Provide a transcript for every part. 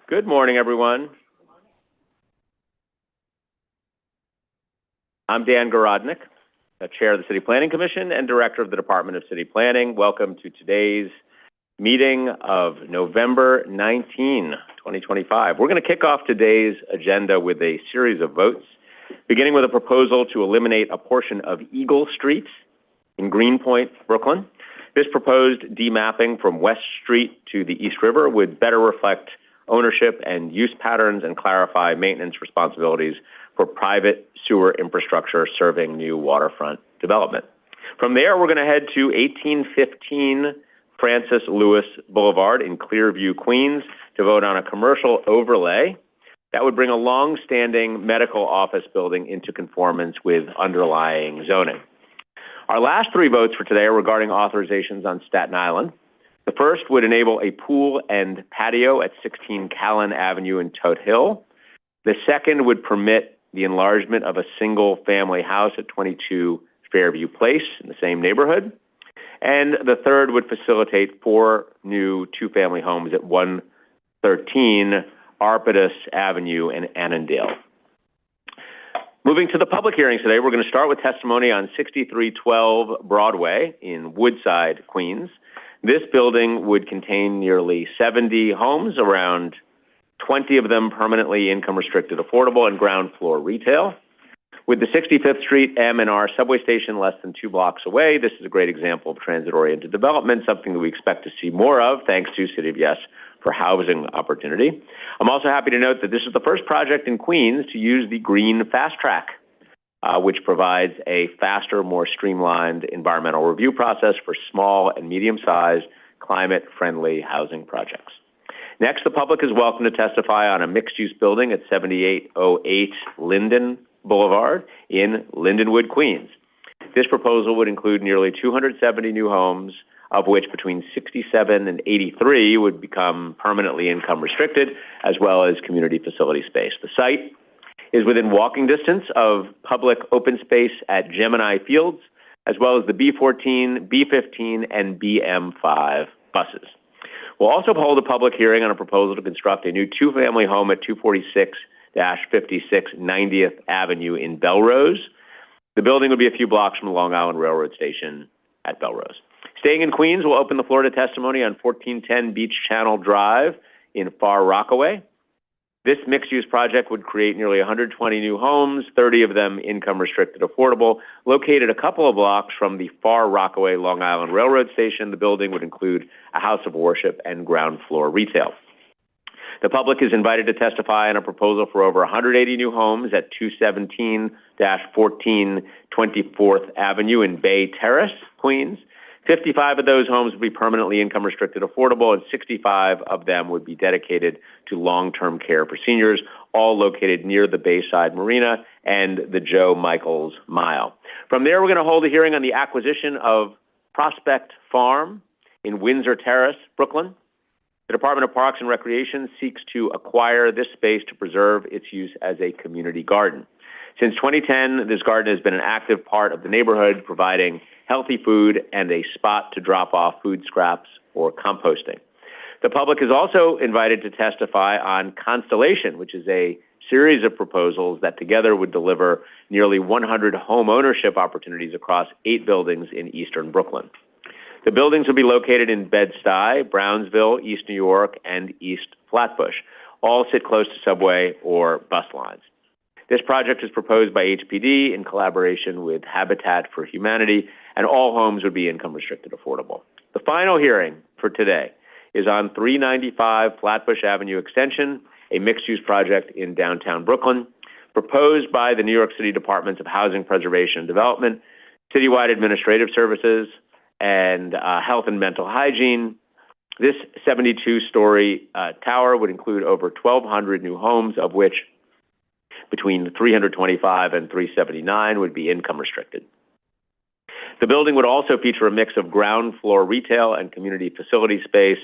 Good morning, everyone. I'm Dan Garodnick, Chair of the City Planning Commission and Director of the Department of City Planning. Welcome to today's meeting of November 19, 2025. We're going to kick off today's agenda with a series of votes, beginning with a proposal to eliminate a portion of Eagle Street in Greenpoint, Brooklyn. This proposed demapping from West Street to the East River would better reflect ownership and use patterns and clarify maintenance responsibilities for private sewer infrastructure serving new waterfront development. From there, we're going to head to 1815 Francis Lewis Boulevard in Clearview, Queens, to vote on a commercial overlay that would bring a long-standing medical office building into conformance with underlying zoning. Our last three votes for today are regarding authorizations on Staten Island. The first would enable a pool and patio at 16 Callan Avenue in Tote Hill. The second would permit the enlargement of a single-family house at 22 Fairview Place in the same neighborhood. And the third would facilitate 4 new two-family homes at 113 Arbutus Avenue in Annandale. Moving to the public hearings today, we're going to start with testimony on 6312 Broadway in Woodside, Queens. This building would contain nearly 70 homes, around 20 of them permanently income-restricted affordable and ground floor retail. With the 65th Street M&R subway station less than 2 blocks away, this is a great example of transit-oriented development, something that we expect to see more of, thanks to City of Yes for housing opportunity. I'm also happy to note that this is the first project in Queens to use the Green Fast Track, which provides a faster, more streamlined environmental review process for small and medium-sized climate-friendly housing projects. Next, the public is welcome to testify on a mixed-use building at 7808 Linden Boulevard in Lindenwood, Queens. This proposal would include nearly 270 new homes, of which between 67 and 83 would become permanently income restricted, as well as community facility space. The site is within walking distance of public open space at Gemini Fields, as well as the B14, B15, and BM5 buses. We'll also hold a public hearing on a proposal to construct a new two-family home at 246-56 90th Avenue in Belrose. The building would be a few blocks from the Long Island Railroad Station at Belrose. Staying in Queens, we'll open the floor to testimony on 1410 Beach Channel Drive in Far Rockaway. This mixed-use project would create nearly 120 new homes, 30 of them income-restricted affordable. Located a couple of blocks from the Far Rockaway Long Island Railroad Station, the building would include a house of worship and ground floor retail. The public is invited to testify on a proposal for over 180 new homes at 217-14 24th Avenue in Bay Terrace, Queens. 55 of those homes would be permanently income-restricted affordable, and 65 of them would be dedicated to long-term care for seniors, all located near the Bayside Marina and the Joe Michaels Mile. From there, we're going to hold a hearing on the acquisition of Prospect Farm in Windsor Terrace, Brooklyn. The Department of Parks and Recreation seeks to acquire this space to preserve its use as a community garden. Since 2010, this garden has been an active part of the neighborhood, providing healthy food and a spot to drop off food scraps or composting. The public is also invited to testify on Constellation, which is a series of proposals that together would deliver nearly 100 home ownership opportunities across 8 buildings in eastern Brooklyn. The buildings will be located in Bed-Stuy, Brownsville, East New York, and East Flatbush. All sit close to subway or bus lines. This project is proposed by HPD in collaboration with Habitat for Humanity, and all homes would be income-restricted affordable. The final hearing for today is on 395 Flatbush Avenue Extension, a mixed-use project in downtown Brooklyn, proposed by the New York City Departments of Housing Preservation and Development, Citywide Administrative Services, and Health and Mental Hygiene. This 72-story tower would include over 1,200 new homes, of which between 325 and 379 would be income restricted. The building would also feature a mix of ground floor retail and community facility space,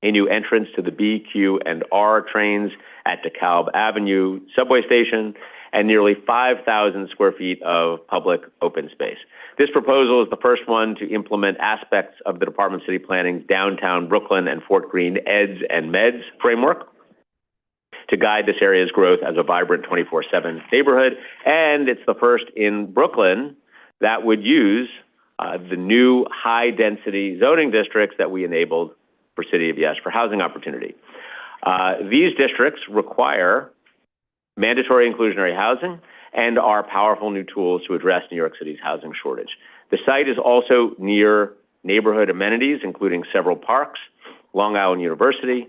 a new entrance to the B, Q, and R trains at DeKalb Avenue subway station, and nearly 5,000 square feet of public open space. This proposal is the first one to implement aspects of the Department of City Planning's downtown Brooklyn and Fort Greene EDS and MEDS framework. to guide this area's growth as a vibrant 24/7 neighborhood. And it's the first in Brooklyn that would use the new high-density zoning districts that we enabled for City of Yes for housing opportunity. These districts require mandatory inclusionary housing and are powerful new tools to address New York City's housing shortage. The site is also near neighborhood amenities, including several parks, Long Island University,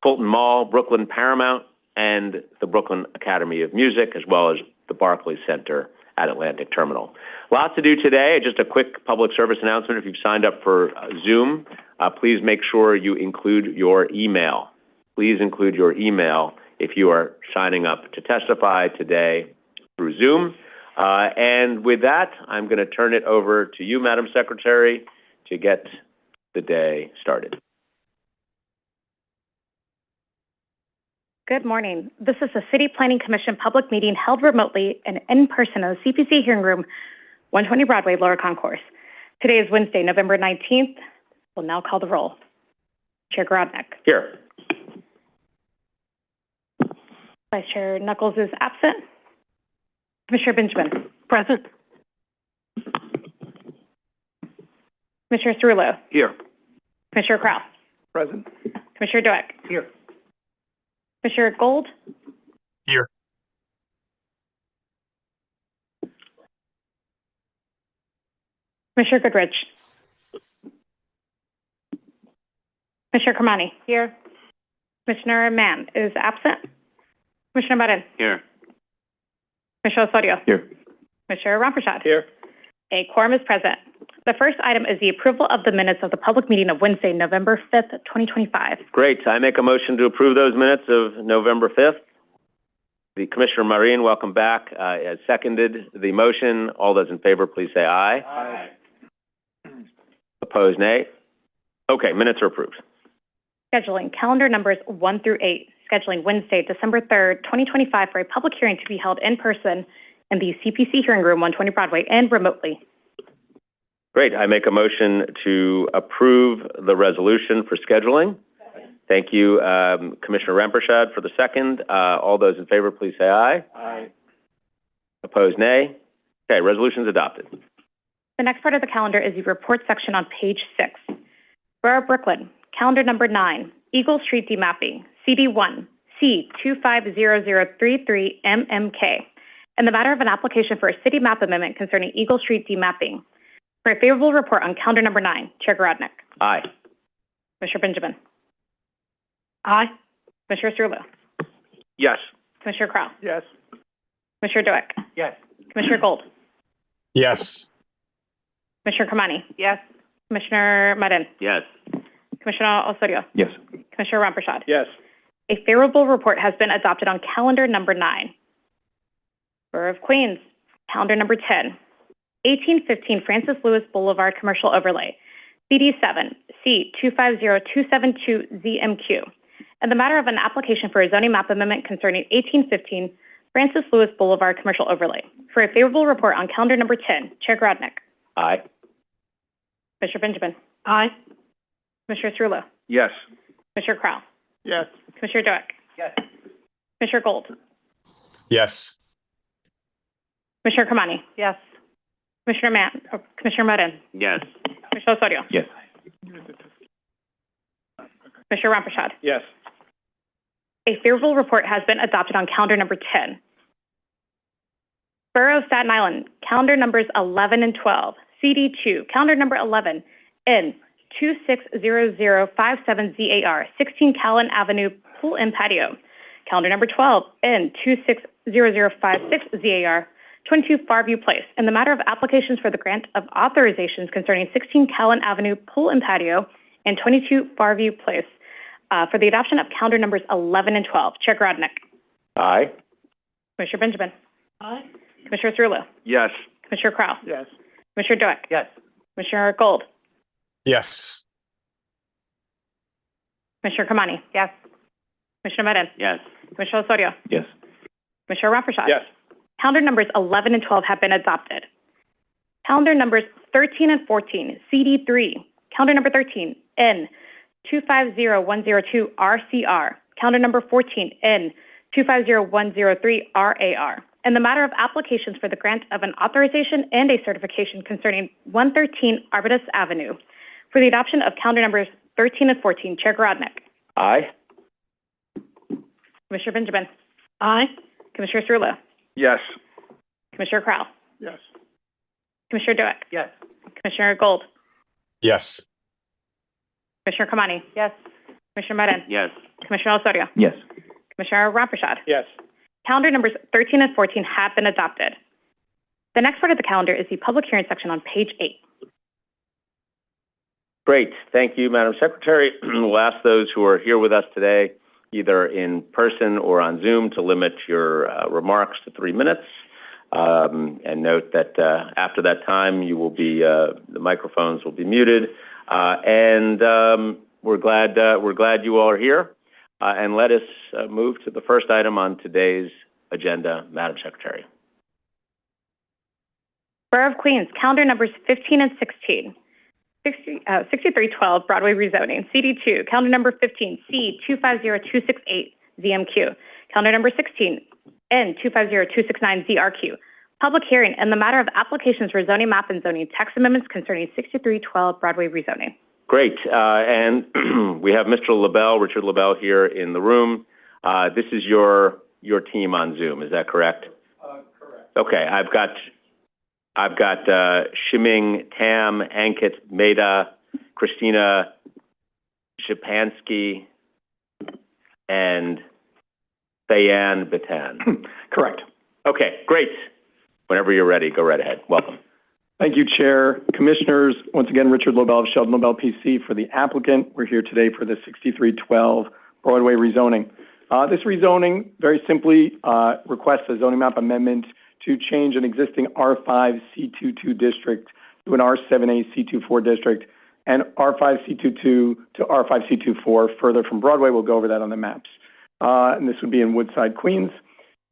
Fulton Mall, Brooklyn Paramount, and the Brooklyn Academy of Music, as well as the Barclays Center at Atlantic Terminal. Lots to do today. Just a quick public service announcement. If you've signed up for Zoom, please make sure you include your email. Please include your email if you are signing up to testify today through Zoom. And with that, I'm going to turn it over to you, Madam Secretary, to get the day started. Good morning. This is a City Planning Commission public meeting held remotely and in person in the CPC hearing room, 120 Broadway, Lower Concourse. Today is Wednesday, November 19th. We'll now call the roll. Chair Grodnick. Here. Vice Chair Knuckles is absent. Commissioner Benjamin. Present. Commissioner Cerullo. Here. Commissioner Crowell. Present. Commissioner Dweck. Here. Commissioner Gold. Here. Commissioner Goodrich. Commissioner Kermani. Here. Commissioner Mann is absent. Commissioner Marin. Here. Commissioner Osorio. Here. Commissioner Ramprashad. Here. A quorum is present. The first item is the approval of the minutes of the public meeting of Wednesday, November 5th, 2025. Great. I make a motion to approve those minutes of November 5th. The Commissioner Marin, welcome back, has seconded the motion. All those in favor, please say aye. Aye. Opposed, nay. Okay, minutes are approved. Scheduling calendar numbers 1 through 8. Scheduling Wednesday, December 3rd, 2025 for a public hearing to be held in person in the CPC hearing room, 120 Broadway, and remotely. Great. I make a motion to approve the resolution for scheduling. Thank you, Commissioner Ramprashad, for the second. All those in favor, please say aye. Aye. Opposed, nay. Okay, resolution's adopted. The next part of the calendar is the report section on page 6. Borough Brooklyn, calendar number 9, Eagle Street demapping, CD1, C250033 MMK, and the matter of an application for a city map amendment concerning Eagle Street demapping. For a favorable report on calendar number 9, Chair Grodnick. Aye. Commissioner Benjamin. Aye. Commissioner Cerullo. Yes. Commissioner Crowell. Yes. Commissioner Dweck. Yes. Commissioner Gold. Yes. Commissioner Kermani. Yes. Commissioner Marin. Yes. Commissioner Osorio. Yes. Commissioner Ramprashad. Yes. A favorable report has been adopted on calendar number 9. Borough of Queens, calendar number 10, 1815 Francis Lewis Boulevard Commercial Overlay, CD7, C250272ZMQ, and the matter of an application for a zoning map amendment concerning 1815 Francis Lewis Boulevard Commercial Overlay. For a favorable report on calendar number 10, Chair Grodnick. Aye. Commissioner Benjamin. Aye. Commissioner Cerullo. Yes. Commissioner Crowell. Yes. Commissioner Dweck. Yes. Commissioner Gold. Yes. Commissioner Kermani. Yes. Commissioner Marin. Yes. Commissioner Osorio. Yes. Commissioner Ramprashad. Yes. A favorable report has been adopted on calendar number 10. Borough of Staten Island, calendar numbers 11 and 12, CD2, calendar number 11, N 260057ZAR, 16 Callan Avenue, Pool and Patio, calendar number 12, N 260056ZAR, 22 Farview Place, and the matter of applications for the grant of authorizations concerning 16 Callan Avenue, Pool and Patio, and 22 Farview Place, for the adoption of calendar numbers 11 and 12. Chair Grodnick. Aye. Commissioner Benjamin. Aye. Commissioner Cerullo. Yes. Commissioner Crowell. Yes. Commissioner Dweck. Yes. Commissioner Gold. Yes. Commissioner Kermani. Yes. Commissioner Marin. Yes. Commissioner Osorio. Yes. Commissioner Ramprashad. Yes. Calendar numbers 11 and 12 have been adopted. Calendar numbers 13 and 14, CD3. Calendar number 13, N 250102RCR. calendar number 14, N250103 RAR, in the matter of applications for the grant of an authorization and a certification concerning 113 Arbutus Avenue. For the adoption of calendar numbers 13 and 14, Chair Garodnick. Aye. Commissioner Benjamin. Aye. Commissioner Cerullo. Yes. Commissioner Crowell. Yes. Commissioner Dueck. Yes. Commissioner Gold. Yes. Commissioner Kamani. Yes. Commissioner Marin. Yes. Commissioner Osorio. Yes. Commissioner Ramprashad. Yes. Calendar numbers 13 and 14 have been adopted. The next part of the calendar is the public hearing section on page 8. Great. Thank you, Madam Secretary. We'll ask those who are here with us today, either in person or on Zoom, to limit your remarks to 3 minutes. And note that after that time, you will be the microphones will be muted. We're glad you all are here. And let us move to the first item on today's agenda, Madam Secretary. Borough of Queens, calendar numbers 15 and 16. 6312 Broadway rezoning. CD2, calendar number 15, C250268 ZMQ. Calendar number 16, N250269 ZRQ. Public hearing in the matter of applications for zoning map and zoning text amendments concerning 6312 Broadway rezoning. Great. And we have Mr. LaBelle, Richard LaBelle, here in the room. This is your team on Zoom. Is that correct? Correct. Okay. I've got Shiming, Tam, Ankit, Meda, Christina Shapansky, and Bayan Batan. Correct. Okay, great. Whenever you're ready, go right ahead. Welcome. Thank you, Chair. Commissioners, once again, Richard LaBelle of Sheldon LaBelle PC for the applicant. We're here today for the 6312 Broadway rezoning. This rezoning, very simply, requests a zoning map amendment to change an existing R5 C22 district to an R7A C24 district and R5 C22 to R5 C24 further from Broadway. We'll go over that on the maps. And this would be in Woodside, Queens.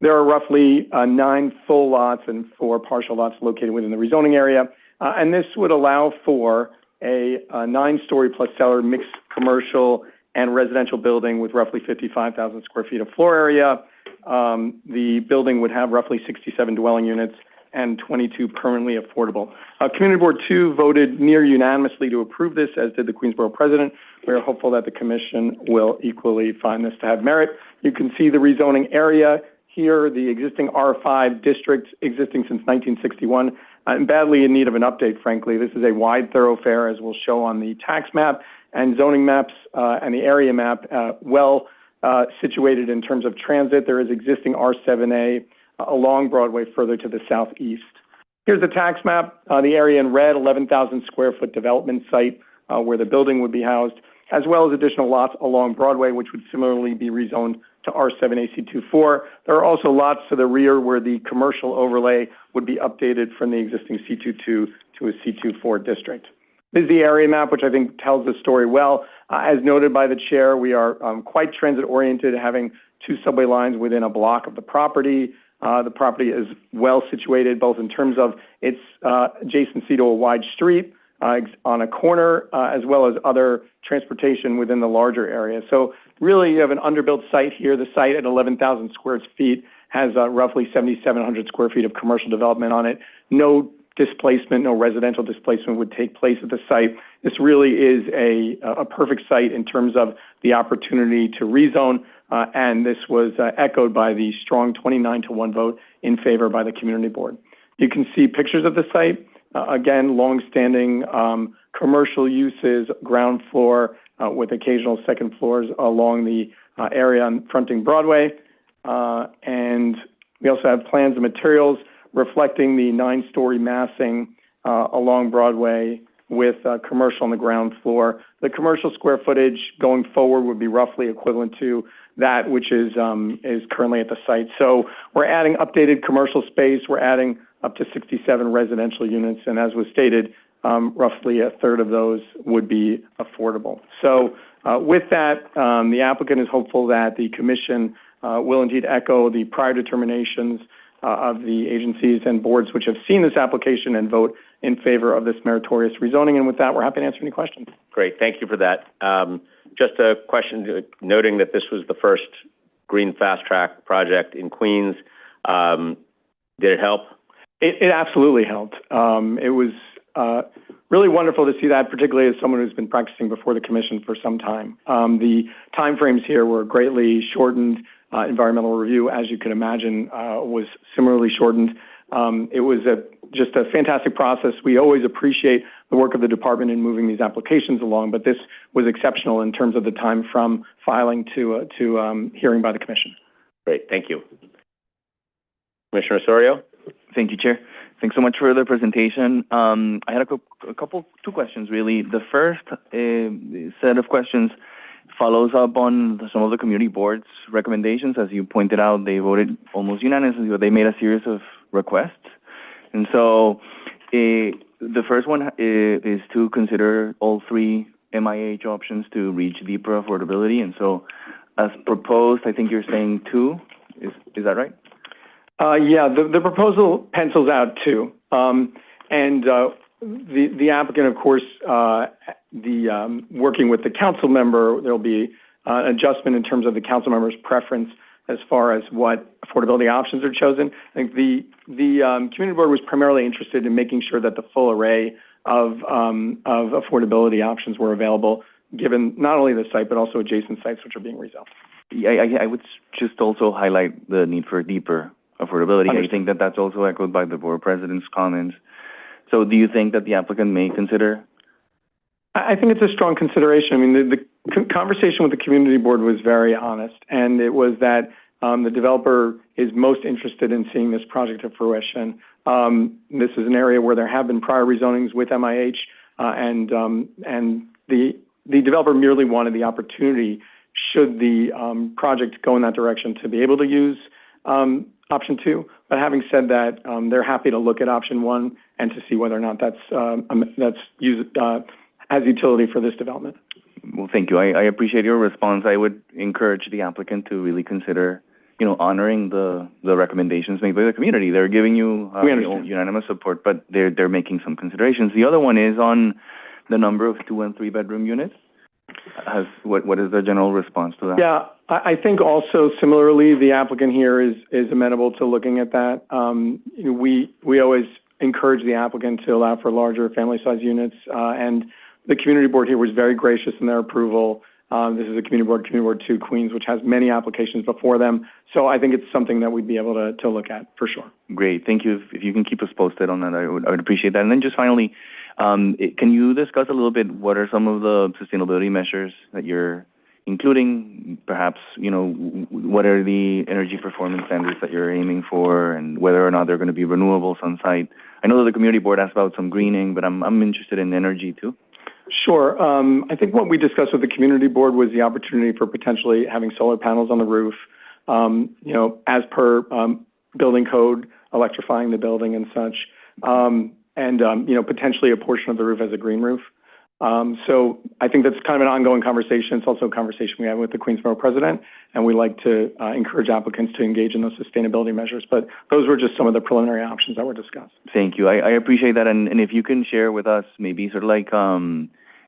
There are roughly 9 full lots and 4 partial lots located within the rezoning area. And this would allow for a 9-story plus cellar mixed commercial and residential building with roughly 55,000 square feet of floor area. The building would have roughly 67 dwelling units and 22 permanently affordable. Community Board 2 voted near unanimously to approve this, as did the Queensborough President. We are hopeful that the Commission will equally find this to have merit. You can see the rezoning area here, the existing R5 district existing since 1961, and badly in need of an update, frankly. This is a wide thoroughfare, as we'll show on the tax map and zoning maps and the area map, situated in terms of transit. There is existing R7A along Broadway further to the southeast. Here's the tax map. The area in red, 11,000 square foot development site where the building would be housed, as well as additional lots along Broadway, which would similarly be rezoned to R7A C24. There are also lots to the rear where the commercial overlay would be updated from the existing C22 to a C24 district. This is the area map, which I think tells the story well. As noted by the chair, we are quite transit-oriented, having 2 subway lines within a block of the property. The property is well situated, both in terms of its adjacency to a wide street on a corner, as well as other transportation within the larger area. So really, you have an underbuilt site here. The site at 11,000 square feet has roughly 7,700 square feet of commercial development on it. No displacement, no residential displacement would take place at the site. This really is a perfect site in terms of the opportunity to rezone, and this was echoed by the strong 29-1 vote in favor by the Community Board. You can see pictures of the site. Again, long-standing commercial uses, ground floor with occasional second floors along the area fronting Broadway. And we also have plans and materials reflecting the 9-story massing along Broadway with commercial on the ground floor. The commercial square footage going forward would be roughly equivalent to that which is currently at the site. So we're adding updated commercial space. We're adding up to 67 residential units, and as was stated, roughly a third of those would be affordable. So with that, the applicant is hopeful that the Commission will indeed echo the prior determinations of the agencies and boards which have seen this application and vote in favor of this meritorious rezoning. And with that, we're happy to answer any questions. Great. Thank you for that. just a question, noting that this was the first green fast track project in Queens. Did it help? It absolutely helped. It was really wonderful to see that, particularly as someone who's been practicing before the commission for some time. The timeframes here were greatly shortened. Environmental review, as you can imagine, was similarly shortened. It was just a fantastic process. We always appreciate the work of the department in moving these applications along, but this was exceptional in terms of the time from filing to hearing by the commission. Great, thank you. Commissioner Osorio? Thank you, Chair. Thanks so much for the presentation. I had two questions, really. The first set of questions follows up on some of the community board's recommendations. As you pointed out, they voted almost unanimously, but they made a series of requests. And so the first one is to consider all three MIH options to reach deeper affordability. And so as proposed, I think you're saying 2. Is that right? Yeah, the proposal pencils out 2. The applicant, of course, working with the council member, there'll be an adjustment in terms of the council member's preference as far as what affordability options are chosen. I think the community board was primarily interested in making sure that the full array of affordability options were available, given not only the site, but also adjacent sites which are being rezoned. I would just also highlight the need for deeper affordability. Understood. I think that that's also echoed by the board president's comments. So do you think that the applicant may consider? I think it's a strong consideration. I mean, the conversation with the community board was very honest, and it was that the developer is most interested in seeing this project to fruition. This is an area where there have been prior rezonings with MIH, and the developer merely wanted the opportunity, should the project go in that direction, to be able to use option 2. But having said that, they're happy to look at option 1 and to see whether or not has utility for this development. Well, thank you. I appreciate your response. I would encourage the applicant to really consider, honoring the recommendations made by the community. They're giving you unanimous support, but they're making some considerations. The other one is on the number of 2- and 3-bedroom units. What is the general response to that? Yeah, I think also similarly, the applicant here is amenable to looking at that. We always encourage the applicant to allow for larger family size units, and the community board here was very gracious in their approval. This is a community board 2 Queens, which has many applications before them. So I think it's something that we'd be able to look at for sure. Great, thank you. If you can keep us posted on that, I would appreciate that. And then just finally, can you discuss a little bit what are some of the sustainability measures that you're including? Perhaps, what are the energy performance standards that you're aiming for, and whether or not they're going to be renewables on site? I know that the community board asked about some greening, but I'm interested in energy too. Sure. I think what we discussed with the community board was the opportunity for potentially having solar panels on the roof, as per building code, electrifying the building and such, and potentially a portion of the roof as a green roof. So I think that's kind of an ongoing conversation. It's also a conversation we have with the Queens Borough president, and we like to encourage applicants to engage in those sustainability measures. But those were just some of the preliminary options that were discussed. Thank you. I appreciate that. And if you can share with us maybe sort of like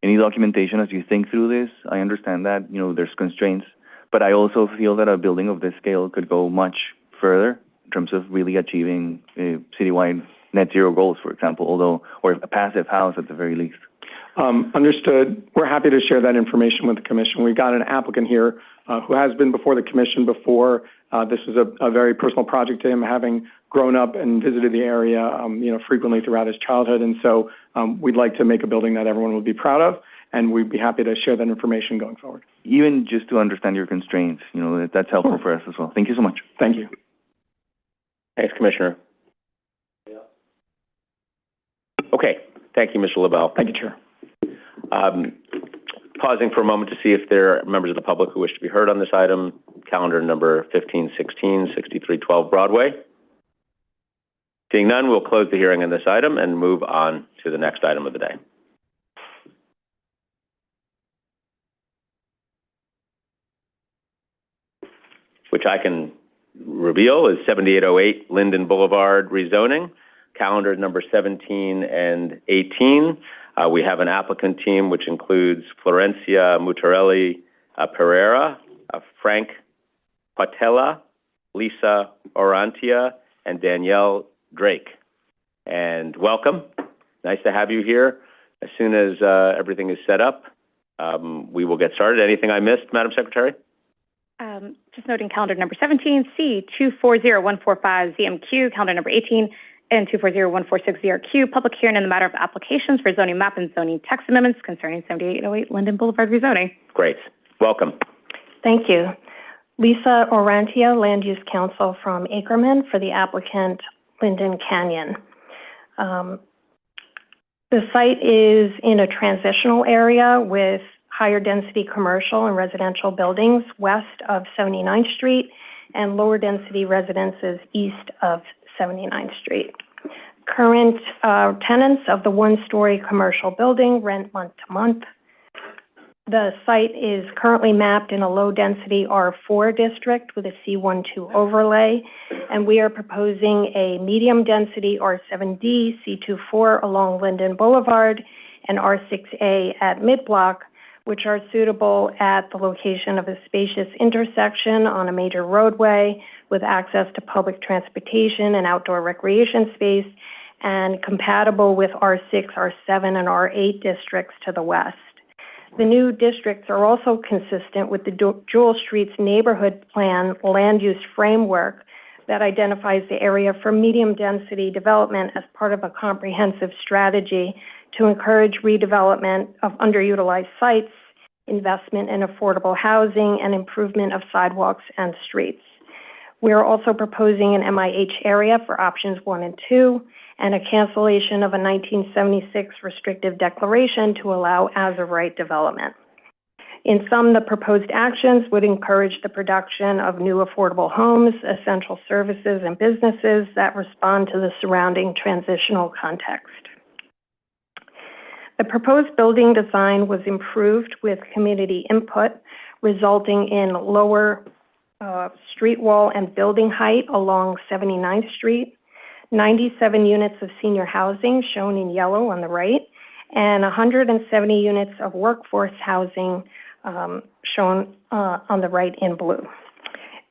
any documentation as you think through this. I understand that, there's constraints, but I also feel that a building of this scale could go much further in terms of really achieving citywide net zero goals, for example, or a passive house at the very least. Understood. We're happy to share that information with the commission. We've got an applicant here who has been before the commission before. This was a very personal project to him, having grown up and visited the area, frequently throughout his childhood. And so we'd like to make a building that everyone would be proud of, and we'd be happy to share that information going forward. Even just to understand your constraints, that's helpful for us as well. Thank you so much. Thank you. Thanks, Commissioner. Okay. Thank you, Mr. LaBelle. Thank you, Chair. Pausing for a moment to see if there are members of the public who wish to be heard on this item. Calendar number 1516, 6312 Broadway. Seeing none, we'll close the hearing on this item and move on to the next item of the day. Which I can reveal is 7808 Linden Boulevard rezoning, calendar number 17 and 18. We have an applicant team which includes Florencia Mutarelli Pereira, Frank Patella, Lisa Orantia, and Danielle Drake. And welcome. Nice to have you here. As soon as everything is set up, we will get started. Anything I missed, Madam Secretary? Just noting calendar number 17, C240145 ZMQ, calendar number 18, and 240146 ZRQ, public hearing in the matter of applications for zoning map and zoning text amendments concerning 7808 Linden Boulevard rezoning. Great. Welcome. Thank you. Lisa Orantia, Land Use Counsel from Ackerman for the applicant Linden Canyon. The site is in a transitional area with higher density commercial and residential buildings west of 79th Street and lower density residences east of 79th Street. Current tenants of the one-story commercial building rent month to month. The site is currently mapped in a low-density R4 district with a C12 overlay, and we are proposing a medium-density R7D C24 along Linden Boulevard and R6A at Mid-Block, which are suitable at the location of a spacious intersection on a major roadway with access to public transportation and outdoor recreation space, and compatible with R6, R7, and R8 districts to the west. The new districts are also consistent with the Jewel Streets Neighborhood Plan land use framework that identifies the area for medium-density development as part of a comprehensive strategy to encourage redevelopment of underutilized sites, investment in affordable housing, and improvement of sidewalks and streets. We are also proposing an MIH area for options 1 and 2, and a cancellation of a 1976 restrictive declaration to allow as-of-right development. In sum, the proposed actions would encourage the production of new affordable homes, essential services, and businesses that respond to the surrounding transitional context. The proposed building design was improved with community input, resulting in lower street wall and building height along 79th Street, 97 units of senior housing shown in yellow on the right, and 170 units of workforce housing shown on the right in blue.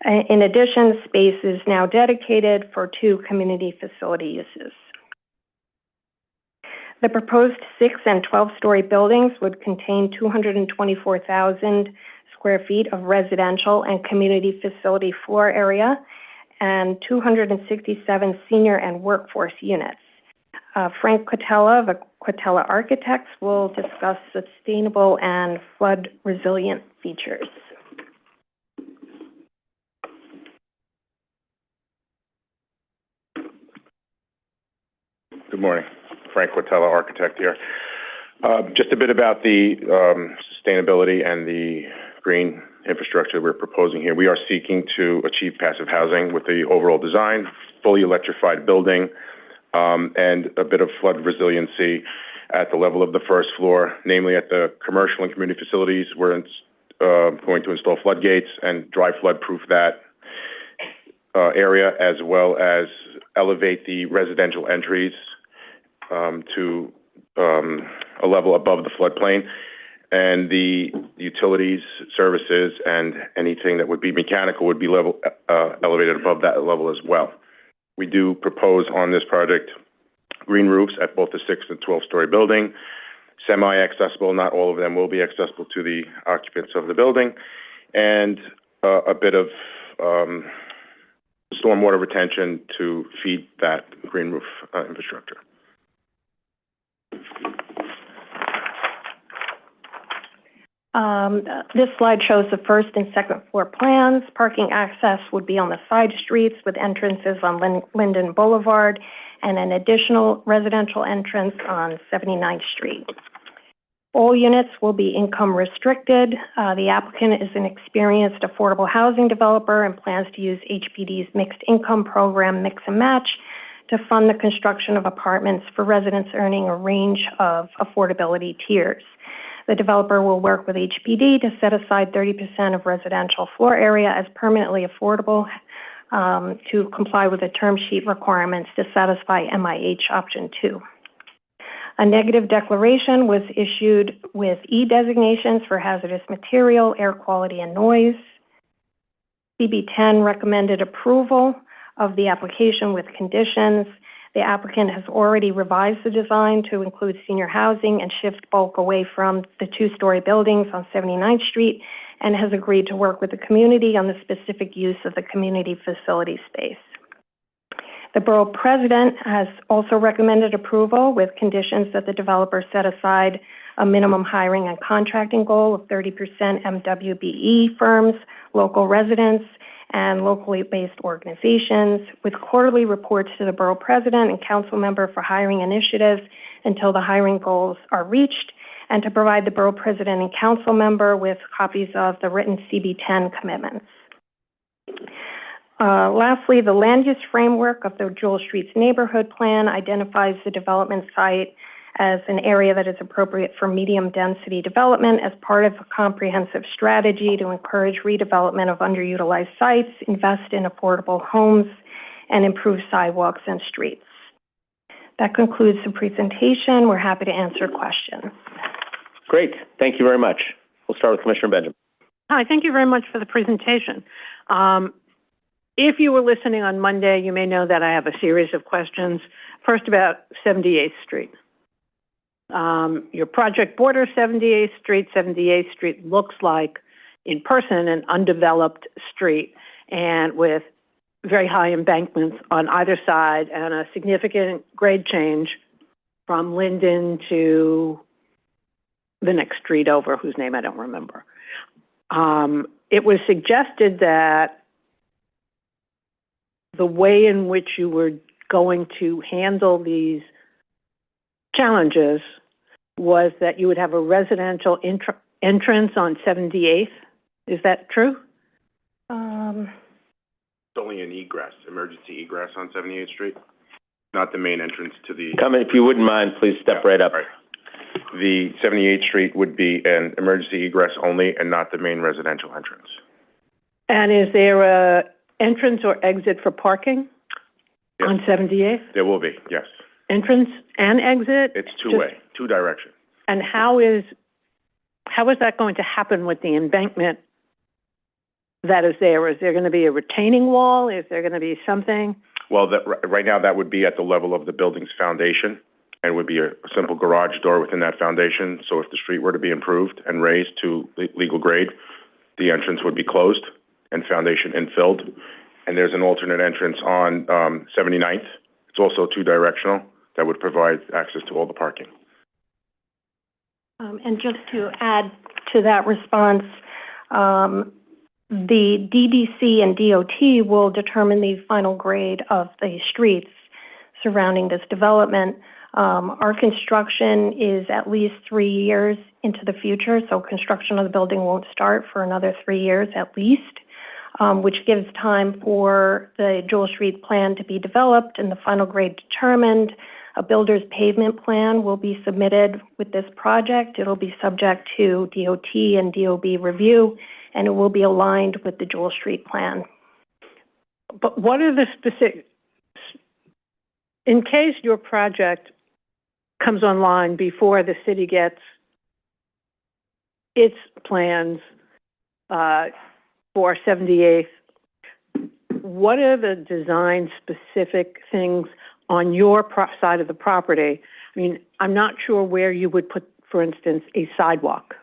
In addition, space is now dedicated for 2 community facility uses. The proposed 6 and 12-story buildings would contain 224,000 square feet of residential and community facility floor area and 267 senior and workforce units. Frank Quatella of Quatella Architects will discuss sustainable and flood resilient features. Good morning. Frank Quatella, architect here. Just a bit about the sustainability and the green infrastructure we're proposing here. We are seeking to achieve passive housing with the overall design, fully electrified building, and a bit of flood resiliency at the level of the first floor, namely at the commercial and community facilities. We're going to install floodgates and dry flood-proof that area, as well as elevate the residential entries to a level above the floodplain, and the utilities, services, and anything that would be mechanical would be elevated above that level as well. We do propose on this project green roofs at both the 6 and 12-story building, semi-accessible, not all of them will be accessible to the occupants of the building, and a bit of stormwater retention to feed that green roof infrastructure. This slide shows the first and second floor plans. Parking access would be on the side streets with entrances on Linden Boulevard and an additional residential entrance on 79th Street. All units will be income restricted. The applicant is an experienced affordable housing developer and plans to use HPD's mixed income program Mix and Match to fund the construction of apartments for residents earning a range of affordability tiers. The developer will work with HPD to set aside 30% of residential floor area as permanently affordable to comply with the term sheet requirements to satisfy MIH option 2. A negative declaration was issued with E designations for hazardous material, air quality, and noise. CB10 recommended approval of the application with conditions. The applicant has already revised the design to include senior housing and shift bulk away from the two-story buildings on 79th Street and has agreed to work with the community on the specific use of the community facility space. The borough president has also recommended approval with conditions that the developer set aside a minimum hiring and contracting goal of 30% MWBE firms, local residents, and locally based organizations, with quarterly reports to the borough president and council member for hiring initiatives until the hiring goals are reached, and to provide the borough president and council member with copies of the written CB10 commitments. Lastly, the land use framework of the Jewel Streets neighborhood plan identifies the development site as an area that is appropriate for medium density development as part of a comprehensive strategy to encourage redevelopment of underutilized sites, invest in affordable homes, and improve sidewalks and streets. That concludes the presentation. We're happy to answer questions. Great. Thank you very much. We'll start with Commissioner Benjamin. Hi, thank you very much for the presentation. If you were listening on Monday, you may know that I have a series of questions. First, about 78th Street. Your project borders 78th Street. 78th Street looks like, in person, an undeveloped street, and with very high embankments on either side and a significant grade change from Linden to the next street over, whose name I don't remember. It was suggested that the way in which you were going to handle these challenges was that you would have a residential entrance on 78th. Is that true? It's only an egress, emergency egress on 78th Street, not the main entrance to the... If you wouldn't mind, please step right up. Right. The 78th Street would be an emergency egress only and not the main residential entrance. And is there a entrance or exit for parking on 78th? There will be, yes. Entrance and exit? It's two-way, two direction. And how is that going to happen with the embankment that is there? Is there going to be a retaining wall? Is there going to be something? Well, right now that would be at the level of the building's foundation and would be a simple garage door within that foundation. So if the street were to be improved and raised to legal grade, the entrance would be closed and foundation infilled. And there's an alternate entrance on 79th. It's also two-directional that would provide access to all the parking. And just to add to that response, the DDC and DOT will determine the final grade of the streets surrounding this development. Our construction is at least 3 years into the future, so construction of the building won't start for another 3 years at least, which gives time for the Jewel Street plan to be developed and the final grade determined. A builder's pavement plan will be submitted with this project. It'll be subject to DOT and DOB review, and it will be aligned with the Jewel Street plan. But what are the specific, in case your project comes online before the city gets its plans for 78th, what are the design specific things on your side of the property? I mean, I'm not sure where you would put, for instance, a sidewalk.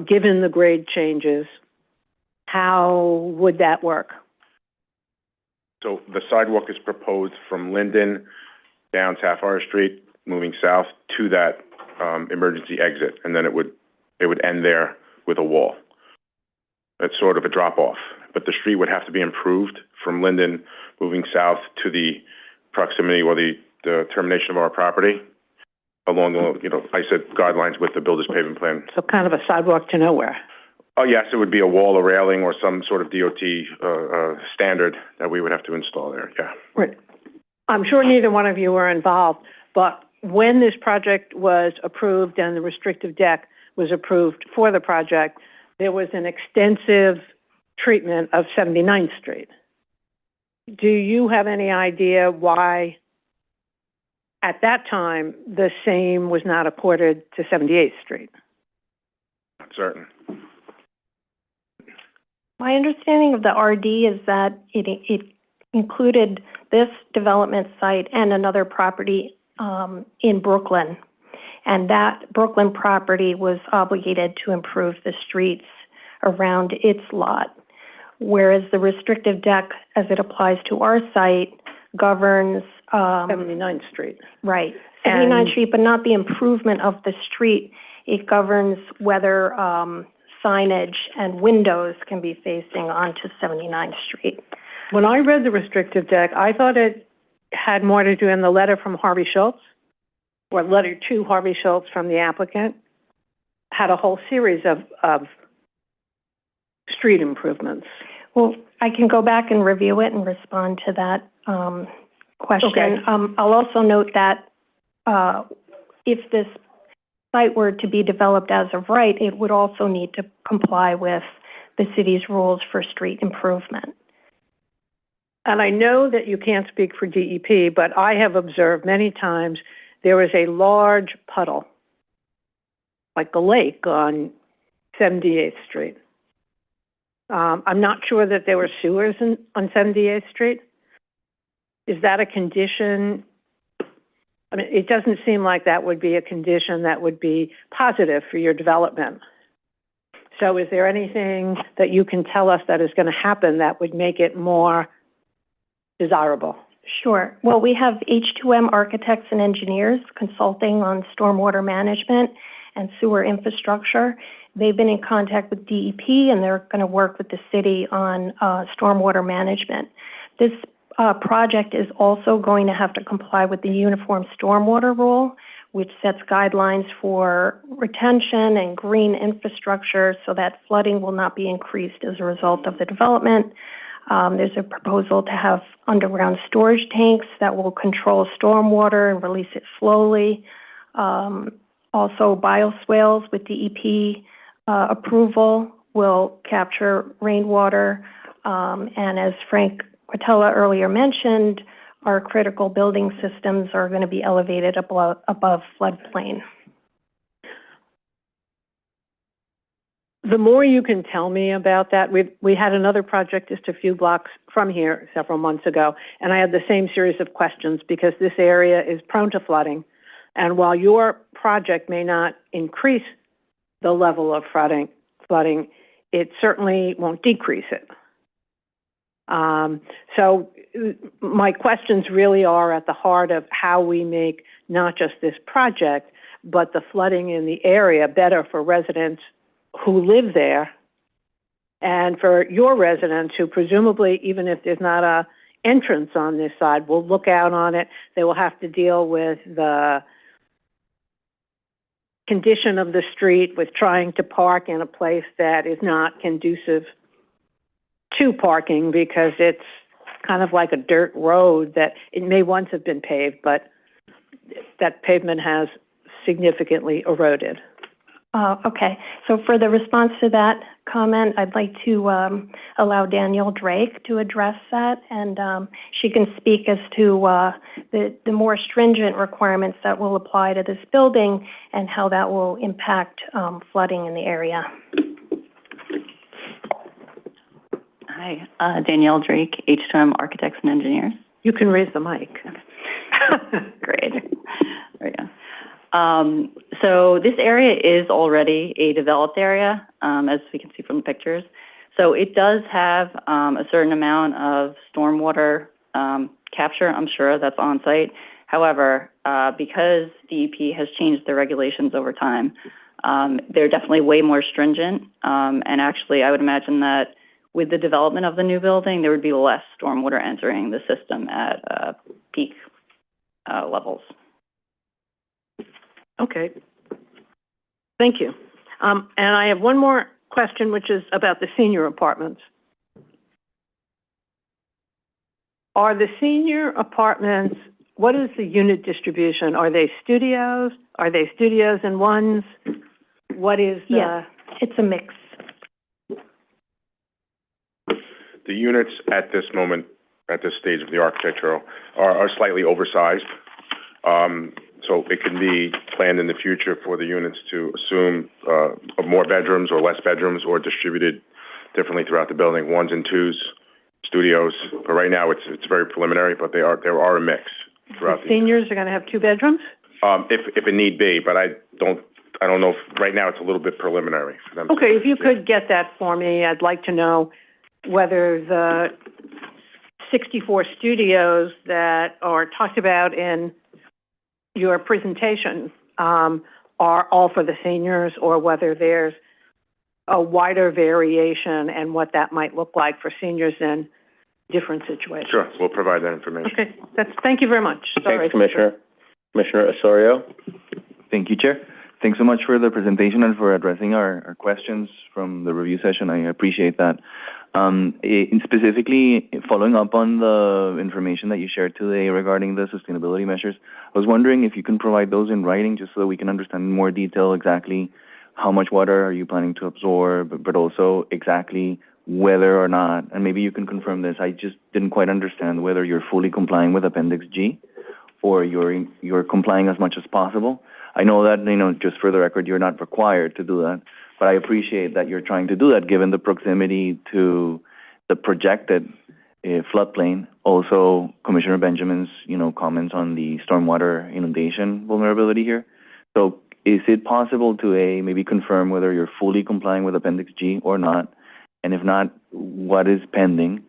Given the grade changes, how would that work? So the sidewalk is proposed from Linden down Sapphire Street, moving south to that emergency exit, and then it would end there with a wall. It's sort of a drop-off, but the street would have to be improved from Linden moving south to the proximity or the termination of our property along the, I said guidelines with the builder's pavement plan. So kind of a sidewalk to nowhere. Oh, yes, it would be a wall, a railing, or some sort of DOT standard that we would have to install there, yeah. Right. I'm sure neither one of you were involved, but when this project was approved and the restrictive deck was approved for the project, there was an extensive treatment of 79th Street. Do you have any idea why at that time, the same was not accorded to 78th Street. Not certain. My understanding of the RD is that it included this development site and another property in Brooklyn. And that Brooklyn property was obligated to improve the streets around its lot, whereas the restrictive deck, as it applies to our site, governs 79th Street. Right, 79th Street, but not the improvement of the street. It governs whether signage and windows can be facing onto 79th Street. When I read the restrictive deck, I thought it had more to do in the letter from Harvey Schultz, or letter to Harvey Schultz from the applicant, had a whole series of street improvements. Well, I can go back and review it and respond to that question. Okay. I'll also note that if this site were to be developed as of right, it would also need to comply with the city's rules for street improvement. And I know that you can't speak for DEP, but I have observed many times there is a large puddle, like a lake on 78th Street. I'm not sure that there were sewers on 78th Street. Is that a condition? I mean, it doesn't seem like that would be a condition that would be positive for your development. So is there anything that you can tell us that is going to happen that would make it more desirable? Sure. Well, we have H2M architects and engineers consulting on stormwater management and sewer infrastructure. They've been in contact with DEP, and they're going to work with the city on stormwater management. This project is also going to have to comply with the Uniform Stormwater Rule, which sets guidelines for retention and green infrastructure so that flooding will not be increased as a result of the development. There's a proposal to have underground storage tanks that will control stormwater and release it slowly. Also, bioswales with DEP approval will capture rainwater. And as Frank Quatella earlier mentioned, our critical building systems are going to be elevated above floodplain. The more you can tell me about that, we had another project just a few blocks from here several months ago, and I had the same series of questions because this area is prone to flooding. And while your project may not increase the level of flooding, it certainly won't decrease it. So my questions really are at the heart of how we make not just this project, but the flooding in the area better for residents who live there and for your residents who presumably, even if there's not a entrance on this side, will look out on it. They will have to deal with the condition of the street, with trying to park in a place that is not conducive to parking because it's kind of like a dirt road that it may once have been paved, but that pavement has significantly eroded. Okay, so for the response to that comment, I'd like to allow Danielle Drake to address that, and she can speak as to the more stringent requirements that will apply to this building and how that will impact flooding in the area. Hi, Danielle Drake, H2M Architects and Engineers. You can raise the mic. Great. There we go. So this area is already a developed area, as we can see from the pictures. So it does have a certain amount of stormwater capture, I'm sure, that's on site. However, because DEP has changed their regulations over time, they're definitely way more stringent. And actually, I would imagine that with the development of the new building, there would be less stormwater entering the system at peak levels. Okay. Thank you. And I have one more question, which is about the senior apartments. Are the senior apartments, what is the unit distribution? Are they studios? Are they studios and ones? What is the... Yeah, it's a mix. The units at this moment, at this stage of the architectural, are slightly oversized. So it can be planned in the future for the units to assume more bedrooms or less bedrooms, or distributed differently throughout the building, 1s and 2s, studios. But right now, it's very preliminary, but there are a mix throughout the. Seniors are going to have 2 bedrooms? If it need be, but I don't know, right now it's a little bit preliminary for them. Okay, if you could get that for me, I'd like to know whether the 64 studios that are talked about in your presentation are all for the seniors, or whether there's a wider variation and what that might look like for seniors in different situations. Sure, we'll provide that information. Okay, thank you very much. Sorry. Thanks, Commissioner. Commissioner Osorio? Thank you, Chair. Thanks so much for the presentation and for addressing our questions from the review session. I appreciate that. Specifically, following up on the information that you shared today regarding the sustainability measures, I was wondering if you can provide those in writing just so that we can understand in more detail exactly how much water are you planning to absorb, but also exactly whether or not, and maybe you can confirm this, I just didn't quite understand whether you're fully complying with Appendix G or you're complying as much as possible. I know that, just for the record, you're not required to do that, but I appreciate that you're trying to do that given the proximity to the projected floodplain. Also, Commissioner Benjamin's, comments on the stormwater inundation vulnerability here. So is it possible to maybe confirm whether you're fully complying with Appendix G or not? And if not, what is pending?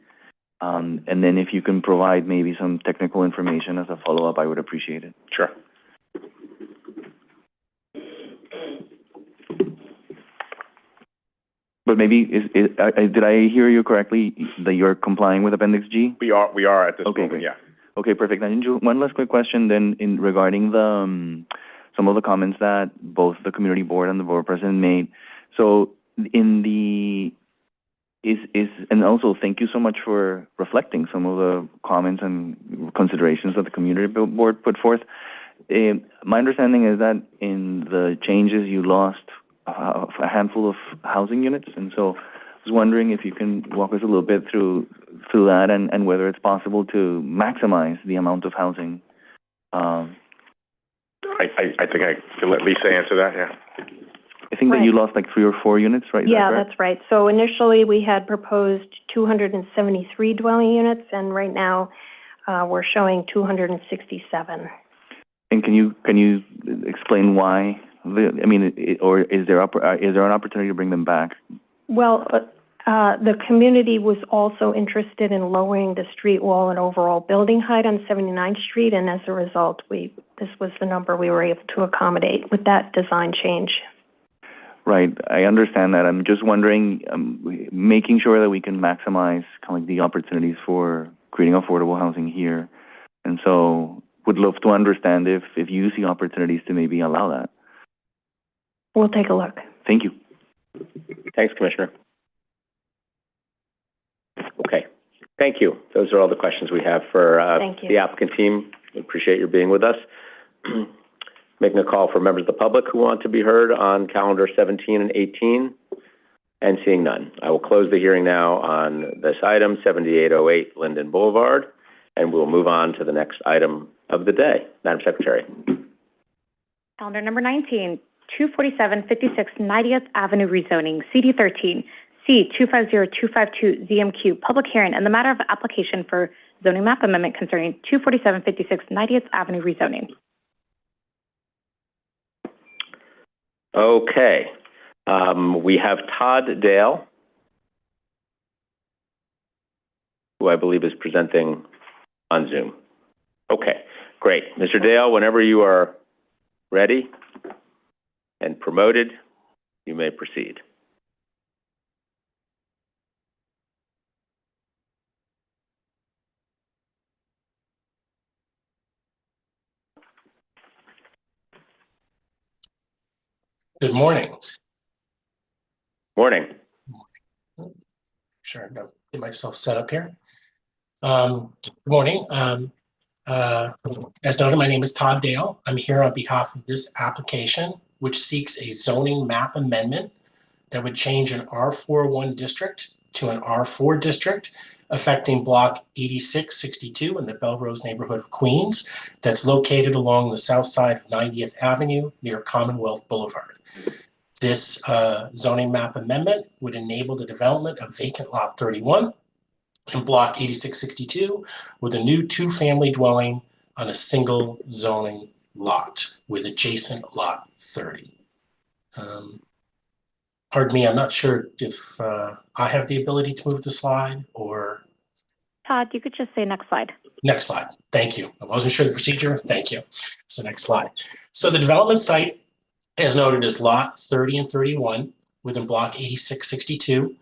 And then if you can provide maybe some technical information as a follow-up, I would appreciate it. Sure. But maybe, did I hear you correctly that you're complying with Appendix G? We are at this moment, great. yeah. Okay, perfect. And one last quick question then regarding the some of the comments that both the community board and the board president made. So and also thank you so much for reflecting some of the comments and considerations that the community board put forth. My understanding is that in the changes you lost a handful of housing units, and so I was wondering if you can walk us a little bit through that and whether it's possible to maximize the amount of housing. I think I can let Lisa answer that, yeah. I think that you lost like 3 or 4 units, right? Yeah, that's right. So initially we had proposed 273 dwelling units, and right now we're showing 267. And can you explain why? Or is there an opportunity to bring them back? Well, the community was also interested in lowering the street wall and overall building height on 79th Street, and as a result, this was the number we were able to accommodate with that design change. Right, I understand that. I'm just wondering, making sure that we can maximize kind of like the opportunities for creating affordable housing here, and so would love to understand if you see opportunities to maybe allow that. We'll take a look. Thank you. Thanks, Commissioner. Okay, thank you. Those are all the questions we have for the applicant team. We appreciate your being with us. Making a call for members of the public who want to be heard on calendar 17 and 18, and seeing none. I will close the hearing now on this item, 7808 Linden Boulevard, and we'll move on to the next item of the day. Madam Secretary. Calendar number 19, 24756 90th Avenue rezoning, CD13, C250252 ZMQ, public hearing and the matter of application for zoning map amendment concerning 24756 90th Avenue rezoning. Okay, we have Todd Dale, who I believe is presenting on Zoom. Okay, great. Mr. Dale, whenever you are ready and promoted, you may proceed. Good morning. Morning. Sure, I'll get myself set up here. Good morning. As noted, my name is Todd Dale. I'm here on behalf of this application, which seeks a zoning map amendment that would change an R41 district to an R4 district affecting block 8662 in the Belrose neighborhood of Queens that's located along the south side of 90th Avenue near Commonwealth Boulevard. This zoning map amendment would enable the development of vacant lot 31 in block 8662 with a new two-family dwelling on a single zoning lot with adjacent lot 30. Pardon me, I'm not sure if I have the ability to move the slide or... Todd, you could just say next slide. Next slide. Thank you. I wasn't sure the procedure. Thank you. So next slide. So the development site, as noted, is lot 30 and 31 within block 8662.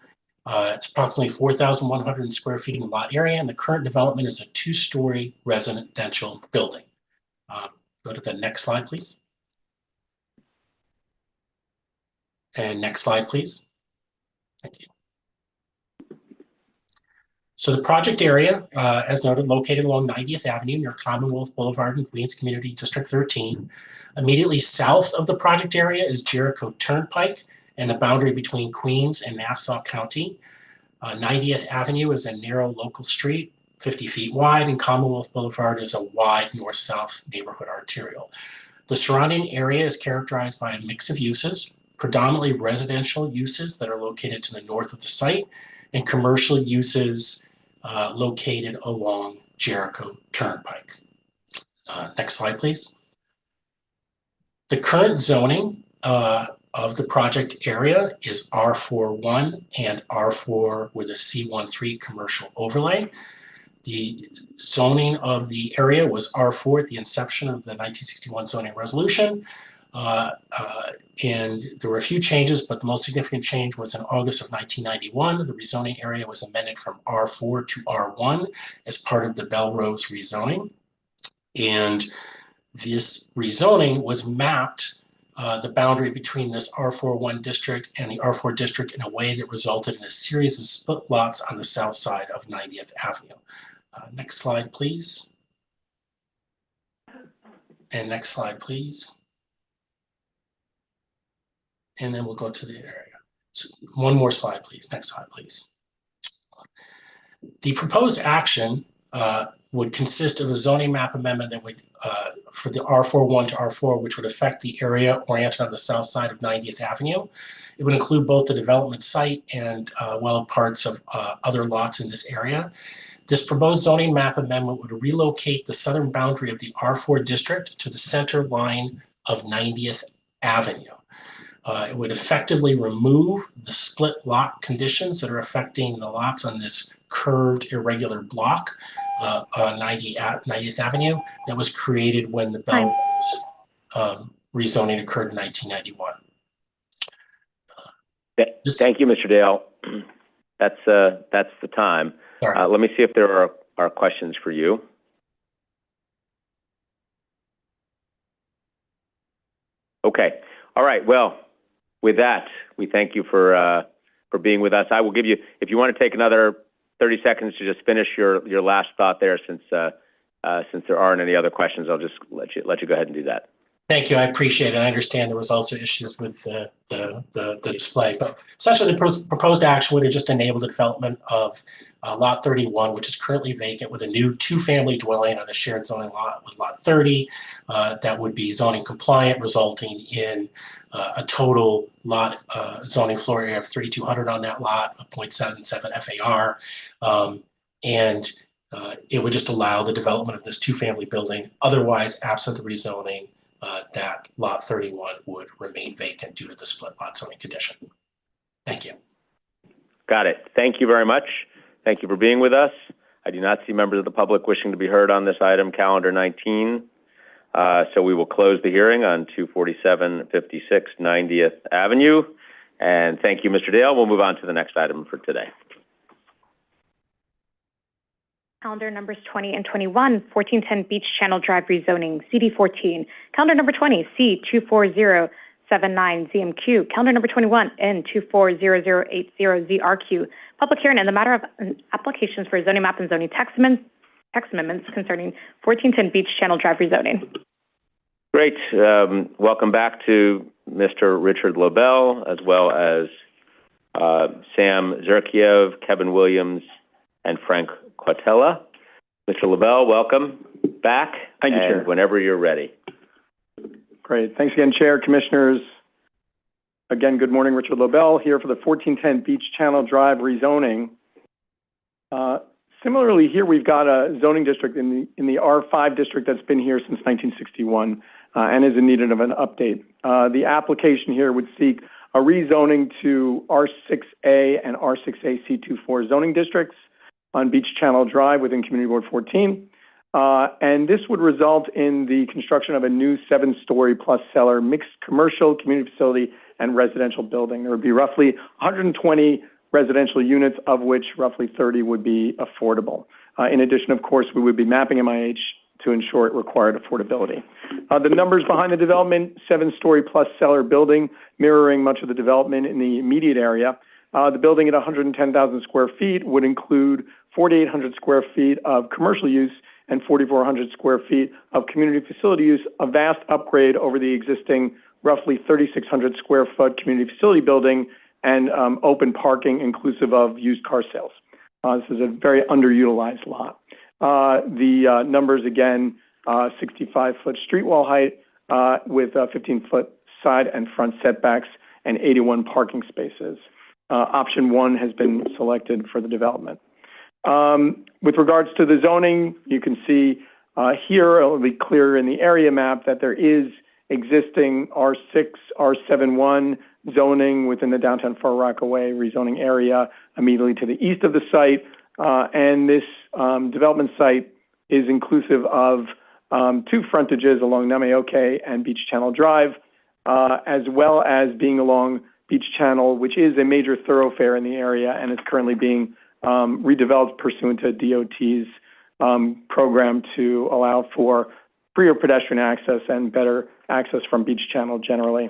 It's approximately 4,100 square feet in lot area, and the current development is a two-story residential building. Go to the next slide, please. And next slide, please. Thank you. So the project area, as noted, located along 90th Avenue near Commonwealth Boulevard in Queens Community District 13. Immediately south of the project area is Jericho Turnpike and the boundary between Queens and Nassau County. 90th Avenue is a narrow local street, 50 feet wide, and Commonwealth Boulevard is a wide north-south neighborhood arterial. The surrounding area is characterized by a mix of uses, predominantly residential uses that are located to the north of the site, and commercial uses located along Jericho Turnpike. Next slide, please. The current zoning of the project area is R41 and R4 with a C13 commercial overlay. The zoning of the area was R4 at the inception of the 1961 zoning resolution. And there were a few changes, but the most significant change was in August of 1991. The rezoning area was amended from R4 to R1 as part of the Belrose rezoning. And this rezoning was mapped, the boundary between this R41 district and the R4 district in a way that resulted in a series of split lots on the south side of 90th Avenue. Next slide, please. And next slide, please. And then we'll go to the area. So one more slide, please. Next slide, please. The proposed action would consist of a zoning map amendment that would, for the R41 to R4, which would affect the area oriented on the south side of 90th Avenue. It would include both the development site and parts of other lots in this area. This proposed zoning map amendment would relocate the southern boundary of the R4 district to the center line of 90th Avenue. It would effectively remove the split lot conditions that are affecting the lots on this curved irregular block on 90th Avenue that was created when the Belrose rezoning occurred in 1991. Thank you, Mr. Dale. That's the time. Let me see if there are questions for you. Okay. All right. Well, with that, we thank you for being with us. I will give you, if you want to take another 30 seconds to just finish your last thought there, since there aren't any other questions, I'll just let you go ahead and do that. Thank you. I appreciate it. I understand there was also issues with the display, but essentially the proposed action would have just enabled the development of lot 31, which is currently vacant, with a new two-family dwelling on a shared zoning lot with lot 30 that would be zoning compliant, resulting in a total lot zoning floor area of 3,200 on that lot, a 0.77 FAR, and it would just allow the development of this two-family building. Otherwise, absent the rezoning, that lot 31 would remain vacant due to the split lot zoning condition. Thank you. Got it. Thank you very much. Thank you for being with us. I do not see members of the public wishing to be heard on this item, calendar 19. So we will close the hearing on 24756 90th Avenue. And thank you, Mr. Dale. We'll move on to the next item for today. Calendar numbers 20 and 21, 1410 Beach Channel Drive rezoning, CD14. Calendar number 20, C24079 ZMQ. Calendar number 21, N240080ZRQ. Public hearing in the matter of applications for zoning map and zoning text amendments concerning 1410 Beach Channel Drive rezoning. Great. Welcome back to Mr. Richard Lobel, as well as Sam Zerkiev, Kevin Williams, and Frank Quatella. Mr. LaBelle, welcome back. Thank you, Chair. And whenever you're ready. Great. Thanks again, Chair, Commissioners. Again, good morning. Richard LaBelle here for the 1410 Beach Channel Drive rezoning. Similarly, here we've got a zoning district in the R5 district that's been here since 1961 and is in need of an update. The application here would seek a rezoning to R6A and R6A C24 zoning districts on Beach Channel Drive within Community Board 14. And this would result in the construction of a new 7-story plus cellar mixed commercial, community facility, and residential building. There would be roughly 120 residential units, of which roughly 30 would be affordable. In addition, of course, we would be mapping MIH to ensure it required affordability. The numbers behind the development, 7-story plus cellar building, mirroring much of the development in the immediate area. The building at 110,000 square feet would include 4,800 square feet of commercial use and 4,400 square feet of community facility use, a vast upgrade over the existing roughly 3,600 square foot community facility building and open parking inclusive of used car sales. This is a very underutilized lot. The numbers again, 65-foot street wall height with 15-foot side and front setbacks and 81 parking spaces. Option 1 has been selected for the development. With regards to the zoning, you can see here, it will be clear in the area map that there is existing R6, R71 zoning within the downtown Far Rockaway rezoning area immediately to the east of the site. And this development site is inclusive of 2 frontages along Namaoke and Beach Channel Drive, as well as being along Beach Channel, which is a major thoroughfare in the area and is currently being redeveloped pursuant to DOT's program to allow for freer pedestrian access and better access from Beach Channel generally.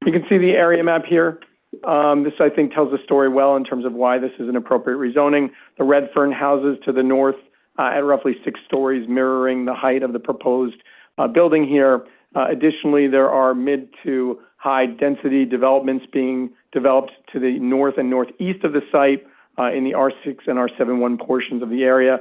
You can see the area map here. This, I think, tells the story well in terms of why this is an appropriate rezoning. The Redfern houses to the north at roughly 6 stories, mirroring the height of the proposed building here. Additionally, there are mid to high density developments being developed to the north and northeast of the site in the R6 and R71 portions of the area,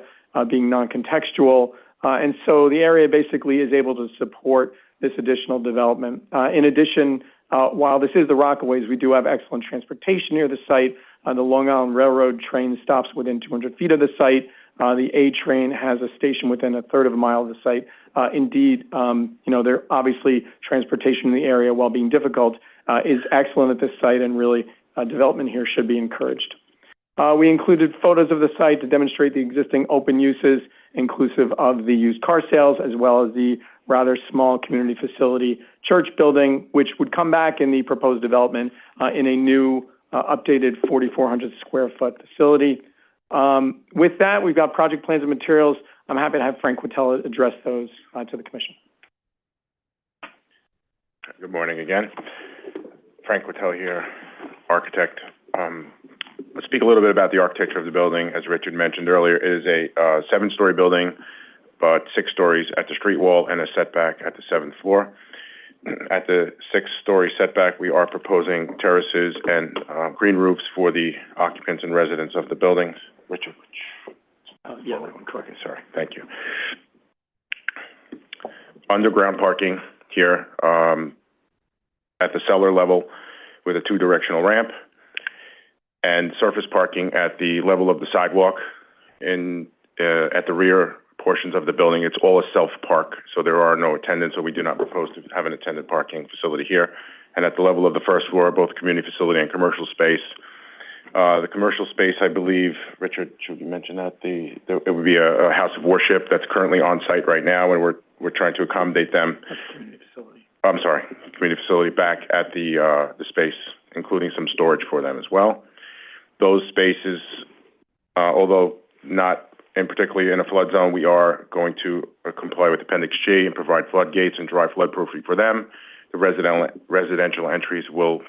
being non-contextual. And so the area basically is able to support this additional development. In addition, while this is the Rockaways, we do have excellent transportation near the site. The Long Island Railroad train stops within 200 feet of the site. The A train has a station within a third of a mile of the site. Indeed, there obviously transportation in the area, while being difficult, is excellent at this site, and really development here should be encouraged. We included photos of the site to demonstrate the existing open uses, inclusive of the used car sales, as well as the rather small community facility church building, which would come back in the proposed development in a new updated 4,400 square foot facility. With that, we've got project plans and materials. I'm happy to have Frank Quatella address those to the Commission. Good morning again. Frank Quatella here, architect. Let's speak a little bit about the architecture of the building. As Richard mentioned earlier, it is a 7-story building, but 6 stories at the street wall and a setback at the 7th floor. At the 6-story setback, we are proposing terraces and green roofs for the occupants and residents of the buildings. Richard? Sorry, thank you. Underground parking here at the cellar level with a 2-directional ramp, and surface parking at the level of the sidewalk at the rear portions of the building. It's all a self-park, so there are no attendants, so we do not propose to have an attendant parking facility here. And at the level of the first floor, both community facility and commercial space. The commercial space, I believe, Richard, should you mention that? It would be a house of worship that's currently on site right now, and we're trying to accommodate them. Community facility. I'm sorry, community facility back at the space, including some storage for them as well. Those spaces, although not particularly in a flood zone, we are going to comply with Appendix G and provide floodgates and dry floodproofing for them. The residential entries will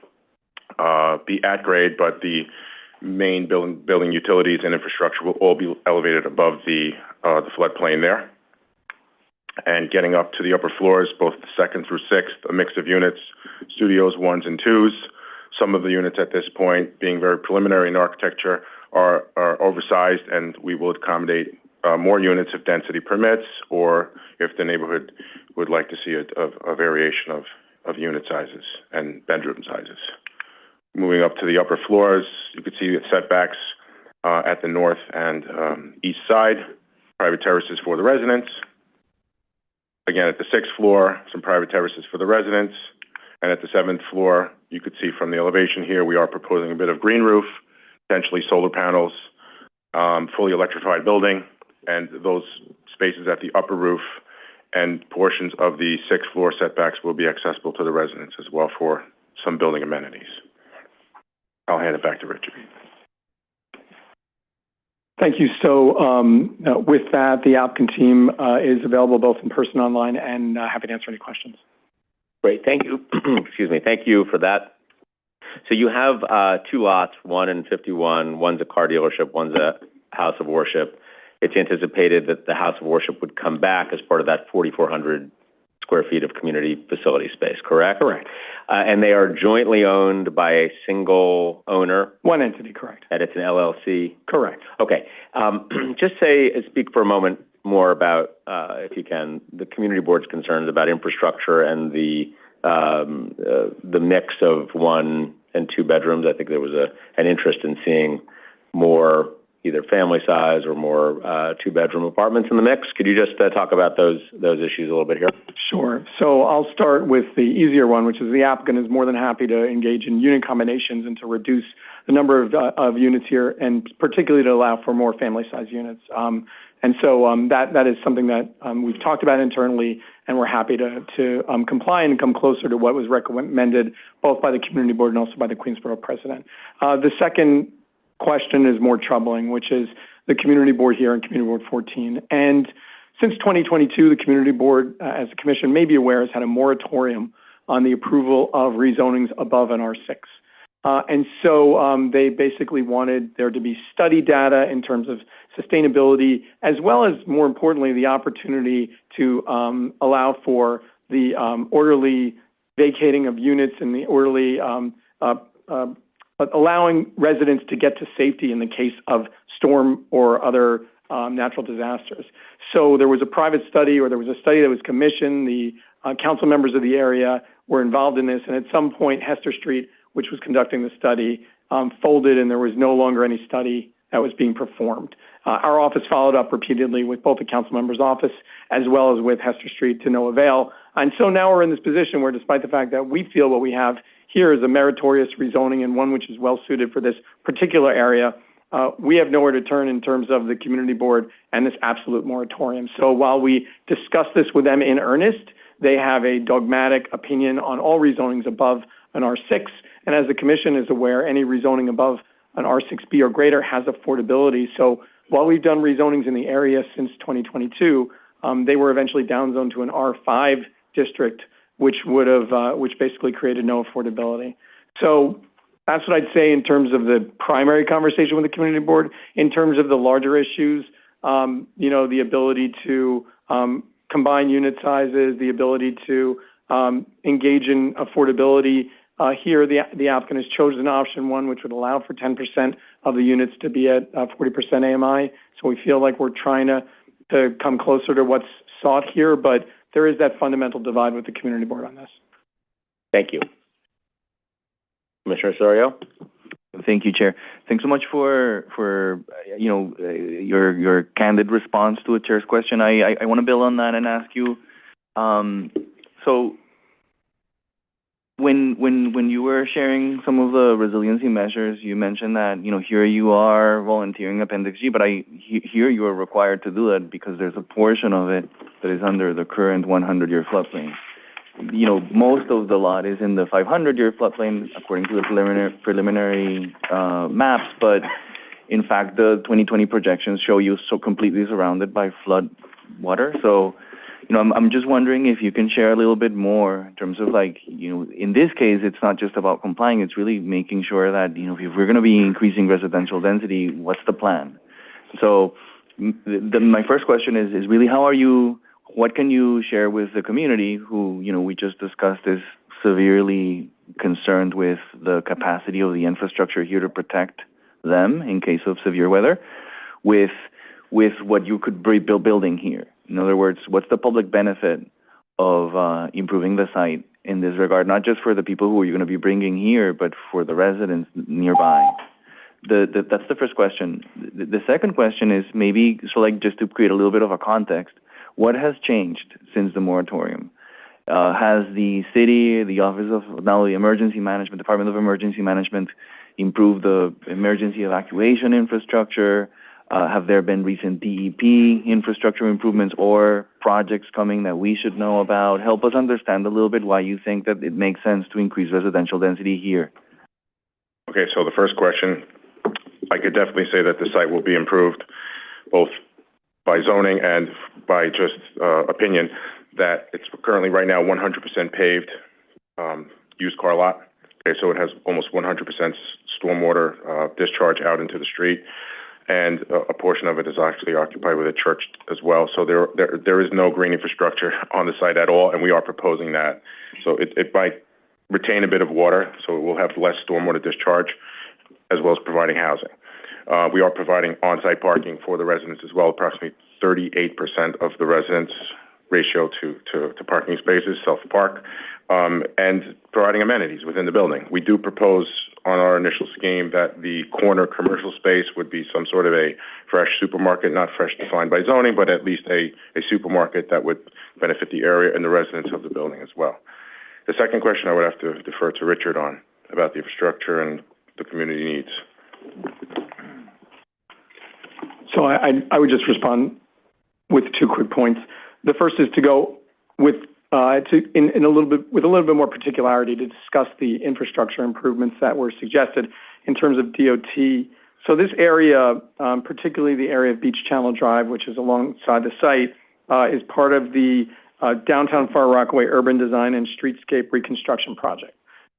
be at grade, but the main building utilities and infrastructure will all be elevated above the floodplain there. And getting up to the upper floors, both the 2nd through 6th, a mix of units, studios, 1s and 2s, some of the units at this point, being very preliminary in architecture, are oversized, and we will accommodate more units if density permits, or if the neighborhood would like to see a variation of unit sizes and bedroom sizes. Moving up to the upper floors, you can see the setbacks at the north and east side, private terraces for the residents. Again, at the 6th floor, some private terraces for the residents. And at the 7th floor, you could see from the elevation here, we are proposing a bit of green roof, potentially solar panels, fully electrified building, and those spaces at the upper roof and portions of the 6th floor setbacks will be accessible to the residents as well for some building amenities. I'll hand it back to Richard. Thank you. So with that, the applicant team is available both in person, online, and happy to answer any questions. Great, thank you. Excuse me, thank you for that. So you have 2 lots, 1 and 51. One's a car dealership, one's a house of worship. It's anticipated that the house of worship would come back as part of that 4,400 square feet of community facility space, correct? Correct. And they are jointly owned by a single owner? One entity, correct. And it's an LLC? Correct. Okay. Just speak for a moment more about, if you can, the community board's concerns about infrastructure and the mix of 1 and 2 bedrooms. I think there was an interest in seeing more either family size or more 2-bedroom apartments in the mix. Could you just talk about those issues a little bit here? Sure. So I'll start with the easier one, which is the applicant is more than happy to engage in unit combinations and to reduce the number of units here, and particularly to allow for more family-size units. And so that is something that we've talked about internally, and we're happy to comply and come closer to what was recommended both by the community board and also by the Queensborough president. The second question is more troubling, which is the community board here and community board 14. And since 2022, the community board, as the commission may be aware, has had a moratorium on the approval of rezonings above an R6. And so they basically wanted there to be study data in terms of sustainability, as well as, more importantly, the opportunity to allow for the orderly vacating of units and the orderly allowing residents to get to safety in the case of storm or other natural disasters. So there was a private study, or there was a study that was commissioned. The council members of the area were involved in this, and at some point, Hester Street, which was conducting the study, folded, and there was no longer any study that was being performed. Our office followed up repeatedly with both the council member's office as well as with Hester Street to no avail. And so now we're in this position where, despite the fact that we feel what we have here is a meritorious rezoning and one which is well suited for this particular area, we have nowhere to turn in terms of the community board and this absolute moratorium. So while we discuss this with them in earnest, they have a dogmatic opinion on all rezonings above an R6. And as the commission is aware, any rezoning above an R6B or greater has affordability. So while we've done rezonings in the area since 2022, they were eventually downzoned to an R5 district, which basically created no affordability. So that's what I'd say in terms of the primary conversation with the community board. In terms of the larger issues, the ability to combine unit sizes, the ability to engage in affordability. Here, the applicant has chosen option 1, which would allow for 10% of the units to be at 40% AMI. So we feel like we're trying to come closer to what's sought here, but there is that fundamental divide with the community board on this. Thank you. Commissioner Osorio? Thank you, Chair. Thanks so much for your candid response to a chair's question. I want to build on that and ask you, so when you were sharing some of the resiliency measures, you mentioned that, here you are volunteering Appendix G, but here you are required to do that because there's a portion of it that is under the current 100-year floodplain. Most of the lot is in the 500-year floodplain, according to the preliminary maps, but in fact, the 2020 projections show you so completely surrounded by flood water. So, I'm just wondering if you can share a little bit more in terms of in this case, it's not just about complying, it's really making sure that, if we're going to be increasing residential density, what's the plan? So my first question is really, what can you share with the community who, we just discussed is severely concerned with the capacity of the infrastructure here to protect them in case of severe weather with what you could be building here. In other words, what's the public benefit of improving the site in this regard, not just for the people who you're going to be bringing here, but for the residents nearby? That's the first question. The second question is maybe, so like just to create a little bit of a context, what has changed since the moratorium? Has the city, the Office of now the Emergency Management, Department of Emergency Management, improved the emergency evacuation infrastructure? Have there been recent DEP infrastructure improvements or projects coming that we should know about? Help us understand a little bit why you think that it makes sense to increase residential density here. Okay, so the first question, I could definitely say that the site will be improved, both by zoning and by just opinion, that it's currently right now 100% paved used car lot. Okay, so it has almost 100% stormwater discharge out into the street, and a portion of it is actually occupied with a church as well. So there is no green infrastructure on the site at all, and we are proposing that. So it might retain a bit of water, so it will have less stormwater discharge, as well as providing housing. We are providing on-site parking for the residents as well, approximately 38% of the residents ratio to parking spaces, self-park, and providing amenities within the building. We do propose on our initial scheme that the corner commercial space would be some sort of a fresh supermarket, not fresh defined by zoning, but at least a supermarket that would benefit the area and the residents of the building as well. The second question I would have to defer to Richard on about the infrastructure and the community needs. So I would just respond with two quick points. The first is to go with with a little bit more particularity to discuss the infrastructure improvements that were suggested in terms of DOT. So this area, particularly the area of Beach Channel Drive, which is alongside the site, is part of the Downtown Far Rockaway Urban Design and Streetscape Reconstruction Project.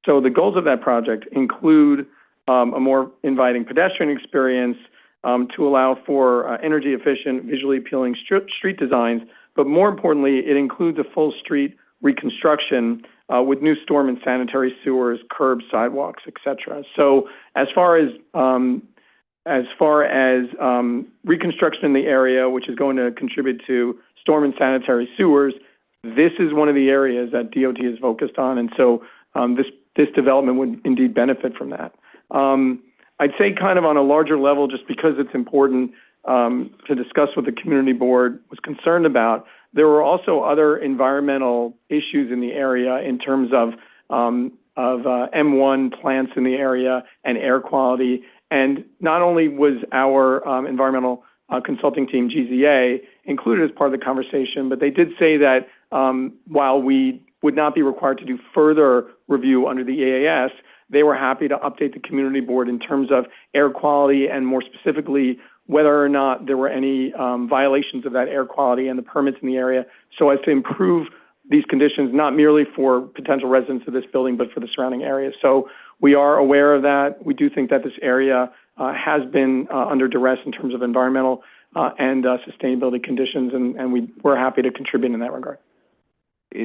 So the goals of that project include a more inviting pedestrian experience, to allow for energy efficient, visually appealing street designs, but more importantly, it includes a full street reconstruction with new storm and sanitary sewers, curbs, sidewalks, etc. So as far as reconstruction in the area, which is going to contribute to storm and sanitary sewers, this is one of the areas that DOT is focused on, and so this development would indeed benefit from that. I'd say kind of on a larger level, just because it's important to discuss what the community board was concerned about, there were also other environmental issues in the area in terms of M1 plants in the area and air quality. And not only was our environmental consulting team, GZA, included as part of the conversation, but they did say that while we would not be required to do further review under the EAS, they were happy to update the community board in terms of air quality and more specifically whether or not there were any violations of that air quality and the permits in the area so as to improve these conditions, not merely for potential residents of this building, but for the surrounding area. So we are aware of that. We do think that this area has been under duress in terms of environmental and sustainability conditions, and we're happy to contribute in that regard.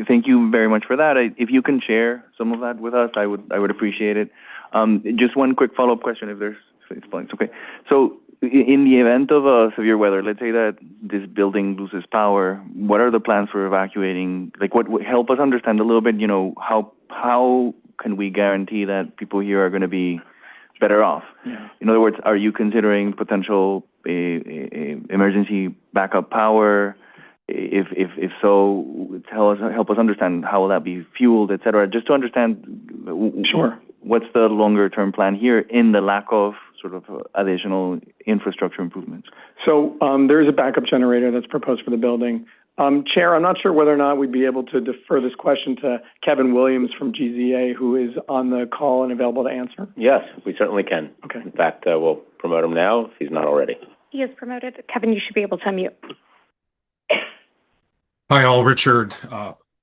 Thank you very much for that. If you can share some of that with us, I would appreciate it. Just one quick follow-up question, if there's points. Okay. So in the event of a severe weather, let's say that this building loses power, what are the plans for evacuating? Like, what help us understand a little bit? You know, how can we guarantee that people here are going to be better off? Yeah. In other words, are you considering potential emergency backup power? If so, help us understand how will that be fueled, et cetera, just to understand. Sure. What's the longer term plan here in the lack of sort of additional infrastructure improvements? So there is a backup generator that's proposed for the building. Chair, I'm not sure whether or not we'd be able to defer this question to Kevin Williams from GZA, who is on the call and available to answer. Yes, we certainly can. Okay. In fact, we'll promote him now if he's not already. He is promoted. Kevin, you should be able to unmute. Hi, all. Richard,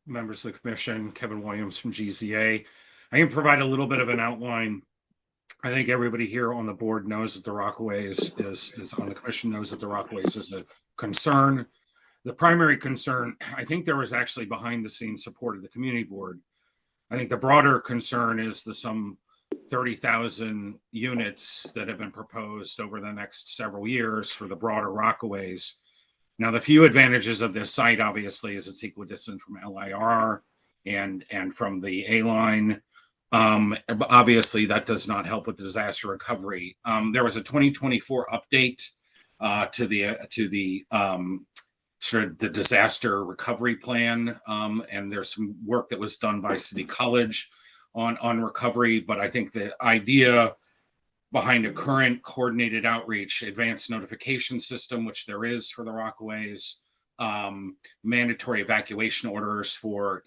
members of the commission, Kevin Williams from GZA. I can provide a little bit of an outline. I think everybody here on the board knows that the Rockaways is on the commission knows that the Rockaways is a concern. The primary concern, I think there was actually behind the scenes support of the community board, I think the broader concern is the some 30,000 units that have been proposed over the next several years for the broader Rockaways. Now, the few advantages of this site, obviously, is it's equidistant from LIR and from the A line. Obviously, that does not help with disaster recovery. There was a 2024 update to the sort of the disaster recovery plan, and there's some work that was done by City College on recovery. But I think the idea behind a current coordinated outreach, advanced notification system, which there is for the Rockaways, mandatory evacuation orders for,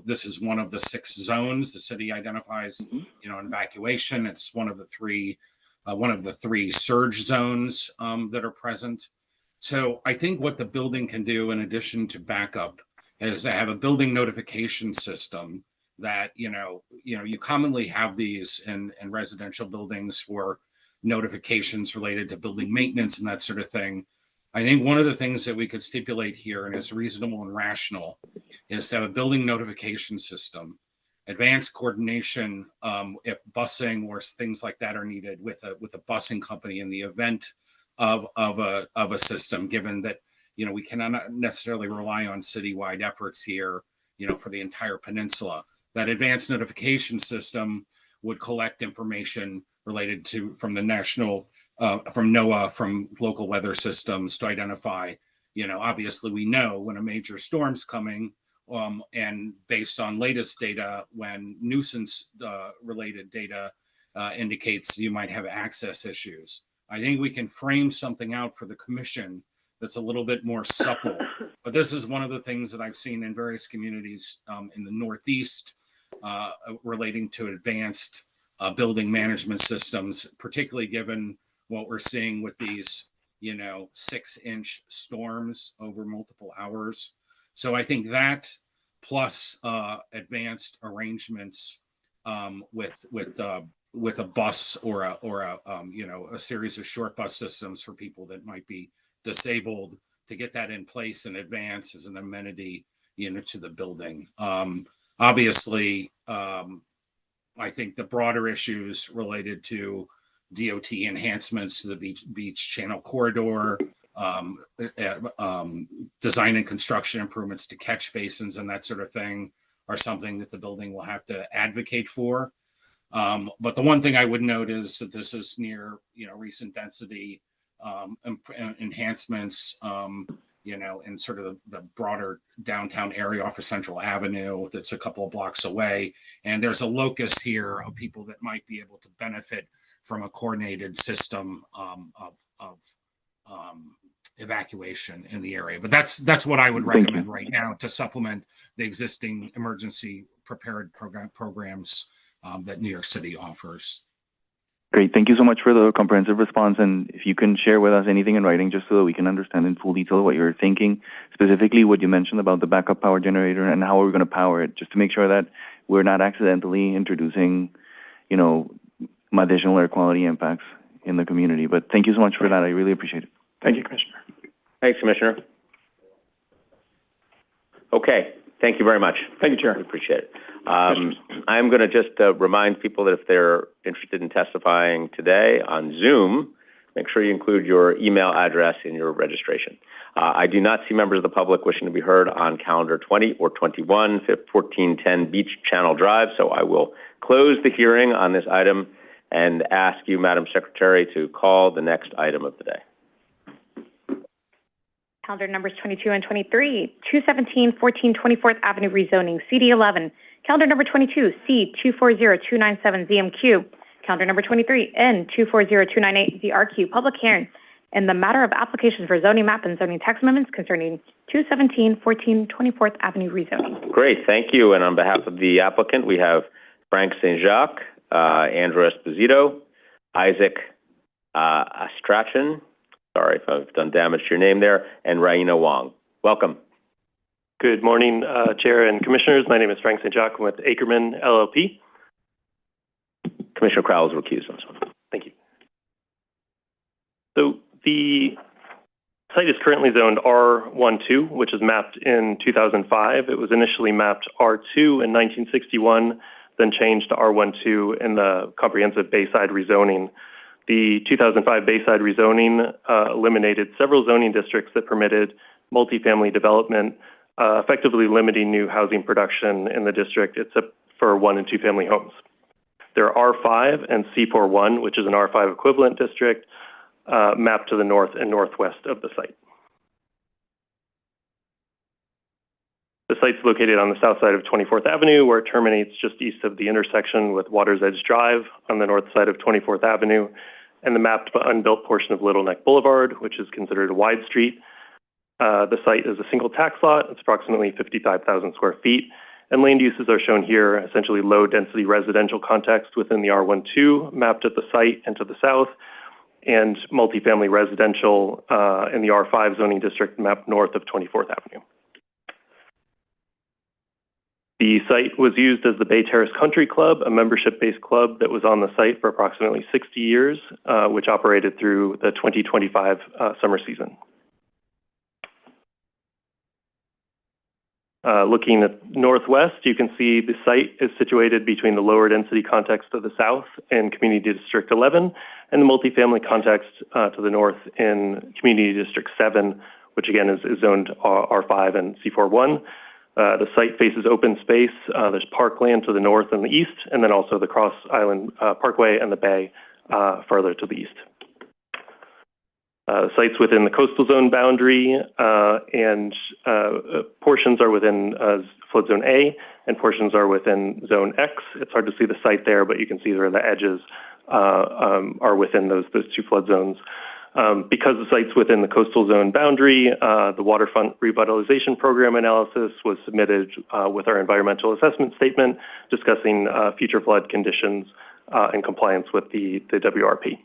this is one of the 6 zones the city identifies, evacuation. It's one of the three surge zones that are present. So I think what the building can do, in addition to backup, is to have a building notification system that, you commonly have these in residential buildings for notifications related to building maintenance and that sort of thing. I think one of the things that we could stipulate here, and is reasonable and rational, is to have a building notification system, advanced coordination if busing or things like that are needed with a busing company in the event of a system, given that, we cannot necessarily rely on citywide efforts here, for the entire peninsula. That advanced notification system would collect information related from the national, from NOAA, from local weather systems to identify, obviously we know when a major storm's coming, and based on latest data, when nuisance related data indicates you might have access issues. I think we can frame something out for the commission that's a little bit more supple. But this is one of the things that I've seen in various communities in the Northeast relating to advanced building management systems, particularly given what we're seeing with these, 6-inch storms over multiple hours. So I think that plus advanced arrangements with a bus or a series of short bus systems for people that might be disabled, to get that in place in advance as an amenity, to the building. Obviously, I think the broader issues related to DOT enhancements to the beach channel corridor, design and construction improvements to catch basins and that sort of thing are something that the building will have to advocate for. But the one thing I would note is that this is near, recent density enhancements, in sort of the broader downtown area off of Central Avenue that's a couple of blocks away. And there's a locus here of people that might be able to benefit from a coordinated system of evacuation in the area. But that's what I would recommend right now to supplement the existing emergency prepared programs that New York City offers. Great. Thank you so much for the comprehensive response. And if you can share with us anything in writing, just so that we can understand in full detail what you're thinking, specifically what you mentioned about the backup power generator and how we're going to power it, just to make sure that we're not accidentally introducing, additional air quality impacts in the community. But thank you so much for that. I really appreciate it. Thank you, Commissioner. Thanks, Commissioner. Okay. Thank you very much. Thank you, Chair. We appreciate it. I'm going to just remind people that if they're interested in testifying today on Zoom, make sure you include your email address in your registration. I do not see members of the public wishing to be heard on calendar 20 or 21, 1410 Beach Channel Drive, so I will close the hearing on this item and ask you, Madam Secretary, to call the next item of the day. Calendar numbers 22 and 23, 217 14 24th Avenue rezoning, CD 11. Calendar number 22, C 240297 ZMQ. Calendar number 23, N 240298 ZRQ. Public hearing in the matter of applications for zoning map and zoning text amendments concerning 217 14 24th Avenue rezoning. Great, thank you. And on behalf of the applicant, we have Frank St. Jacques, Andrew Esposito, Isaac Astrachan. Sorry if I've done damage to your name there, and Raina Wong. Welcome. Good morning, Chair and Commissioners. My name is Frank St. Jacques. I'm with Ackerman, LLP. Commissioner Crowell is recused on this one. Thank you. So the site is currently zoned R12, which is mapped in 2005. It was initially mapped R2 in 1961, then changed to R12 in the comprehensive Bayside rezoning. The 2005 Bayside rezoning eliminated several zoning districts that permitted multifamily development, effectively limiting new housing production in the district except for 1- and 2-family homes. There are R5 and C41, which is an R5 equivalent district, mapped to the north and northwest of the site. The site's located on the south side of 24th Avenue, where it terminates just east of the intersection with Water's Edge Drive on the north side of 24th Avenue, and the mapped but unbuilt portion of Little Neck Boulevard, which is considered a wide street. The site is a single tax lot. It's approximately 55,000 square feet, and land uses are shown here, essentially low-density residential context within the R12 mapped at the site and to the south, and multifamily residential in the R5 zoning district mapped north of 24th Avenue. The site was used as the Bay Terrace Country Club, a membership-based club that was on the site for approximately 60 years, which operated through the 2025 summer season. Looking at northwest, you can see the site is situated between the lower density context to the south in Community District 11 and the multifamily context to the north in Community District 7, which again is zoned R5 and C41. The site faces open space. There's parkland to the north and the east, and then also the Cross Island Parkway and the bay further to the east. The site's within the coastal zone boundary, and portions are within flood zone A, and portions are within zone X. It's hard to see the site there, but you can see where the edges are within those two flood zones. Because the site's within the coastal zone boundary, the waterfront revitalization program analysis was submitted with our environmental assessment statement discussing future flood conditions in compliance with the WRP.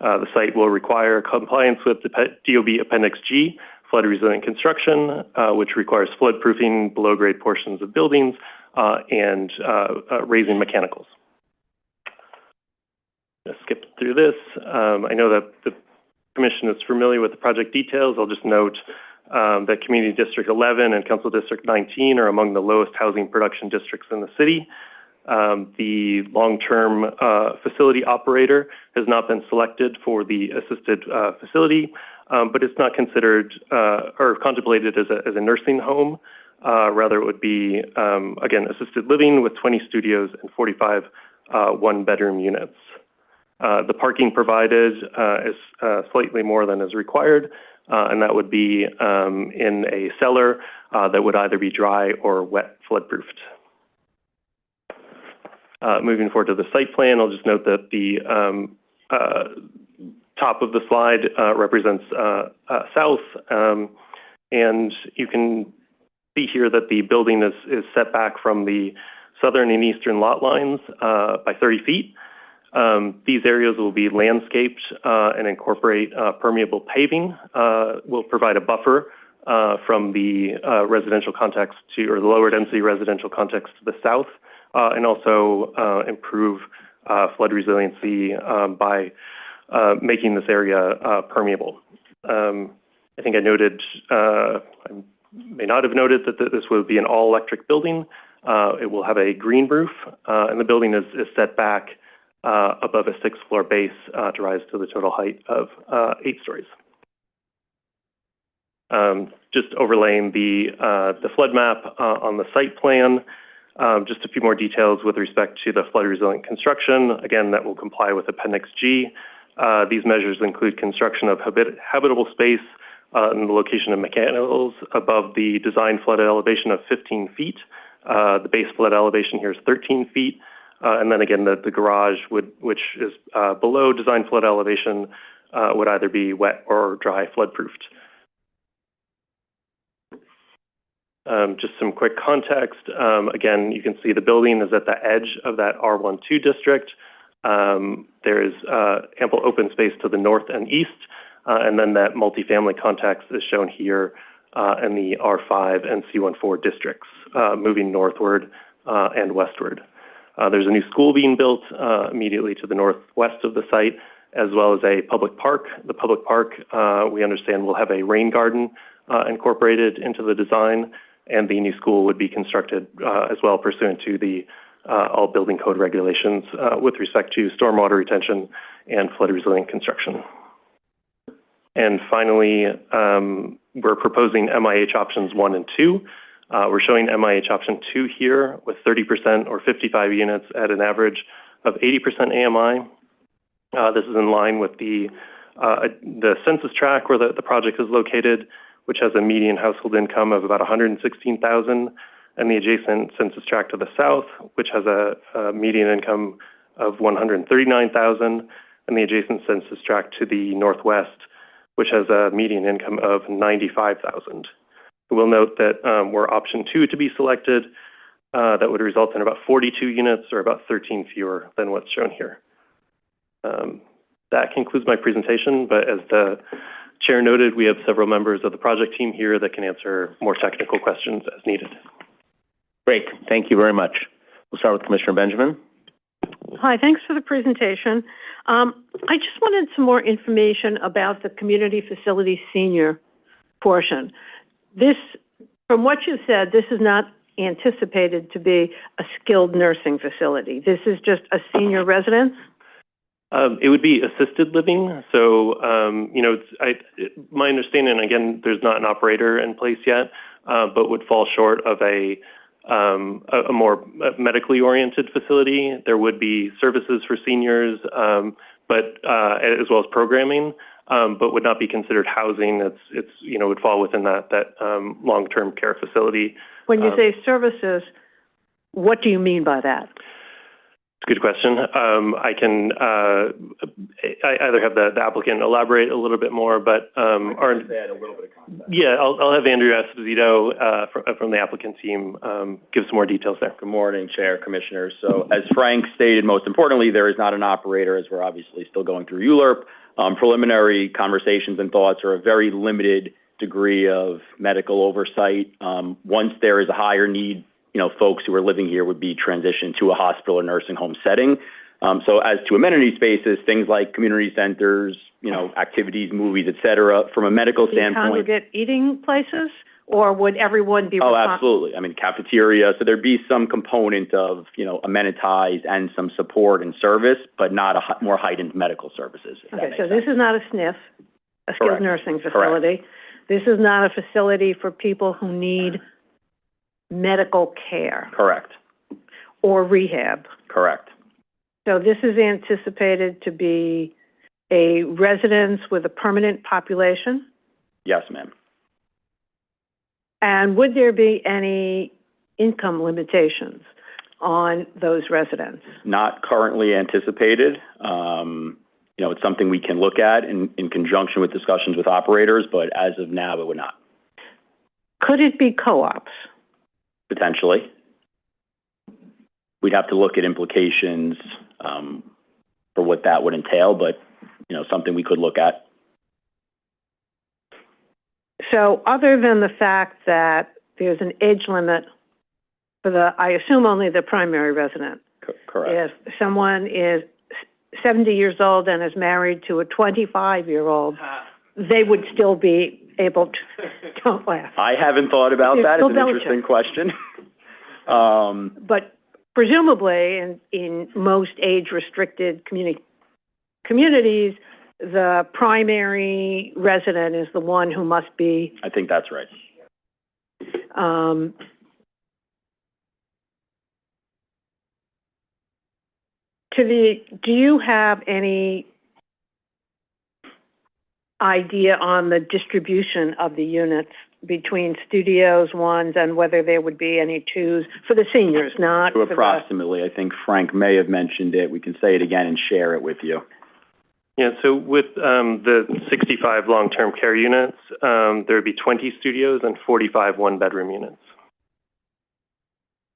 The site will require compliance with the DOB Appendix G, flood resilient construction, which requires flood proofing below-grade portions of buildings and raising mechanicals. Let's skip through this. I know that the Commission is familiar with the project details. I'll just note that Community District 11 and Council District 19 are among the lowest housing production districts in the city. The long-term facility operator has not been selected for the assisted facility, but it's not considered or contemplated as a nursing home. Rather, it would be, again, assisted living with 20 studios and 45 one-bedroom units. The parking provided is slightly more than is required, and that would be in a cellar that would either be dry or wet flood-proofed. Moving forward to the site plan, I'll just note that the top of the slide represents south, and you can see here that the building is set back from the southern and eastern lot lines by 30 feet. These areas will be landscaped and incorporate permeable paving. Will provide a buffer from the residential context to, or the lower density residential context to the south, and also improve flood resiliency by making this area permeable. I think I noted, I may not have noted that this will be an all-electric building. It will have a green roof, and the building is set back above a 6th-floor base to rise to the total height of 8 stories. Just overlaying the flood map on the site plan, just a few more details with respect to the flood resilient construction. Again, that will comply with Appendix G. These measures include construction of habitable space and the location of mechanicals above the design flood elevation of 15 feet. The base flood elevation here is 13 feet. And then again, the garage, which is below design flood elevation, would either be wet or dry flood-proofed. Just some quick context. Again, you can see the building is at the edge of that R12 district. There is ample open space to the north and east, and then that multifamily context is shown here in the R5 and C14 districts, moving northward and westward. There's a new school being built immediately to the northwest of the site, as well as a public park. The public park, we understand, will have a rain garden incorporated into the design, and the new school would be constructed as well pursuant to the all building code regulations with respect to stormwater retention and flood resilient construction. And finally, we're proposing MIH options 1 and 2. We're showing MIH option 2 here with 30% or 55 units at an average of 80% AMI. This is in line with the census tract where the project is located, which has a median household income of about $116,000, and the adjacent census tract to the south, which has a median income of $139,000, and the adjacent census tract to the northwest, which has a median income of $95,000. We'll note that were option 2 to be selected, that would result in about 42 units or about 13 fewer than what's shown here. That concludes my presentation, but as the chair noted, we have several members of the project team here that can answer more technical questions as needed. Great. Thank you very much. We'll start with Commissioner Benjamin. Hi, thanks for the presentation. I just wanted some more information about the community facility senior portion. This, from what you said, this is not anticipated to be a skilled nursing facility. This is just a senior residence? It would be assisted living. So, my understanding, again, there's not an operator in place yet, but would fall short of a more medically oriented facility. There would be services for seniors, but as well as programming, but would not be considered housing. It's would fall within that long-term care facility. When you say services, what do you mean by that? It's a good question. I can either have the applicant elaborate a little bit more, but add a little bit of context. Yeah, I'll have Andrew Esposito from the applicant team give some more details there. Good morning, Chair, Commissioners. So as Frank stated, most importantly, there is not an operator, as we're obviously still going through ULURP. Preliminary conversations and thoughts are a very limited degree of medical oversight. Once there is a higher need, folks who are living here would be transitioned to a hospital or nursing home setting. So as to amenity spaces, things like community centers, activities, movies, et cetera, from a medical standpoint. Congregate eating places, or would everyone be? Oh, absolutely. I mean, cafeteria. So there'd be some component of, amenitized and some support and service, but not a more heightened medical services. Okay, so this is not a SNF, a skilled nursing facility. Correct. This is not a facility for people who need medical care. Correct. Or rehab. Correct. So this is anticipated to be a residence with a permanent population? Yes, ma'am. And would there be any income limitations on those residents? Not currently anticipated. It's something we can look at in conjunction with discussions with operators, but as of now, it would not. Could it be co-ops? Potentially. We'd have to look at implications for what that would entail, but, something we could look at. So other than the fact that there's an age limit for I assume only the primary resident. Correct. If someone is 70 years old and is married to a 25-year-old, they would still be able to, don't laugh. I haven't thought about that. It's an interesting question. But presumably in most age-restricted communities, the primary resident is the one who must be. I think that's right. Do you have any idea on the distribution of the units between studios, ones, and whether there would be any twos for the seniors, not for approximately. I think Frank may have mentioned it. We can say it again and share it with you. Yeah, so with the 65 long-term care units, there would be 20 studios and 45 one-bedroom units.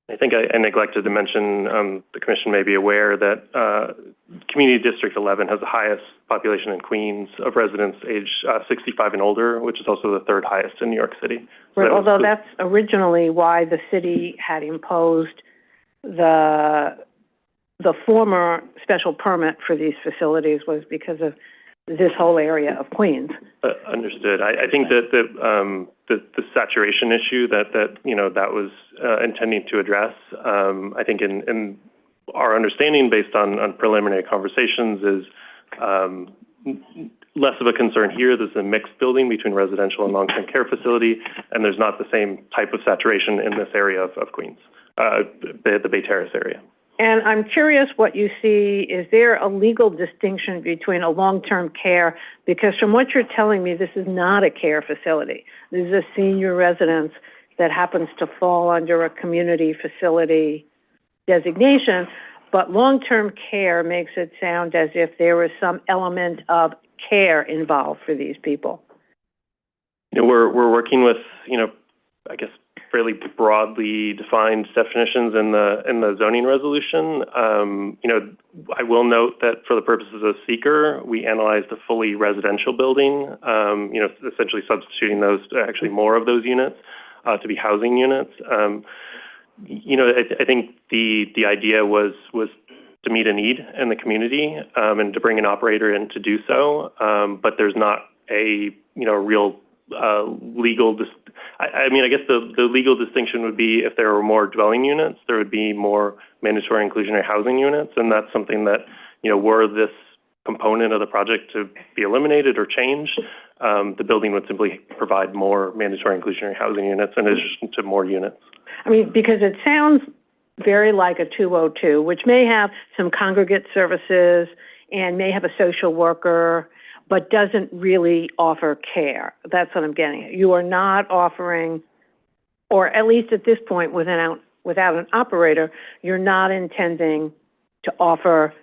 I think I neglected to mention, the Commission may be aware that Community District 11 has the highest population in Queens of residents aged 65 and older, which is also the third highest in New York City. So right, although that's originally why the city had imposed the the former special permit for these facilities was because of this whole area of Queens. Understood. I think that the saturation issue that was intending to address, I think in our understanding based on preliminary conversations is less of a concern here. There's a mixed building between residential and long-term care facility, and there's not the same type of saturation in this area of Queens, the Bay Terrace area. And I'm curious what you see. Is there a legal distinction between a long-term care? Because from what you're telling me, this is not a care facility. This is a senior residence that happens to fall under a community facility designation, but long-term care makes it sound as if there was some element of care involved for these people. We're working with, I guess, fairly broadly defined definitions in the zoning resolution. I will note that for the purposes of seeker, we analyzed a fully residential building, essentially substituting those, actually more of those units to be housing units. I think the idea was to meet a need in the community and to bring an operator in to do so, but there's not a real legal. I guess the legal distinction would be if there were more dwelling units, there would be more mandatory inclusionary housing units, and that's something that were this component of the project to be eliminated or changed, the building would simply provide more mandatory inclusionary housing units in addition to more units. I mean, because it sounds very like a 202, which may have some congregate services and may have a social worker, but doesn't really offer care. That's what I'm getting at. You are not offering, or at least at this point, without an operator, you're not intending to offer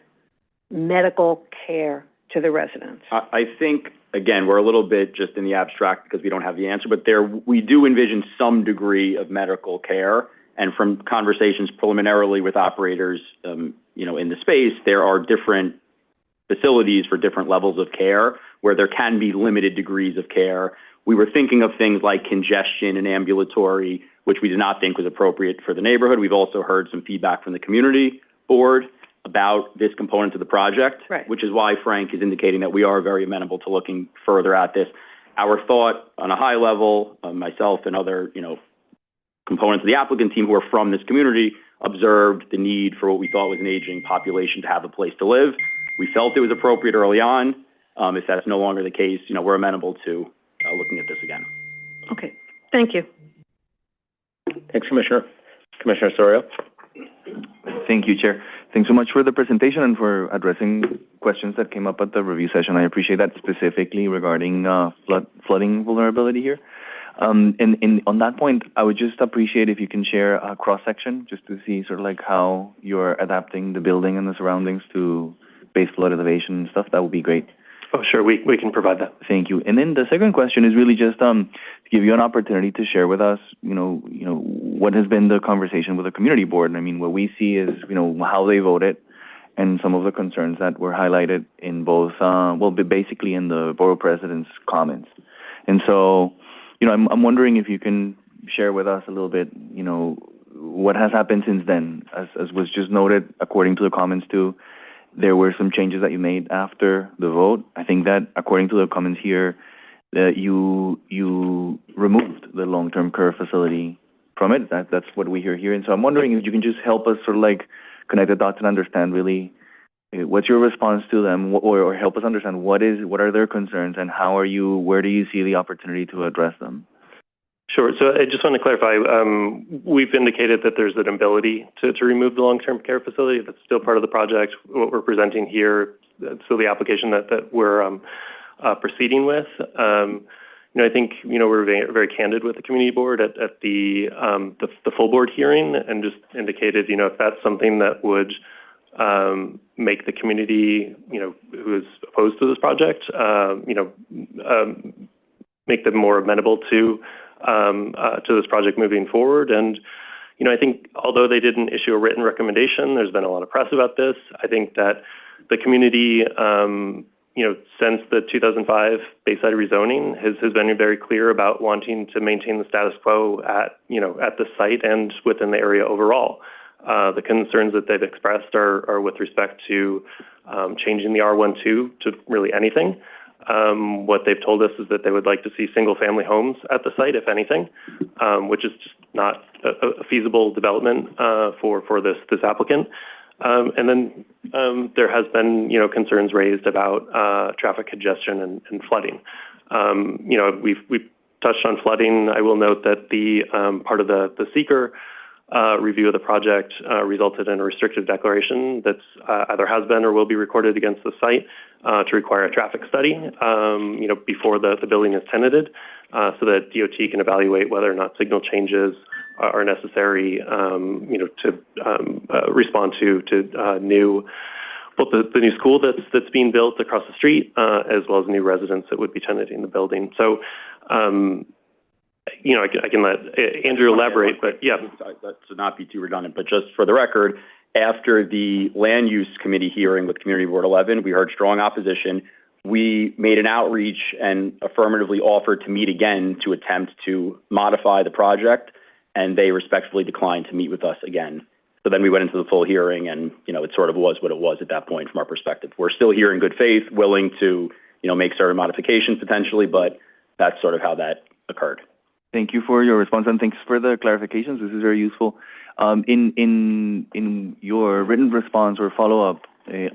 medical care to the residents. I think, again, we're a little bit just in the abstract because we don't have the answer, but we do envision some degree of medical care. And from conversations preliminarily with operators, in the space, there are different facilities for different levels of care where there can be limited degrees of care. We were thinking of things like congestion and ambulatory, which we did not think was appropriate for the neighborhood. We've also heard some feedback from the community board about this component of the project, right, which is why Frank is indicating that we are very amenable to looking further at this. Our thought on a high level, myself and other, components of the applicant team who are from this community observed the need for what we thought was an aging population to have a place to live. We felt it was appropriate early on. If that's no longer the case, we're amenable to looking at this again. Okay, thank you. Thanks, Commissioner. Commissioner Sorio. Thank you, Chair. Thanks so much for the presentation and for addressing questions that came up at the review session. I appreciate that, specifically regarding flooding vulnerability here. And on that point, I would just appreciate if you can share a cross-section just to see sort of like how you're adapting the building and the surroundings to base flood elevation and stuff. That would be great. Oh, sure. We can provide that. Thank you. And then the second question is really just to give you an opportunity to share with us, what has been the conversation with the community board. I mean, what we see is, how they voted and some of the concerns that were highlighted in both, basically in the borough president's comments. And so, I'm wondering if you can share with us a little bit, what has happened since then. As was just noted, according to the comments too, there were some changes that you made after the vote. I think that according to the comments here, that you removed the long-term care facility from it. That's what we hear here. And so I'm wondering if you can just help us sort of like connect the dots and understand really what's your response to them, or help us understand what are their concerns and where do you see the opportunity to address them? Sure. So I just want to clarify, we've indicated that there's an ability to remove the long-term care facility. That's still part of the project. What we're presenting here, so the application that we're proceeding with. I think, we're very candid with the community board at the full board hearing, and just indicated, if that's something that would make the community, who is opposed to this project, make them more amenable to this project moving forward. And, I think although they didn't issue a written recommendation, there's been a lot of press about this. I think that the community, since the 2005 Bayside rezoning has been very clear about wanting to maintain the status quo at the site and within the area overall. The concerns that they've expressed are with respect to changing the R12 to really anything. What they've told us is that they would like to see single-family homes at the site, if anything, which is just not a feasible development for this applicant. And then there has been, concerns raised about traffic congestion and flooding. We've touched on flooding. I will note that the part of the seeker review of the project resulted in a restrictive declaration that's either has been or will be recorded against the site to require a traffic study, before the building is tenanted, so that DOT can evaluate whether or not signal changes are necessary, to respond to both the new school that's being built across the street, as well as new residents that would be tenanting the building. So, I can let Andrew elaborate, but yeah. To not be too redundant, but just for the record, after the Land Use Committee hearing with Community Board 11, we heard strong opposition. We made an outreach and affirmatively offered to meet again to attempt to modify the project, and they respectfully declined to meet with us again. So then we went into the full hearing, and, it sort of was what it was at that point from our perspective. We're still here in good faith, willing to, make certain modifications potentially, but that's sort of how that occurred. Thank you for your response, and thanks for the clarifications. This is very useful. In your written response or follow-up,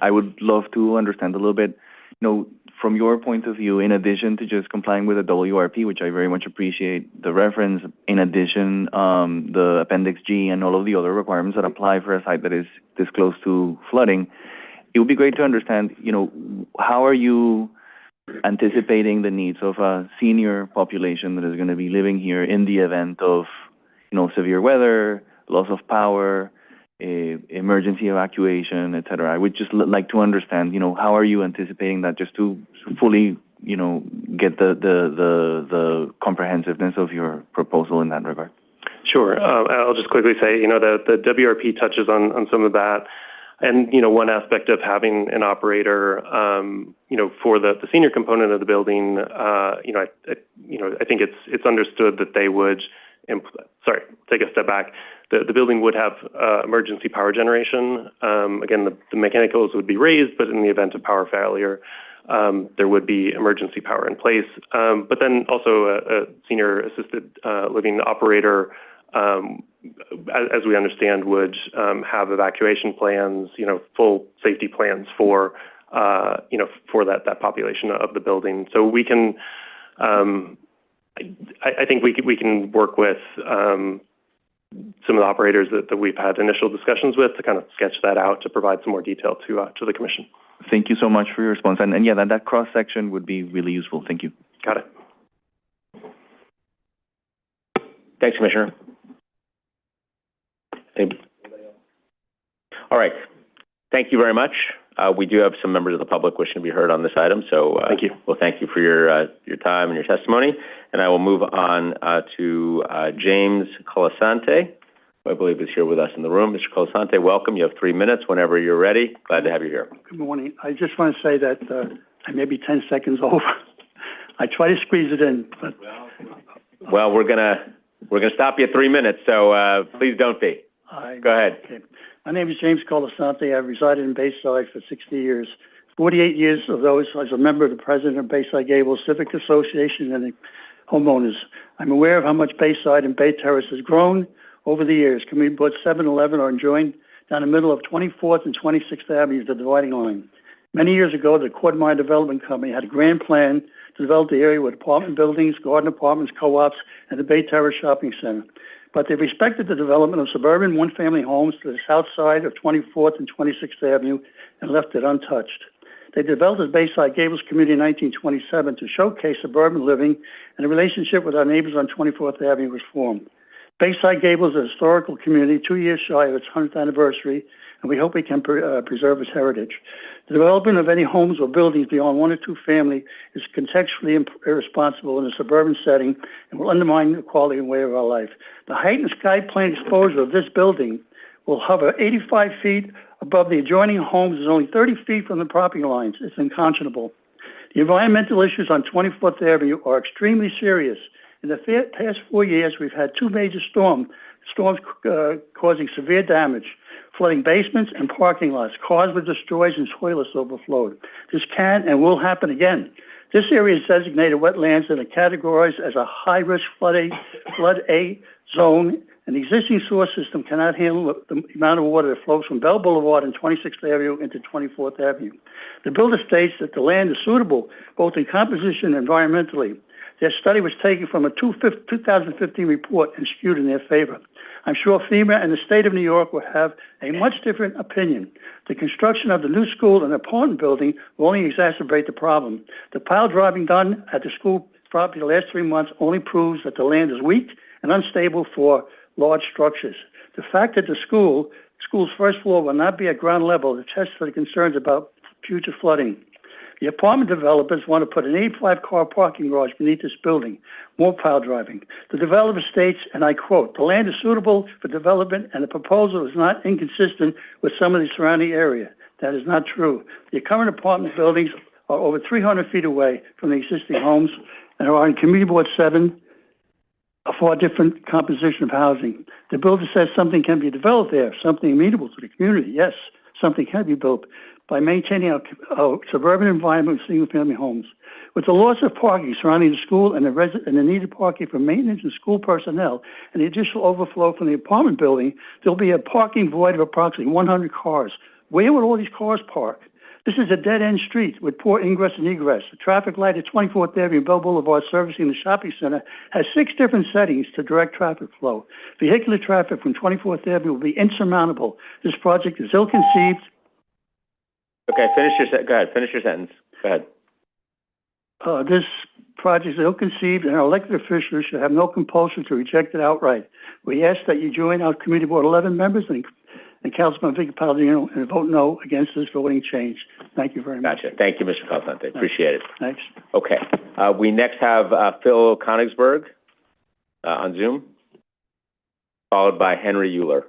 I would love to understand a little bit, from your point of view, in addition to just complying with the WRP, which I very much appreciate the reference, in addition, the Appendix G and all of the other requirements that apply for a site that is this close to flooding, it would be great to understand, how are you anticipating the needs of a senior population that is going to be living here in the event of, severe weather, loss of power, emergency evacuation, et cetera. I would just like to understand, how are you anticipating that, just to fully, get the comprehensiveness of your proposal in that regard? Sure. I'll just quickly say, the WRP touches on some of that. And, one aspect of having an operator, for the senior component of the building, I think it's understood that they would, take a step back. The building would have emergency power generation. Again, the mechanicals would be raised, but in the event of power failure, there would be emergency power in place. But then also a senior assisted living operator, as we understand, would have evacuation plans, full safety plans for that population of the building. So we can, I think we can work with some of the operators that we've had initial discussions with to kind of sketch that out to provide some more detail to the commission. Thank you so much for your response. And yeah, that cross section would be really useful. Thank you. Got it. Thanks, Commissioner. All right. Thank you very much. We do have some members of the public wishing to be heard on this item, so thank you. Well, thank you for your time and your testimony. And I will move on to James Colasante, who I believe is here with us in the room. Mr. Colasante, welcome. You have 3 minutes whenever you're ready. Glad to have you here. Good morning. I just want to say that I may be 10 seconds over. I try to squeeze it in, but well, we're gonna stop you at 3 minutes, so please don't be. Go ahead. Okay. My name is James Colasante. I've resided in Bayside for 60 years. 48 years of those as a member of the president of Bayside Gables Civic Association and the homeowners. I'm aware of how much Bayside and Bay Terrace has grown over the years. Community Board 7 and 11 are joined down the middle of 24th and 26th Avenues, the dividing line. Many years ago, the Quadmire Development Company had a grand plan to develop the area with apartment buildings, garden apartments, co-ops, and the Bay Terrace Shopping Center. But they respected the development of suburban one-family homes to the south side of 24th and 26th Avenue and left it untouched. They developed the Bayside Gables community in 1927 to showcase suburban living, and a relationship with our neighbors on 24th Avenue was formed. Bayside Gables is a historical community 2 years shy of its 100th anniversary, and we hope we can preserve its heritage. The development of any homes or buildings beyond 1 or 2 family is contextually irresponsible in a suburban setting and will undermine the quality and way of our life. The height and sky plane exposure of this building will hover 85 feet above the adjoining homes, is only 30 feet from the property lines. It's unconscionable. The environmental issues on 24th Avenue are extremely serious. In the past 4 years, we've had 2 major storms storms causing severe damage, flooding basements and parking lots. Cars were destroyed and toilets overflowed. This can and will happen again. This area is designated wetlands and are categorized as a high-risk flood A zone, and the existing sewer system cannot handle the amount of water that flows from Bell Boulevard and 26th Avenue into 24th Avenue. The builder states that the land is suitable both in composition and environmentally. Their study was taken from a 2015 report and skewed in their favor. I'm sure FEMA and the state of New York will have a much different opinion. The construction of the new school and apartment building will only exacerbate the problem. The pile driving done at the school property the last 3 months only proves that the land is weak and unstable for large structures. The fact that the school's first floor will not be at ground level attests to the concerns about future flooding. The apartment developers want to put an 85-car parking garage beneath this building, more pile driving. The developer states, and I quote, "The land is suitable for development and the proposal is not inconsistent with some of the surrounding area." That is not true. The current apartment buildings are over 300 feet away from the existing homes and are on Community Board 7, a far different composition of housing. The builder says something can be developed there, something amenable to the community. Yes, something can be built by maintaining a suburban environment with single-family homes. With the loss of parking surrounding the school and the needed parking for maintenance and school personnel and the additional overflow from the apartment building, there'll be a parking void of approximately 100 cars. Where would all these cars park? This is a dead-end street with poor ingress and egress. The traffic light at 24th Avenue and Bell Boulevard servicing the shopping center has 6 different settings to direct traffic flow. Vehicular traffic from 24th Avenue will be insurmountable. This project is ill-conceived. Okay, go ahead, finish your sentence. Go ahead. This project is ill-conceived, and our elected officials should have no compulsion to reject it outright. We ask that you join our Committee Board 11 members and Councilman Vicky Palladino and vote no against this voting change. Thank you very much. Gotcha. Thank you, Mr. Calzante. Appreciate it. Thanks. Okay. We next have Phil Konigsberg on Zoom, followed by Henry Euler.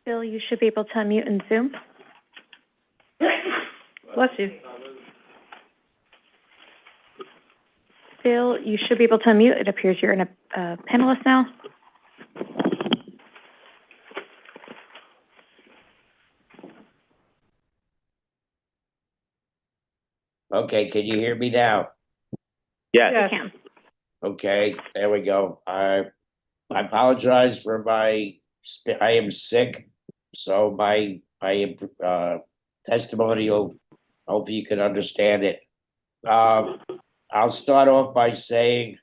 Bill, you should be able to unmute in Zoom. Bless you. Bill, you should be able to unmute. It appears you're in a panelist now. Okay, can you hear me now? Yes. I can. Okay, there we go. I apologize for I am sick, so my testimonial, hope you can understand it. I'll start off by saying,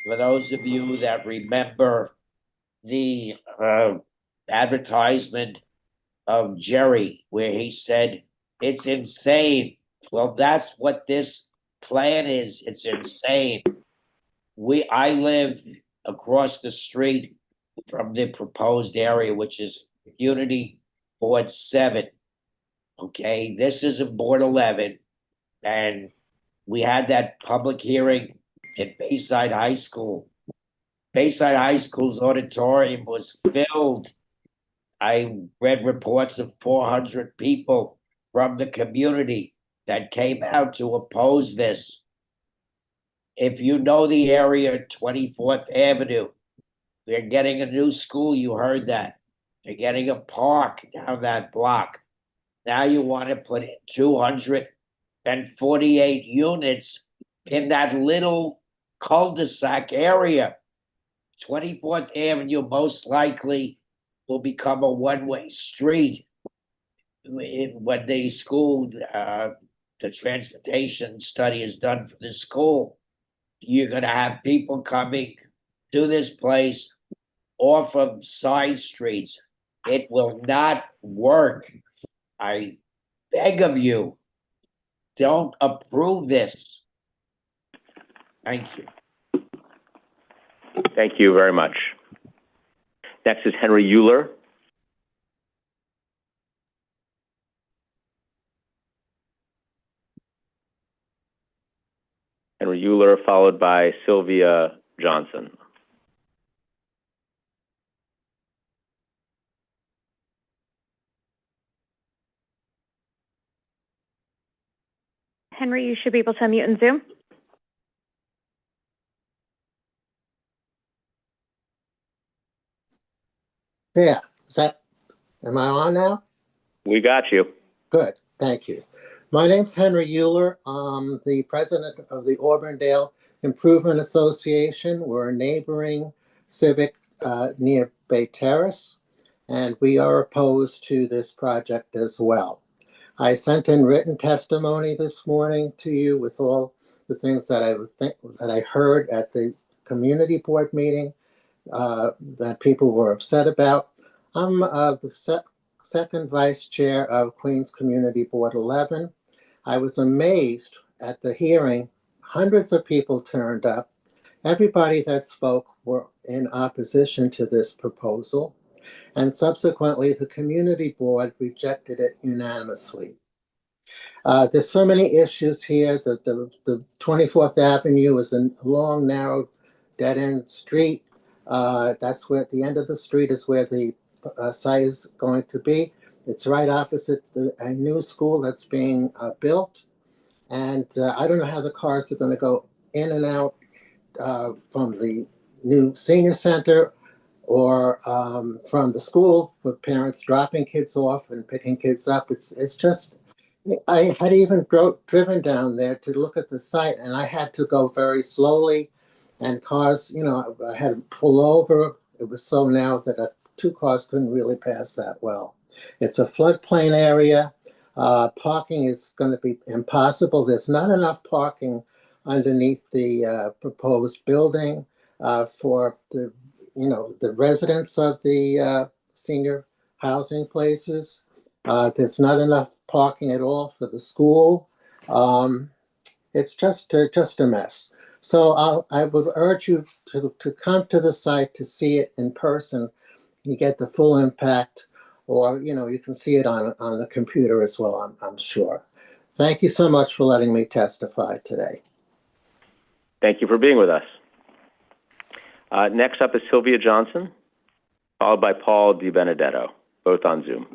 for those of you that remember the advertisement of Jerry, where he said, "It's insane." Well, that's what this plan is. It's insane. I live across the street from the proposed area, which is Unity Board 7. Okay, this is in Board 11, and we had that public hearing at Bayside High School. Bayside High School's auditorium was filled. I read reports of 400 people from the community that came out to oppose this. If you know the area, 24th Avenue, they're getting a new school, you heard that. They're getting a park down that block. Now you want to put in 248 units in that little cul-de-sac area. 24th Avenue most likely will become a one-way street. When the school, the transportation study is done for the school, you're going to have people coming to this place off of side streets. It will not work. I beg of you, don't approve this. Thank you. Thank you very much. Next is Henry Euler. Euler, followed by Sylvia Johnson. Henry, you should be able to unmute in Zoom. Yeah, am I on now? We got you. Good, thank you. My name's Henry Euler. I'm the president of the Auburndale Improvement Association. We're a neighboring civic near Bay Terrace, and we are opposed to this project as well. I sent in written testimony this morning to you with all the things that I heard at the community board meeting that people were upset about. I'm the second vice chair of Queens Community Board 11. I was amazed at the hearing. Hundreds of people turned up. Everybody that spoke were in opposition to this proposal. And subsequently, the community board rejected it unanimously. There's so many issues here. The 24th Avenue is a long, narrow, dead-end street. That's where, at the end of the street is where the site is going to be. It's right opposite a new school that's being built. And I don't know how the cars are going to go in and out from the new senior center or from the school, with parents dropping kids off and picking kids up. It's just, I had even driven down there to look at the site, and I had to go very slowly, and cars, I had to pull over. It was so narrow that two cars couldn't really pass that well. It's a floodplain area. Parking is going to be impossible. There's not enough parking underneath the proposed building for the residents of the senior housing places. There's not enough parking at all for the school. It's just a mess. So I would urge you to come to the site to see it in person. You get the full impact, or you can see it on the computer as well, I'm sure. Thank you so much for letting me testify today. Thank you for being with us. Next up is Sylvia Johnson, followed by Paul DiBenedetto, both on Zoom.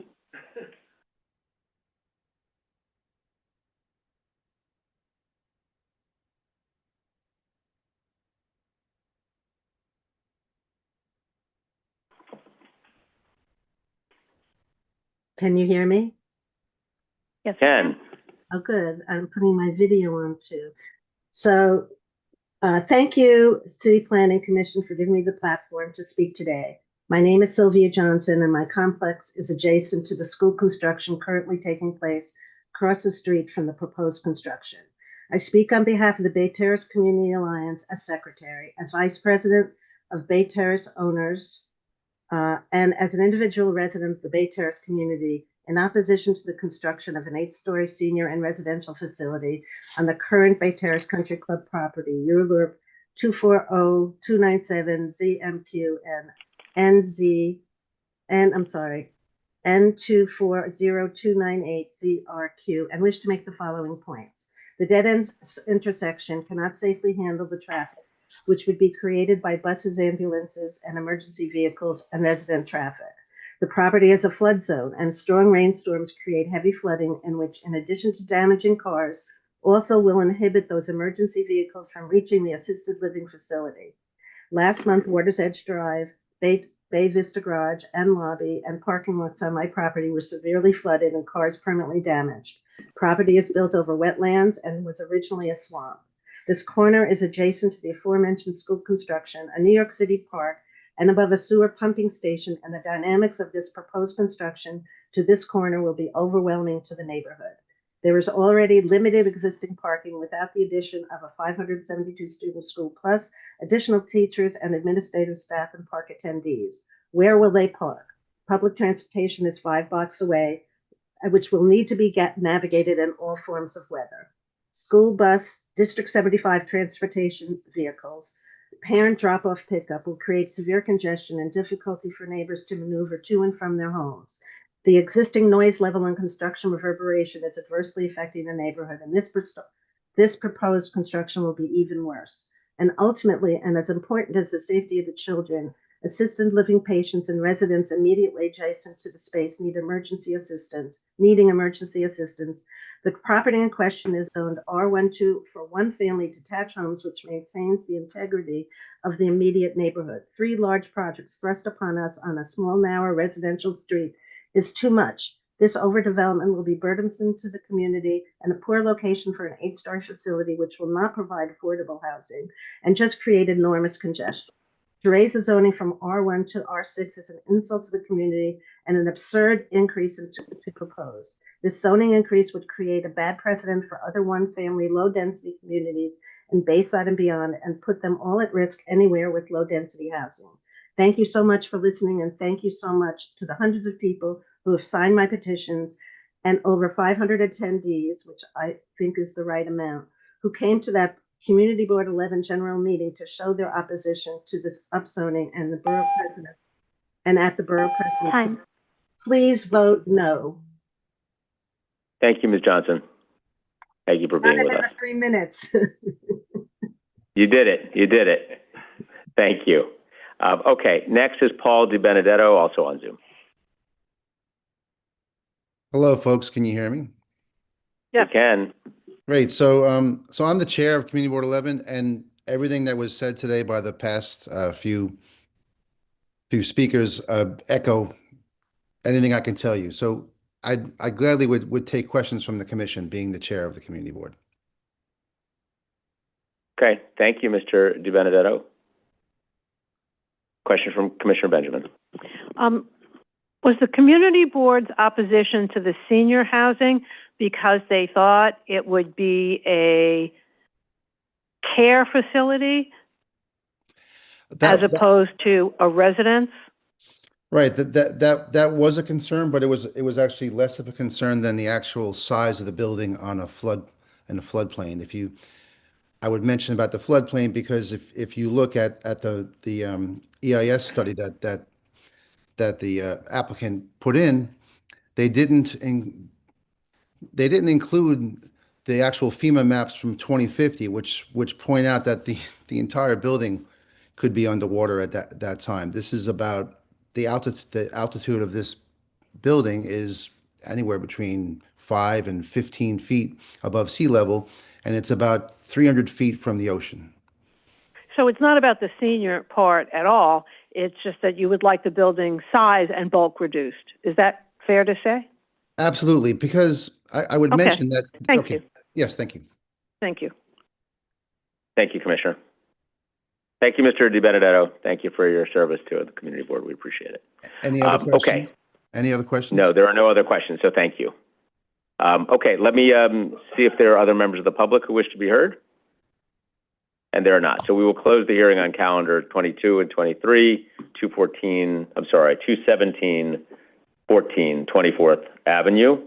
Can you hear me? Yes, Ken. Oh, good. I'm putting my video on too. So thank you, City Planning Commission, for giving me the platform to speak today. My name is Sylvia Johnson, and my complex is adjacent to the school construction currently taking place across the street from the proposed construction. I speak on behalf of the Bay Terrace Community Alliance as secretary, as vice president of Bay Terrace owners, and as an individual resident of the Bay Terrace community in opposition to the construction of an 8-story senior and residential facility on the current Bay Terrace Country Club property, ULURP 240297ZMQ and N240298ZRQ, and wish to make the following points. The dead-end intersection cannot safely handle the traffic which would be created by buses, ambulances, and emergency vehicles and resident traffic. The property is a flood zone, and strong rainstorms create heavy flooding in which, in addition to damaging cars, also will inhibit those emergency vehicles from reaching the assisted living facility. Last month, Water's Edge Drive, Bay Vista Garage, and lobby and parking lots on my property were severely flooded and cars permanently damaged. Property is built over wetlands and was originally a swamp. This corner is adjacent to the aforementioned school construction, a New York City park, and above a sewer pumping station, and the dynamics of this proposed construction to this corner will be overwhelming to the neighborhood. There is already limited existing parking without the addition of a 572-student school, plus additional teachers and administrative staff and park attendees. Where will they park? Public transportation is 5 blocks away, which will need to be navigated in all forms of weather. School bus, District 75 transportation vehicles, parent drop-off pickup will create severe congestion and difficulty for neighbors to maneuver to and from their homes. The existing noise level and construction reverberation is adversely affecting the neighborhood, and this this proposed construction will be even worse. And ultimately, and as important as the safety of the children, assisted living patients and residents immediately adjacent to the space needing emergency assistance. The property in question is zoned R12 for one-family detached homes, which maintains the integrity of the immediate neighborhood. 3 large projects thrust upon us on a small, narrow residential street is too much. This overdevelopment will be burdensome to the community and a poor location for an 8-star facility, which will not provide affordable housing and just create enormous congestion. To raise the zoning from R1 to R6 is an insult to the community and an absurd increase to propose. This zoning increase would create a bad precedent for other one-family, low-density communities in Bayside and beyond and put them all at risk anywhere with low-density housing. Thank you so much for listening, and thank you so much to the hundreds of people who have signed my petitions and over 500 attendees, which I think is the right amount, who came to that Community Board 11 general meeting to show their opposition to this upzoning and the borough president and at the borough president. Time. Please vote no. Thank you, Ms. Johnson. Thank you for being with us. 3 minutes. You did it. You did it. Thank you. Okay, next is Paul DiBenedetto, also on Zoom. Hello, folks. Can you hear me? Yes. You can. Great. So I'm the chair of Community Board 11, and everything that was said today by the past few speakers echo anything I can tell you. So I gladly would take questions from the commission, being the chair of the Community Board. Okay. Thank you, Mr. DiBenedetto. Question from Commissioner Benjamin. Was the community board's opposition to the senior housing because they thought it would be a care facility as opposed to a residence? Right. That was a concern, but it was actually less of a concern than the actual size of the building on a floodplain. I would mention about the floodplain because if you look at the EIS study that the applicant put in, they didn't include the actual FEMA maps from 2050, which point out that the entire building could be underwater at that time. This is about the altitude of this building is anywhere between 5 and 15 feet above sea level, and it's about 300 feet from the ocean. So it's not about the senior part at all. It's just that you would like the building size and bulk reduced. Is that fair to say? Absolutely, because I would mention that. Thank you. Yes, thank you. Thank you. Thank you, Commissioner. Thank you, Mr. DiBenedetto. Thank you for your service to the community board. We appreciate it. Any other questions? Okay. Any other questions? No, there are no other questions, so thank you. Okay, let me see if there are other members of the public who wish to be heard. And there are not. So we will close the hearing on calendar 22 and 23, 217, 14, 24th Avenue.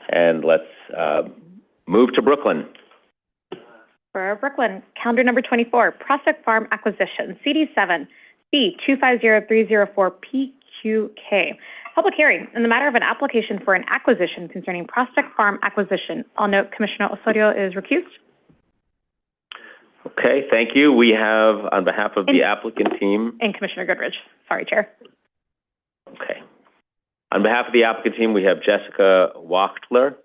And let's move to Brooklyn. For Brooklyn, calendar number 24, Prospect Farm Acquisition, CD7 C250304PQK. Public hearing in the matter of an application for an acquisition concerning Prospect Farm Acquisition. I'll note Commissioner Osorio is recused. Okay, thank you. We have, on behalf of the applicant team... And Commissioner Goodrich. Sorry, Chair. Okay. On behalf of the applicant team, we have Jessica Wachtler.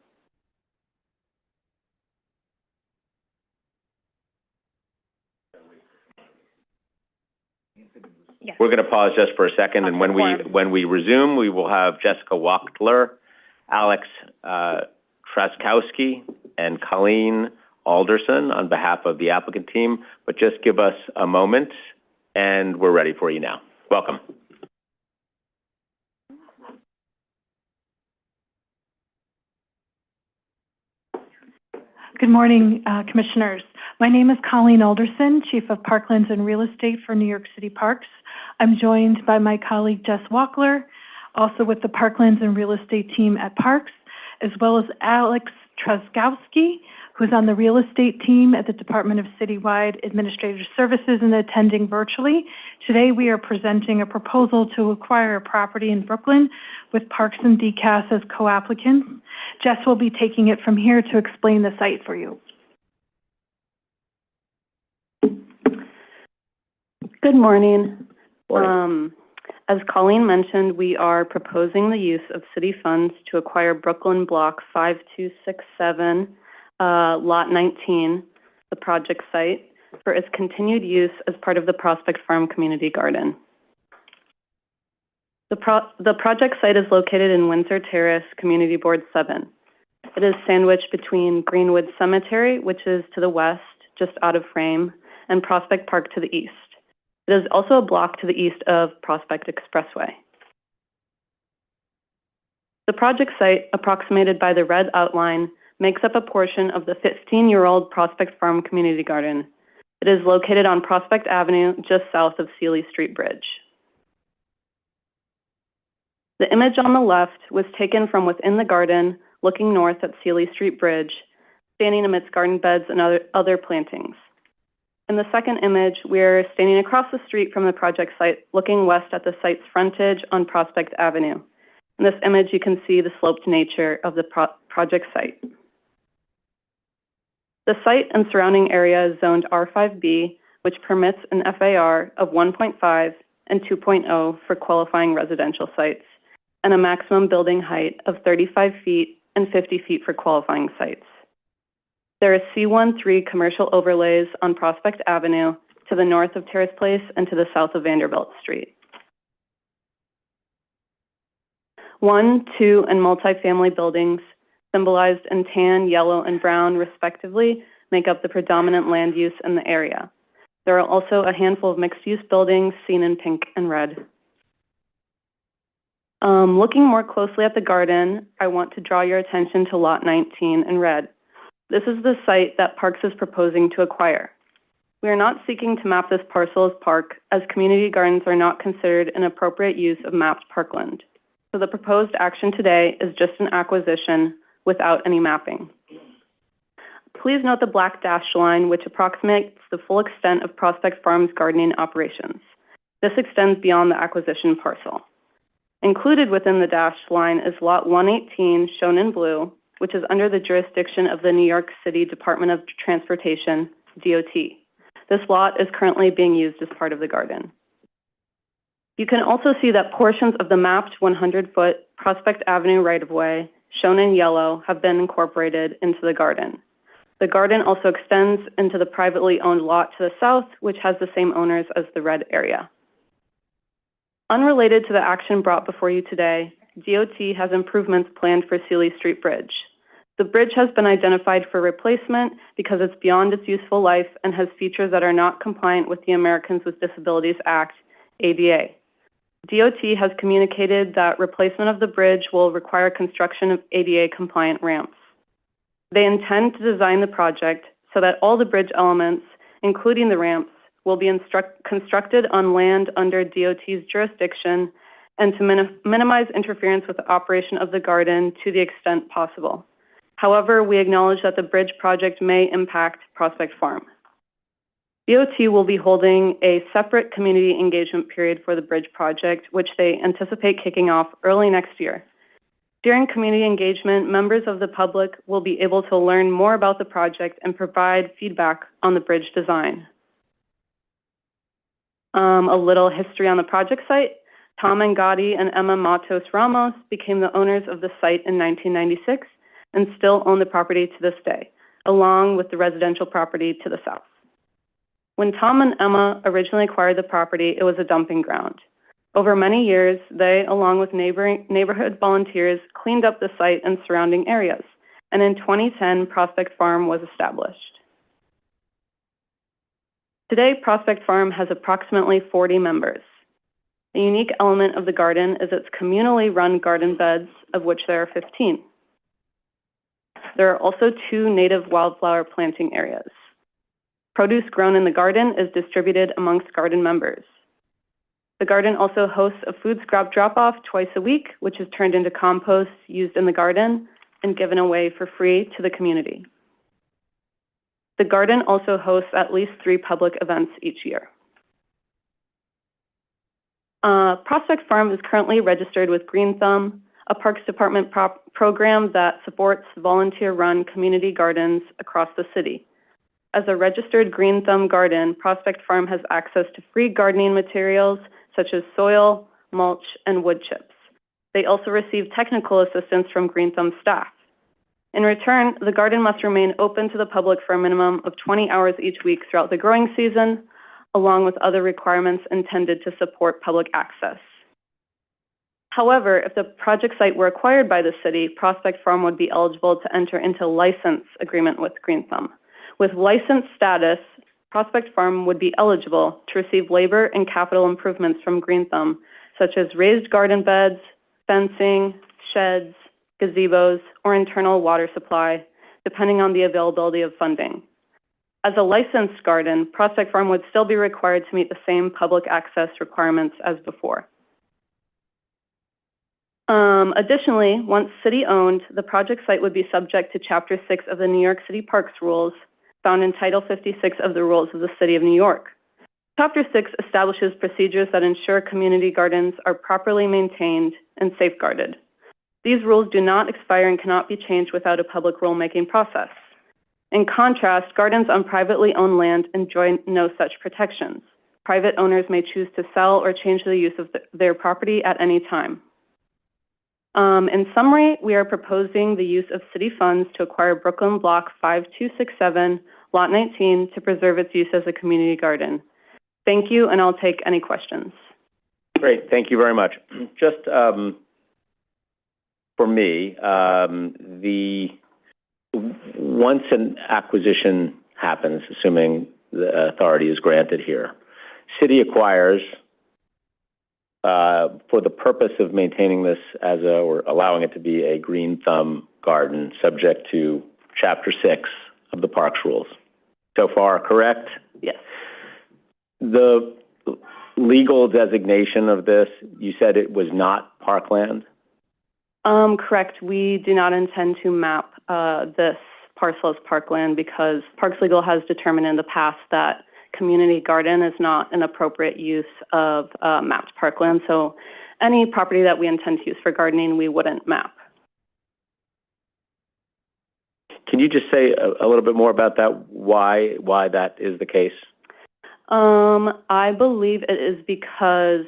Yes. We're going to pause just for a second, and when we resume, we will have Jessica Wachtler, Alex Traskowski, and Colleen Alderson on behalf of the applicant team. But just give us a moment, and we're ready for you now. Welcome. Good morning, Commissioners. My name is Colleen Alderson, Chief of Parklands and Real Estate for New York City Parks. I'm joined by my colleague Jess Wachtler, also with the Parklands and Real Estate team at Parks, as well as Alex Traskowski, who's on the real estate team at the Department of Citywide Administrative Services and attending virtually. Today, we are presenting a proposal to acquire a property in Brooklyn with Parks and DCAS as co-applicants. Jess will be taking it from here to explain the site for you. Good morning. Morning. As Colleen mentioned, we are proposing the use of city funds to acquire Brooklyn Block 5267, Lot 19, the project site, for its continued use as part of the Prospect Farm Community Garden. The project site is located in Windsor Terrace, Community Board 7. It is sandwiched between Greenwood Cemetery, which is to the west, just out of frame, and Prospect Park to the east. It is also a block to the east of Prospect Expressway. The project site, approximated by the red outline, makes up a portion of the 15-year-old Prospect Farm Community Garden. It is located on Prospect Avenue, just south of Seeley Street Bridge. The image on the left was taken from within the garden, looking north at Seeley Street Bridge, standing amidst garden beds and other plantings. In the second image, we're standing across the street from the project site, looking west at the site's frontage on Prospect Avenue. In this image, you can see the sloped nature of the project site. The site and surrounding area is zoned R5B, which permits an FAR of 1.5 and 2.0 for qualifying residential sites, and a maximum building height of 35 feet and 50 feet for qualifying sites. There are C13 commercial overlays on Prospect Avenue to the north of Terrace Place and to the south of Vanderbilt Street. 1, 2, and multifamily buildings, symbolized in tan, yellow, and brown respectively, make up the predominant land use in the area. There are also a handful of mixed-use buildings seen in pink and red. Looking more closely at the garden, I want to draw your attention to Lot 19 in red. This is the site that Parks is proposing to acquire. We are not seeking to map this parcel as park, as community gardens are not considered an appropriate use of mapped parkland. So the proposed action today is just an acquisition without any mapping. Please note the black dashed line, which approximates the full extent of Prospect Farm's gardening operations. This extends beyond the acquisition parcel. Included within the dashed line is Lot 118, shown in blue, which is under the jurisdiction of the New York City Department of Transportation, DOT. This lot is currently being used as part of the garden. You can also see that portions of the mapped 100-foot Prospect Avenue right-of-way, shown in yellow, have been incorporated into the garden. The garden also extends into the privately owned lot to the south, which has the same owners as the red area. Unrelated to the action brought before you today, DOT has improvements planned for Seeley Street Bridge. The bridge has been identified for replacement because it's beyond its useful life and has features that are not compliant with the Americans with Disabilities Act, ADA. DOT has communicated that replacement of the bridge will require construction of ADA-compliant ramps. They intend to design the project so that all the bridge elements, including the ramps, will be constructed on land under DOT's jurisdiction and to minimize interference with the operation of the garden to the extent possible. However, we acknowledge that the bridge project may impact Prospect Farm. DOT will be holding a separate community engagement period for the bridge project, which they anticipate kicking off early next year. During community engagement, members of the public will be able to learn more about the project and provide feedback on the bridge design. A little history on the project site. Tom Angotti and Emma Matos Ramos became the owners of the site in 1996 and still own the property to this day, along with the residential property to the south. When Tom and Emma originally acquired the property, it was a dumping ground. Over many years, they, along with neighborhood volunteers, cleaned up the site and surrounding areas, and in 2010, Prospect Farm was established. Today, Prospect Farm has approximately 40 members. A unique element of the garden is its communally run garden beds, of which there are 15. There are also 2 native wildflower planting areas. Produce grown in the garden is distributed amongst garden members. The garden also hosts a food scrap drop-off twice a week, which is turned into compost used in the garden and given away for free to the community. The garden also hosts at least 3 public events each year. Prospect Farm is currently registered with Green Thumb, a Parks Department program that supports volunteer-run community gardens across the city. As a registered Green Thumb garden, Prospect Farm has access to free gardening materials such as soil, mulch, and wood chips. They also receive technical assistance from Green Thumb staff. In return, the garden must remain open to the public for a minimum of 20 hours each week throughout the growing season, along with other requirements intended to support public access. However, if the project site were acquired by the city, Prospect Farm would be eligible to enter into a license agreement with Green Thumb. With license status, Prospect Farm would be eligible to receive labor and capital improvements from Green Thumb, such as raised garden beds, fencing, sheds, gazebos, or internal water supply, depending on the availability of funding. As a licensed garden, Prospect Farm would still be required to meet the same public access requirements as before. Additionally, once city-owned, the project site would be subject to Chapter 6 of the New York City Parks Rules, found in Title 56 of the Rules of the City of New York. Chapter 6 establishes procedures that ensure community gardens are properly maintained and safeguarded. These rules do not expire and cannot be changed without a public rulemaking process. In contrast, gardens on privately owned land enjoy no such protections. Private owners may choose to sell or change the use of their property at any time. In summary, we are proposing the use of city funds to acquire Brooklyn Block 5267, Lot 19, to preserve its use as a community garden. Thank you, and I'll take any questions. Great, thank you very much. Just for me, once an acquisition happens, assuming the authority is granted here, city acquires for the purpose of maintaining this as or allowing it to be a Green Thumb garden, subject to Chapter 6 of the Parks Rules. So far, correct? Yes. The legal designation of this, you said it was not parkland? Correct. We do not intend to map this parcel as parkland because Parks Legal has determined in the past that community garden is not an appropriate use of mapped parkland. So any property that we intend to use for gardening, we wouldn't map. Can you just say a little bit more about that, why that is the case? I believe it is because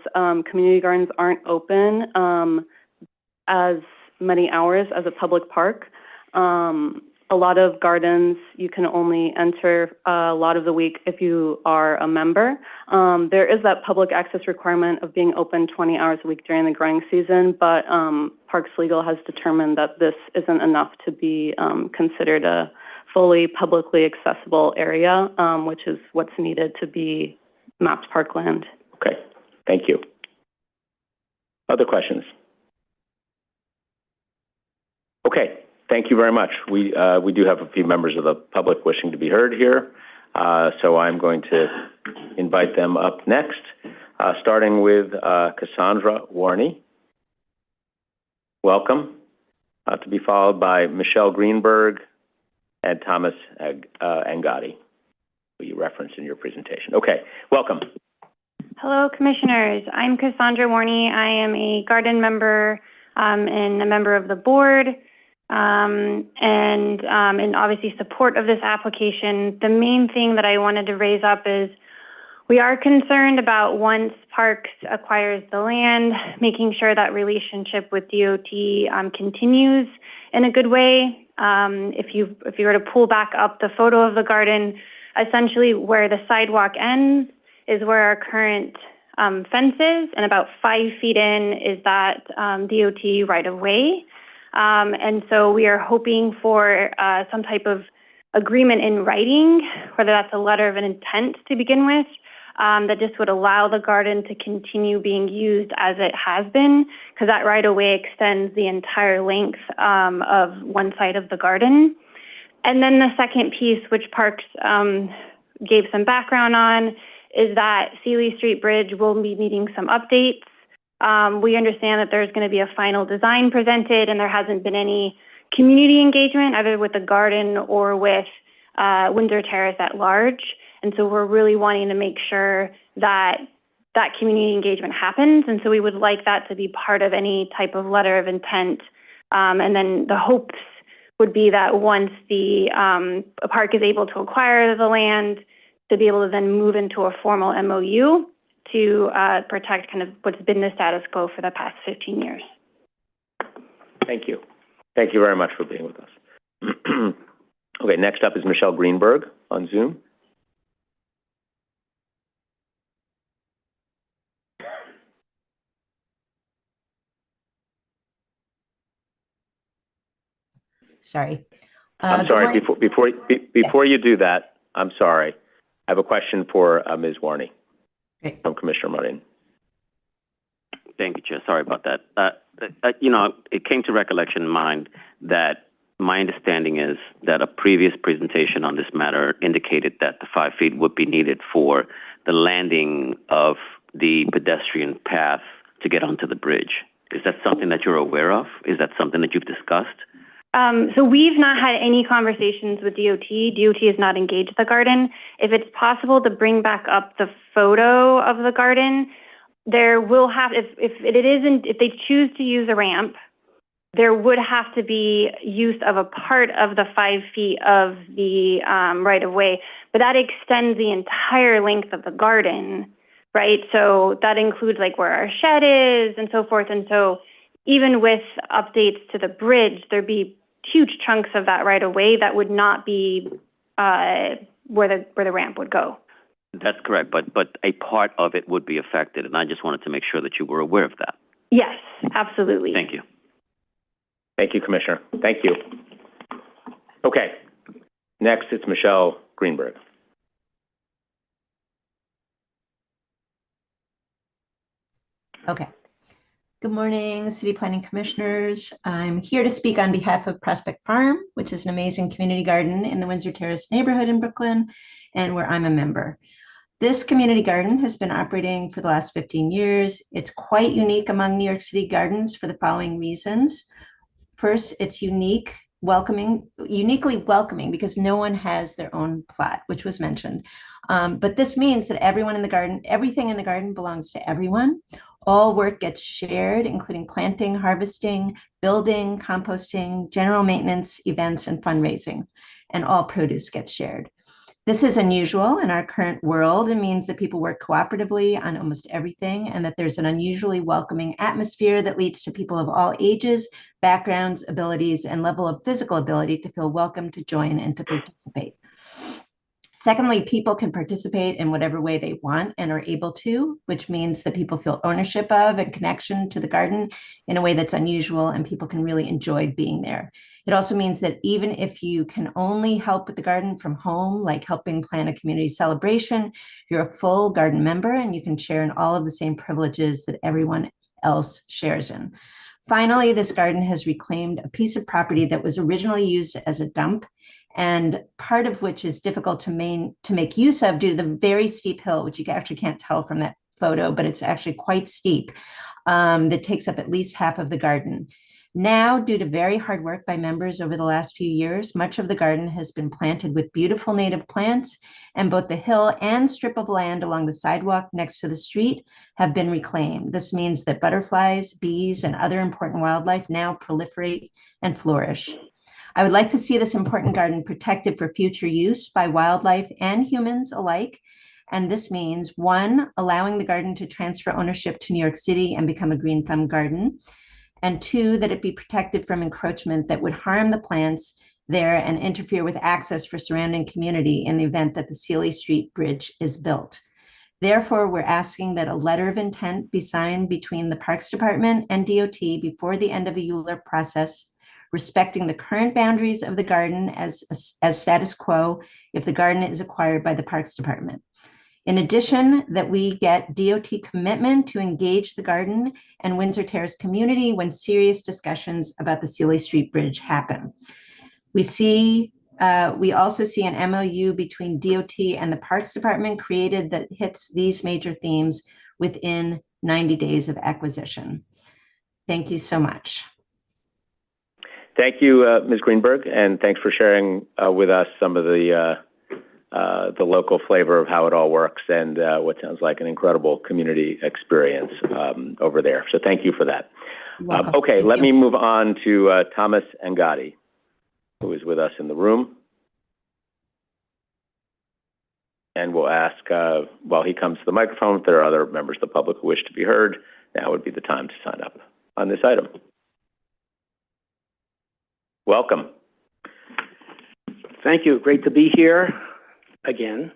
community gardens aren't open as many hours as a public park. A lot of gardens, you can only enter a lot of the week if you are a member. There is that public access requirement of being open 20 hours a week during the growing season, but Parks Legal has determined that this isn't enough to be considered a fully publicly accessible area, which is what's needed to be mapped parkland. Okay, thank you. Other questions? Okay. Thank you very much. We do have a few members of the public wishing to be heard here, so I'm going to invite them up next, starting with Cassandra Warney. Welcome. To be followed by Michelle Greenberg and Thomas Angadi, who you referenced in your presentation. Okay, welcome. Hello, Commissioners. I'm Cassandra Warney. I am a garden member and a member of the board. And obviously support of this application. The main thing that I wanted to raise up is we are concerned about once Parks acquires the land, making sure that relationship with DOT continues in a good way. If you were to pull back up the photo of the garden, essentially where the sidewalk ends is where our current fence is, and about 5 feet in is that DOT right of way. And so we are hoping for some type of agreement in writing, whether that's a letter of an intent to begin with, that just would allow the garden to continue being used as it has been, because that right-of-way extends the entire length of one side of the garden. And then the second piece, which Parks gave some background on, is that Seeley Street Bridge will be needing some updates. We understand that there's going to be a final design presented, and there hasn't been any community engagement, either with the garden or with Windsor Terrace at large. And so we're really wanting to make sure that that community engagement happens. And so we would like that to be part of any type of letter of intent. And then the hopes would be that once the a park is able to acquire the land, to be able to then move into a formal MOU to protect kind of what's been the status quo for the past 15 years. Thank you. Thank you very much for being with us. Okay, next up is Michelle Greenberg on Zoom. Sorry. I'm sorry, before you do that, I'm sorry. I have a question for Ms. Warney from Commissioner Marin. Thank you, Chair. Sorry about that. You know, it came to recollection in mind that my understanding is that a previous presentation on this matter indicated that the 5 feet would be needed for the landing of the pedestrian path to get onto the bridge. Is that something that you're aware of? Is that something that you've discussed? So we've not had any conversations with DOT. DOT has not engaged the garden. If it's possible to bring back up the photo of the garden, there will have, if they choose to use a ramp, there would have to be use of a part of the 5 feet of the right of way, but that extends the entire length of the garden, right? So that includes like where our shed is and so forth. And so even with updates to the bridge, there'd be huge chunks of that right of way that would not be where the ramp would go. That's correct, but a part of it would be affected, and I just wanted to make sure that you were aware of that. Yes, absolutely. Thank you. Thank you, Commissioner. Thank you. Okay, next it's Michelle Greenberg. Okay. Good morning, City Planning Commissioners. I'm here to speak on behalf of Prospect Farm, which is an amazing community garden in the Windsor Terrace neighborhood in Brooklyn, and where I'm a member. This community garden has been operating for the last 15 years. It's quite unique among New York City gardens for the following reasons. First, it's uniquely welcoming because no one has their own plot, which was mentioned. But this means that everyone in the garden, everything in the garden belongs to everyone. All work gets shared, including planting, harvesting, building, composting, general maintenance, events, and fundraising, and all produce gets shared. This is unusual in our current world and means that people work cooperatively on almost everything and that there's an unusually welcoming atmosphere that leads to people of all ages, backgrounds, abilities, and level of physical ability to feel welcome to join and to participate. Secondly, people can participate in whatever way they want and are able to, which means that people feel ownership of and connection to the garden in a way that's unusual and people can really enjoy being there. It also means that even if you can only help with the garden from home, like helping plan a community celebration, you're a full garden member and you can share in all of the same privileges that everyone else shares in. Finally, this garden has reclaimed a piece of property that was originally used as a dump, and part of which is difficult to make use of due to the very steep hill, which you actually can't tell from that photo, but it's actually quite steep, that takes up at least half of the garden. Now, due to very hard work by members over the last few years, much of the garden has been planted with beautiful native plants, and both the hill and strip of land along the sidewalk next to the street have been reclaimed. This means that butterflies, bees, and other important wildlife now proliferate and flourish. I would like to see this important garden protected for future use by wildlife and humans alike. And this means, one, allowing the garden to transfer ownership to New York City and become a green thumb garden. And two, that it be protected from encroachment that would harm the plants there and interfere with access for surrounding community in the event that the Sealy Street Bridge is built. Therefore, we're asking that a letter of intent be signed between the Parks Department and DOT before the end of the ULURP process, respecting the current boundaries of the garden as status quo if the garden is acquired by the Parks Department. In addition, that we get DOT commitment to engage the garden and Windsor Terrace community when serious discussions about the Sealy Street Bridge happen. We also see an MOU between DOT and the Parks Department created that hits these major themes within 90 days of acquisition. Thank you so much. Thank you, Ms. Greenberg, and thanks for sharing with us some of the local flavor of how it all works and what sounds like an incredible community experience over there. So thank you for that. Okay, let me move on to Thomas Angadi. who is with us in the room. And we'll ask, while he comes to the microphone, if there are other members of the public who wish to be heard, now would be the time to sign up on this item. Welcome. Thank you. Great to be here again.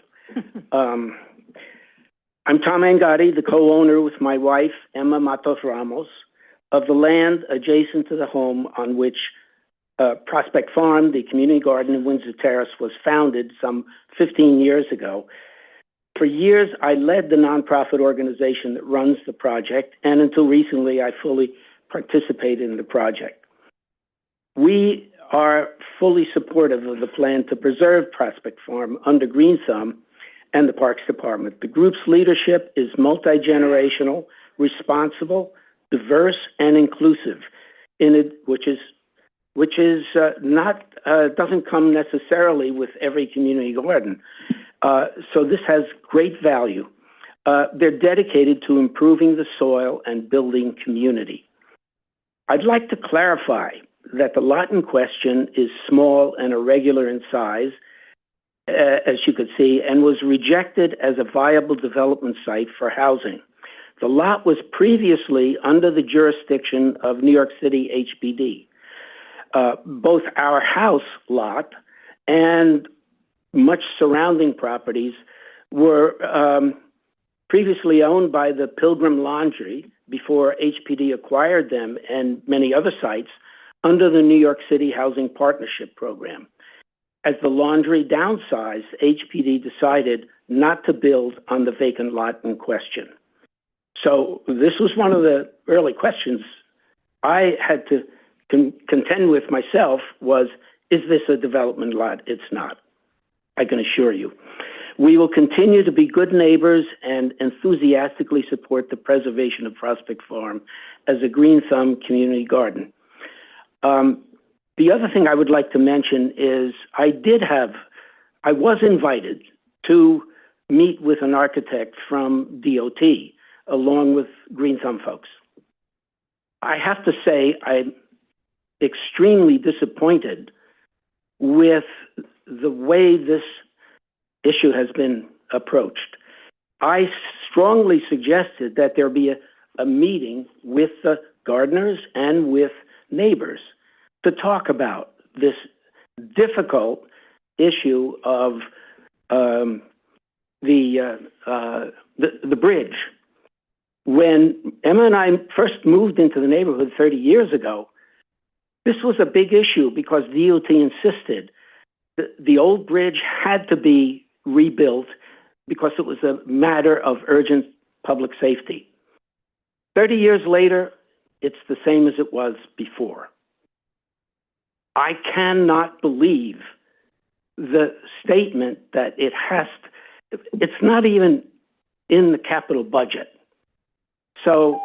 I'm Tom Angotti, the co-owner with my wife, Emma Matos Ramos, of the land adjacent to the home on which Prospect Farm, the community garden in Windsor Terrace, was founded some 15 years ago. For years, I led the nonprofit organization that runs the project, and until recently, I fully participated in the project. We are fully supportive of the plan to preserve Prospect Farm under Green Thumb and the Parks Department. The group's leadership is multi-generational, responsible, diverse, and inclusive, which is not doesn't come necessarily with every community garden. So this has great value. They're dedicated to improving the soil and building community. I'd like to clarify that the lot in question is small and irregular in size, as you could see, and was rejected as a viable development site for housing. The lot was previously under the jurisdiction of New York City HPD. Both our house lot and much surrounding properties were previously owned by the Pilgrim Laundry before HPD acquired them, and many other sites under the New York City Housing Partnership Program. As the laundry downsized, HPD decided not to build on the vacant lot in question. So this was one of the early questions I had to contend with myself was, is this a development lot? It's not, I can assure you. We will continue to be good neighbors and enthusiastically support the preservation of Prospect Farm as a Green Thumb community garden. The other thing I would like to mention is I was invited to meet with an architect from DOT along with Green Thumb folks. I have to say I'm extremely disappointed with the way this issue has been approached. I strongly suggested that there be a meeting with the gardeners and with neighbors to talk about this difficult issue of the bridge. When Emma and I first moved into the neighborhood 30 years ago, this was a big issue because DOT insisted that the old bridge had to be rebuilt because it was a matter of urgent public safety. 30 years later, it's the same as it was before. I cannot believe the statement that it's not even in the capital budget. So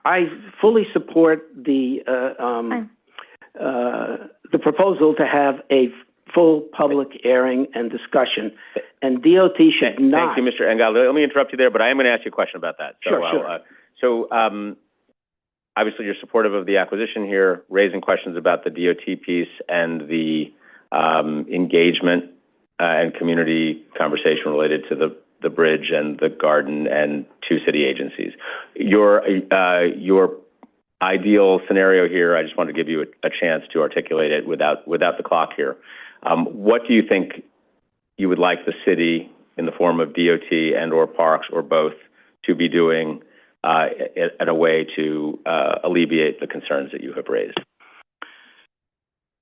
I fully support the proposal to have a full public airing and discussion, and DOT should not. Thank you, Mr. Angotti. Let me interrupt you there, but I am going to ask you a question about that. So, Sure. Obviously, you're supportive of the acquisition here, raising questions about the DOT piece and the engagement and community conversation related to the bridge and the garden and two city agencies. Your ideal scenario here, I just want to give you a chance to articulate it without the clock here. What do you think you would like the city, in the form of DOT and or parks or both, to be doing in a way to alleviate the concerns that you have raised?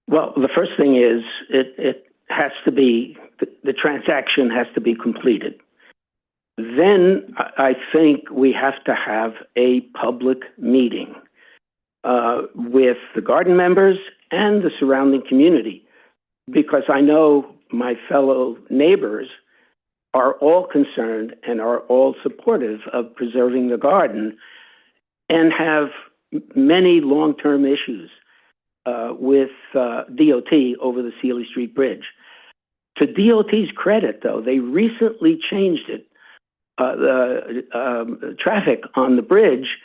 Well, the first thing is it has to be, the transaction has to be completed. Then I think we have to have a public meeting with the garden members and the surrounding community, because I know my fellow neighbors are all concerned and are all supportive of preserving the garden and have many long-term issues with DOT over the Sealy Street Bridge. To DOT's credit, though, they recently changed it, the traffic on the bridge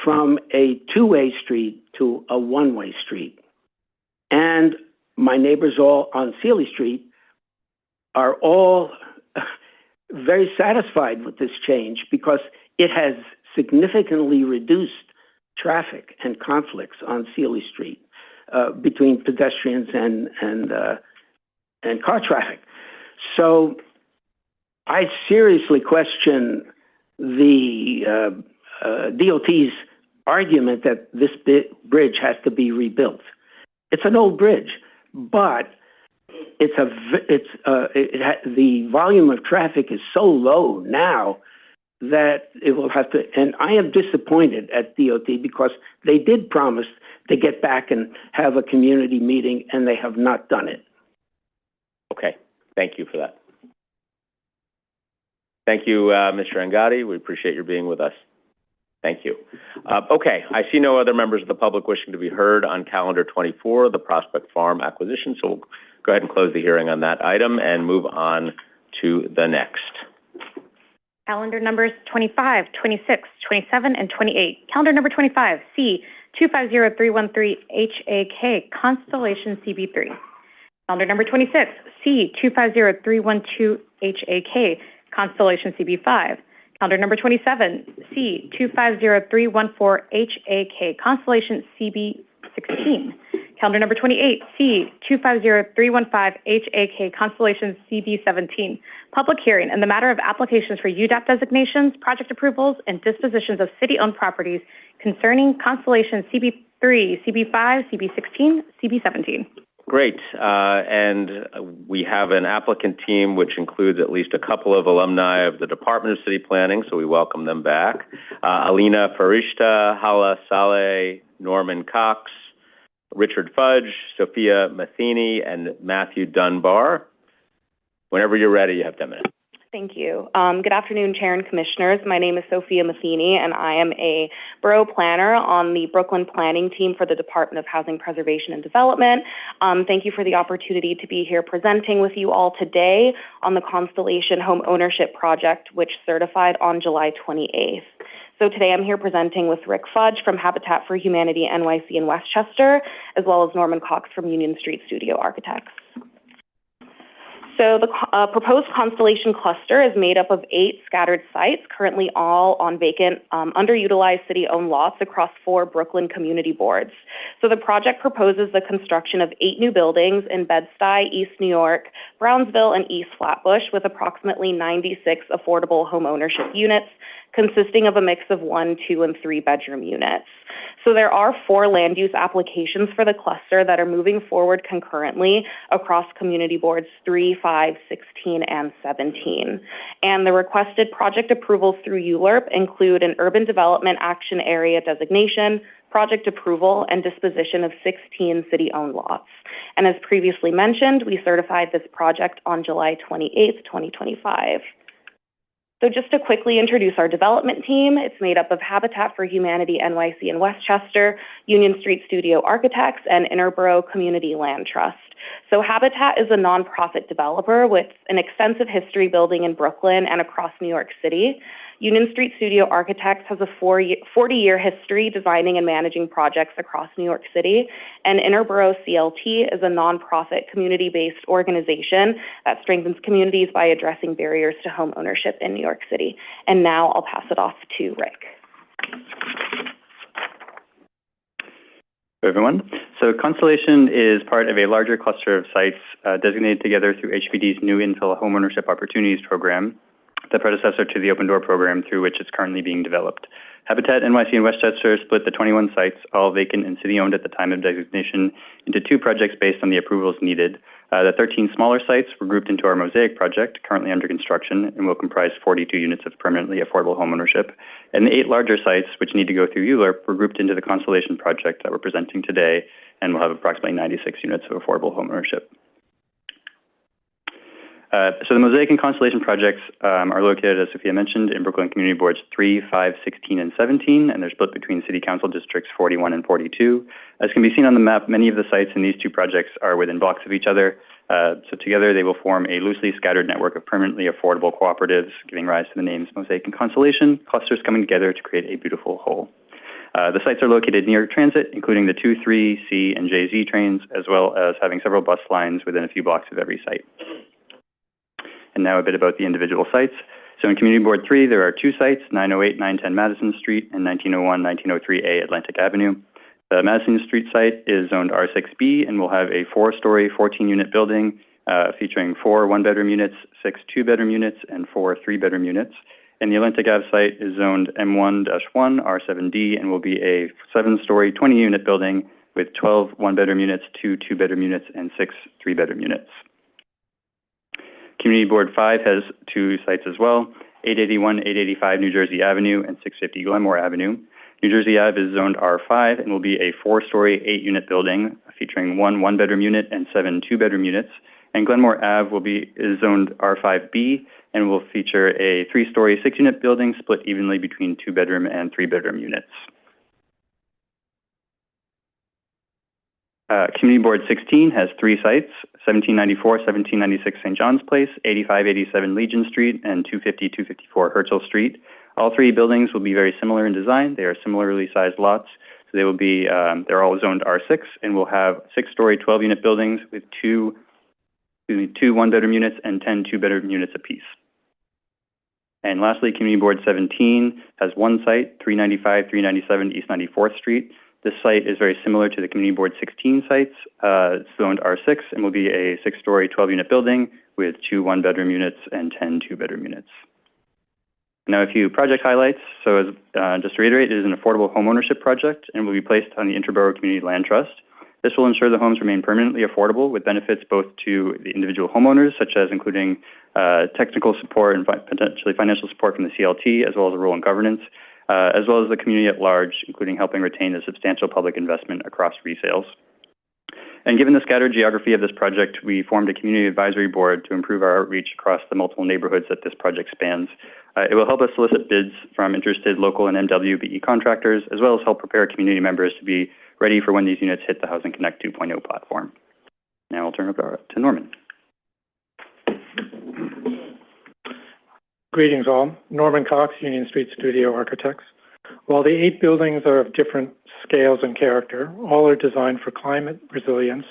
from a two-way street to a one-way street. And my neighbors all on Sealy Street are all very satisfied with this change because it has significantly reduced traffic and conflicts on Sealy Street between pedestrians and car traffic. So I seriously question the DOT's argument that this bridge has to be rebuilt. It's an old bridge, but the volume of traffic is so low now that it will have to, and I am disappointed at DOT because they did promise to get back and have a community meeting, and they have not done it. Okay, thank you for that. Thank you, Mr. Angadi. We appreciate your being with us. Thank you. Okay, I see no other members of the public wishing to be heard on calendar 24, the Prospect Farm acquisition, so we'll go ahead and close the hearing on that item and move on to the next. Calendar numbers 25, 26, 27, and 28. Calendar number 25, C 250313 HAK, Constellation CB3. Calendar number 26, C 250312 HAK, Constellation CB5. Calendar number 27, C 250314 HAK, Constellation CB16. Calendar number 28, C 250315 HAK, Constellation CB17. Public hearing in the matter of applications for UDAP designations, project approvals, and dispositions of city-owned properties concerning Constellation CB3, CB5, CB16, CB17. Great, and we have an applicant team which includes at least a couple of alumni of the Department of City Planning, so we welcome them back. Alina Farishta, Hala Saleh, Norman Cox, Richard Fudge, Sophia Matheny, and Matthew Dunbar. Whenever you're ready, you have 10 minutes. Thank you. Good afternoon, Chair and Commissioners. My name is Sophia Matheny, and I am a borough planner on the Brooklyn planning team for the Department of Housing Preservation and Development. Thank you for the opportunity to be here presenting with you all today on the Constellation Home Ownership Project, which certified on July 28th. So today I'm here presenting with Rick Fudge from Habitat for Humanity NYC in Westchester, as well as Norman Cox from Union Street Studio Architects. So the proposed Constellation cluster is made up of 8 scattered sites, currently all on vacant, underutilized city-owned lots across 4 Brooklyn community boards. So the project proposes the construction of 8 new buildings in Bed-Stuy, East New York, Brownsville, and East Flatbush, with approximately 96 affordable home ownership units, consisting of a mix of 1, 2, and 3 bedroom units. So there are 4 land use applications for the cluster that are moving forward concurrently across community boards 3, 5, 16, and 17. And the requested project approvals through ULURP include an urban development action area designation, project approval, and disposition of 16 city-owned lots. And as previously mentioned, we certified this project on July 28th, 2025. So just to quickly introduce our development team, it's made up of Habitat for Humanity NYC in Westchester, Union Street Studio Architects, and Interborough Community Land Trust. So Habitat is a nonprofit developer with an extensive history building in Brooklyn and across New York City. Union Street Studio Architects has a 40-year history designing and managing projects across New York City. And Interborough CLT is a nonprofit community-based organization that strengthens communities by addressing barriers to home ownership in New York City. And now I'll pass it off to Rick. Hello, everyone. So Constellation is part of a larger cluster of sites designated together through HPD's new infill homeownership opportunities program, the predecessor to the Open Door program through which it's currently being developed. Habitat NYC and Westchester split the 21 sites, all vacant and city-owned at the time of designation, into 2 projects based on the approvals needed. The 13 smaller sites were grouped into our Mosaic project, currently under construction, and will comprise 42 units of permanently affordable homeownership. And the 8 larger sites, which need to go through ULURP, were grouped into the Constellation project that we're presenting today, and will have approximately 96 units of affordable homeownership. So the Mosaic and Constellation projects are located, as Sophia mentioned, in Brooklyn Community Boards 3, 5, 16, and 17, and they're split between City Council Districts 41 and 42. As can be seen on the map, many of the sites in these 2 projects are within blocks of each other. So together they will form a loosely scattered network of permanently affordable cooperatives, giving rise to the names Mosaic and Constellation, clusters coming together to create a beautiful whole. The sites are located near transit, including the 2, 3, C, and JZ trains, as well as having several bus lines within a few blocks of every site. And now a bit about the individual sites. So in Community Board 3, there are 2 sites, 908, 910 Madison Street and 1901, 1903A Atlantic Avenue. The Madison Street site is zoned R6B and will have a 4-story, 14-unit building featuring 4 one-bedroom units, 6 two-bedroom units, and 4 three-bedroom units. And the Atlantic Ave site is zoned M1-1, R7D, and will be a 7-story, 20-unit building with 12 one-bedroom units, 2 two-bedroom units, and 6 three-bedroom units. Community Board 5 has 2 sites as well, 881, 885 New Jersey Avenue and 650 Glenmore Avenue. New Jersey Ave is zoned R5 and will be a 4-story, 8-unit building featuring 1 one-bedroom unit and 7 two-bedroom units. And Glenmore Ave is zoned R5B and will feature a 3-story, 6-unit building split evenly between 2-bedroom and 3-bedroom units. Community Board 16 has 3 sites, 1794, 1796 St. John's Place, 8587 Legion Street, and 250, 254 Herzl Street. All 3 buildings will be very similar in design. They are similarly sized lots. So they will be, they're all zoned R6 and will have 6-story, 12-unit buildings with 2 one-bedroom units and 10 two-bedroom units apiece. And lastly, Community Board 17 has 1 site, 395, 397 East 94th Street. This site is very similar to the Community Board 16 sites. It's zoned R6 and will be a 6-story, 12-unit building with 2 one-bedroom units and 10 two-bedroom units. Now a few project highlights. So as, just to reiterate, it is an affordable homeownership project and will be placed on the Interborough Community Land Trust. This will ensure the homes remain permanently affordable with benefits both to the individual homeowners, such as including technical support and potentially financial support from the CLT, as well as a role in governance, as well as the community at large, including helping retain a substantial public investment across resales. And given the scattered geography of this project, we formed a community advisory board to improve our outreach across the multiple neighborhoods that this project spans. It will help us solicit bids from interested local and MWBE contractors, as well as help prepare community members to be ready for when these units hit the Housing Connect 2.0 platform. Now I'll turn it over to Norman. Greetings all. Norman Cox, Union Street Studio Architects. While the 8 buildings are of different scales and character, all are designed for climate resilience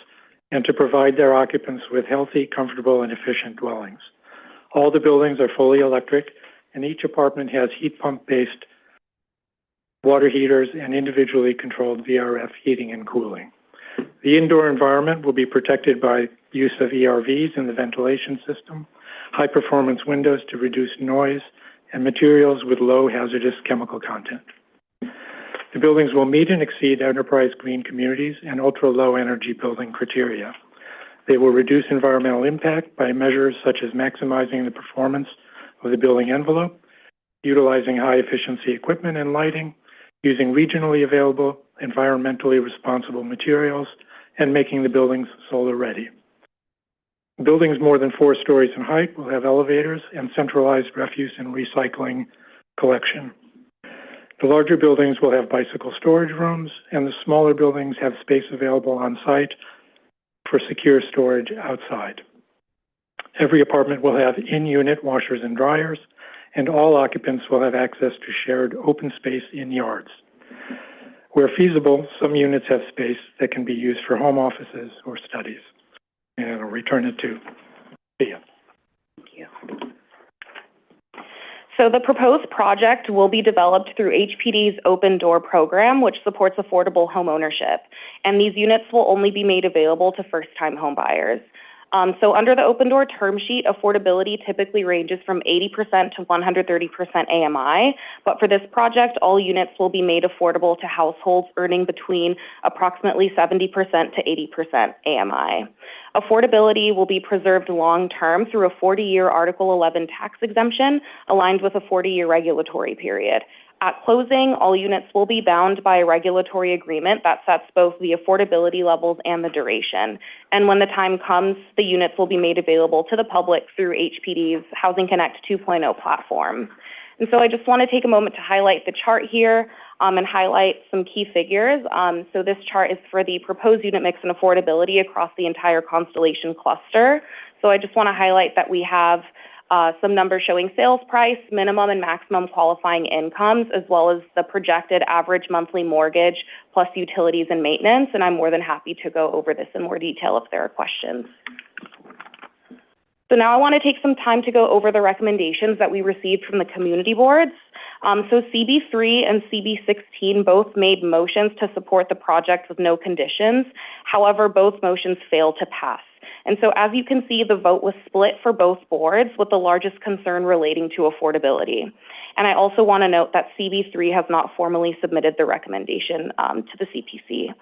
and to provide their occupants with healthy, comfortable, and efficient dwellings. All the buildings are fully electric, and each apartment has heat pump-based water heaters and individually controlled VRF heating and cooling. The indoor environment will be protected by use of ERVs in the ventilation system, high-performance windows to reduce noise, and materials with low hazardous chemical content. The buildings will meet and exceed Enterprise Green Communities and ultra-low energy building criteria. They will reduce environmental impact by measures such as maximizing the performance of the building envelope, utilizing high-efficiency equipment and lighting, using regionally available, environmentally responsible materials, and making the buildings solar-ready. Buildings more than 4 stories in height will have elevators and centralized refuse and recycling collection. The larger buildings will have bicycle storage rooms, and the smaller buildings have space available on site for secure storage outside. Every apartment will have in-unit washers and dryers, and all occupants will have access to shared open space in yards. Where feasible, some units have space that can be used for home offices or studies. And I'll return it to Thea. Thank you. So the proposed project will be developed through HPD's Open Door program, which supports affordable home ownership. And these units will only be made available to first-time home buyers. So under the Open Door term sheet, affordability typically ranges from 80% to 130% AMI, but for this project, all units will be made affordable to households earning between approximately 70% to 80% AMI. Affordability will be preserved long-term through a 40-year Article 11 tax exemption aligned with a 40-year regulatory period. At closing, all units will be bound by a regulatory agreement that sets both the affordability levels and the duration. And when the time comes, the units will be made available to the public through HPD's Housing Connect 2.0 platform. And so I just want to take a moment to highlight the chart here and highlight some key figures. So this chart is for the proposed unit mix and affordability across the entire Constellation cluster. So I just want to highlight that we have some numbers showing sales price, minimum and maximum qualifying incomes, as well as the projected average monthly mortgage plus utilities and maintenance. And I'm more than happy to go over this in more detail if there are questions. So now I want to take some time to go over the recommendations that we received from the community boards. So CB3 and CB16 both made motions to support the project with no conditions. However, both motions failed to pass. And so as you can see, the vote was split for both boards, with the largest concern relating to affordability. And I also want to note that CB3 has not formally submitted the recommendation to the CPC.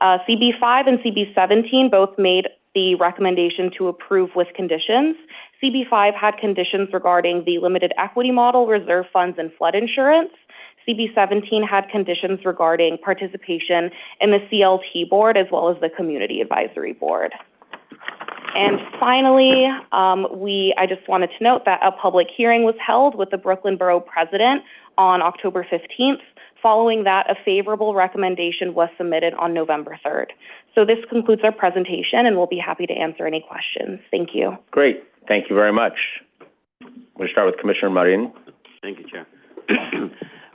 CB5 and CB17 both made the recommendation to approve with conditions. CB5 had conditions regarding the limited equity model, reserve funds, and flood insurance. CB17 had conditions regarding participation in the CLT board as well as the community advisory board. And finally, I just wanted to note that a public hearing was held with the Brooklyn Borough President on October 15th. Following that, a favorable recommendation was submitted on November 3rd. So this concludes our presentation, and we'll be happy to answer any questions. Thank you. Great. Thank you very much. We'll start with Commissioner Marin. Thank you, Chair.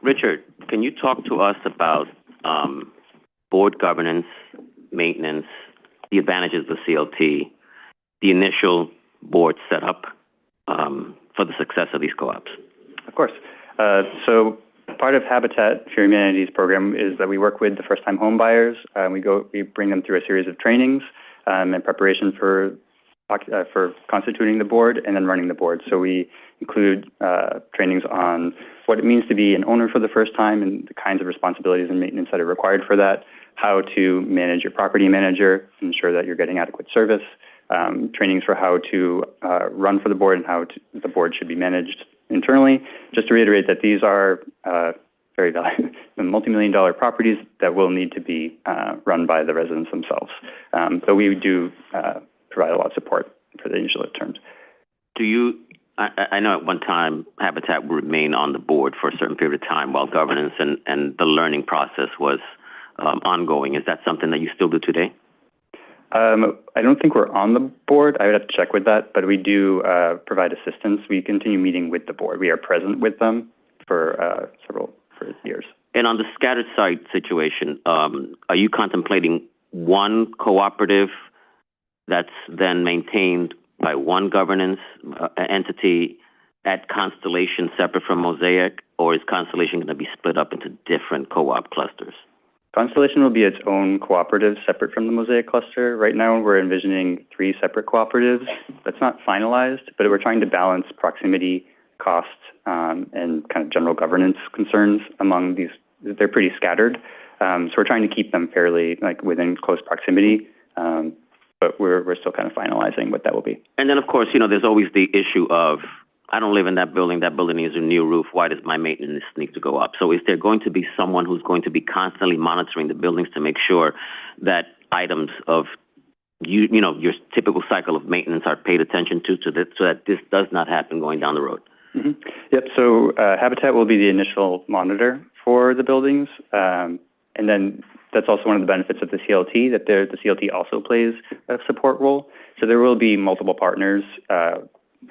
Richard, can you talk to us about board governance, maintenance, the advantages of CLT, the initial board setup for the success of these co-ops? Of course. So part of Habitat for Humanity's program is that we work with the first-time home buyers. We bring them through a series of trainings in preparation for constituting the board and then running the board. So we include trainings on what it means to be an owner for the first time and the kinds of responsibilities and maintenance that are required for that, how to manage your property manager, ensure that you're getting adequate service, trainings for how to run for the board and how the board should be managed internally. Just to reiterate that these are very valuable, multi-million-dollar properties that will need to be run by the residents themselves. So we do provide a lot of support for the initial terms. I know at one time Habitat would remain on the board for a certain period of time while governance and the learning process was ongoing. Is that something that you still do today? I don't think we're on the board. I would have to check with that, but we do provide assistance. We continue meeting with the board. We are present with them for years. And on the scattered site situation, are you contemplating one cooperative that's then maintained by one governance entity at Constellation separate from Mosaic, or is Constellation going to be split up into different co-op clusters? Constellation will be its own cooperative separate from the Mosaic cluster. Right now, we're envisioning 3 separate cooperatives. That's not finalized, but we're trying to balance proximity, cost, and kind of general governance concerns among these. They're pretty scattered, so we're trying to keep them fairly within close proximity. But we're still kind of finalizing what that will be. And then, of course, there's always the issue of, I don't live in that building needs a new roof. Why does my maintenance need to go up? So is there going to be someone who's going to be constantly monitoring the buildings to make sure that items of, your typical cycle of maintenance are paid attention to so that this does not happen going down the road? Mm-hmm. Yep, so Habitat will be the initial monitor for the buildings. And then that's also one of the benefits of the CLT, that the CLT also plays a support role. So there will be multiple partners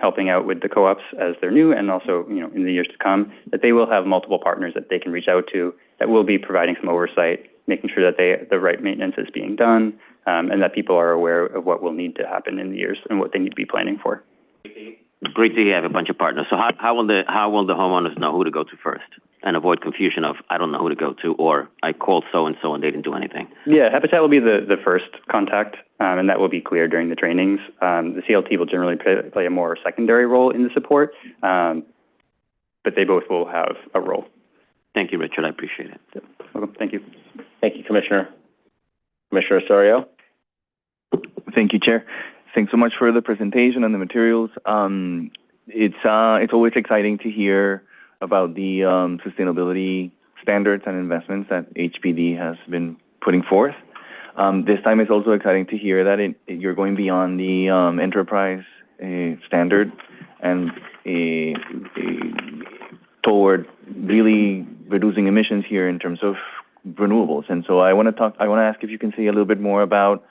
helping out with the co-ops as they're new, and also, in the years to come, that they will have multiple partners that they can reach out to that will be providing some oversight, making sure that the right maintenance is being done, and that people are aware of what will need to happen in the years and what they need to be planning for. Great to have a bunch of partners. So how will the homeowners know who to go to first and avoid confusion of, I don't know who to go to, or I called so-and-so and they didn't do anything? Yeah, Habitat will be the first contact, and that will be clear during the trainings. The CLT will generally play a more secondary role in the support, but they both will have a role. Thank you, Richard. I appreciate it. Yep. Welcome. Thank you. Thank you, Commissioner. Commissioner Osorio? Thank you, Chair. Thanks so much for the presentation and the materials. It's always exciting to hear about the sustainability standards and investments that HPD has been putting forth. This time it's also exciting to hear that you're going beyond the enterprise standard and toward really reducing emissions here in terms of renewables. And so I want to ask if you can say a little bit more about,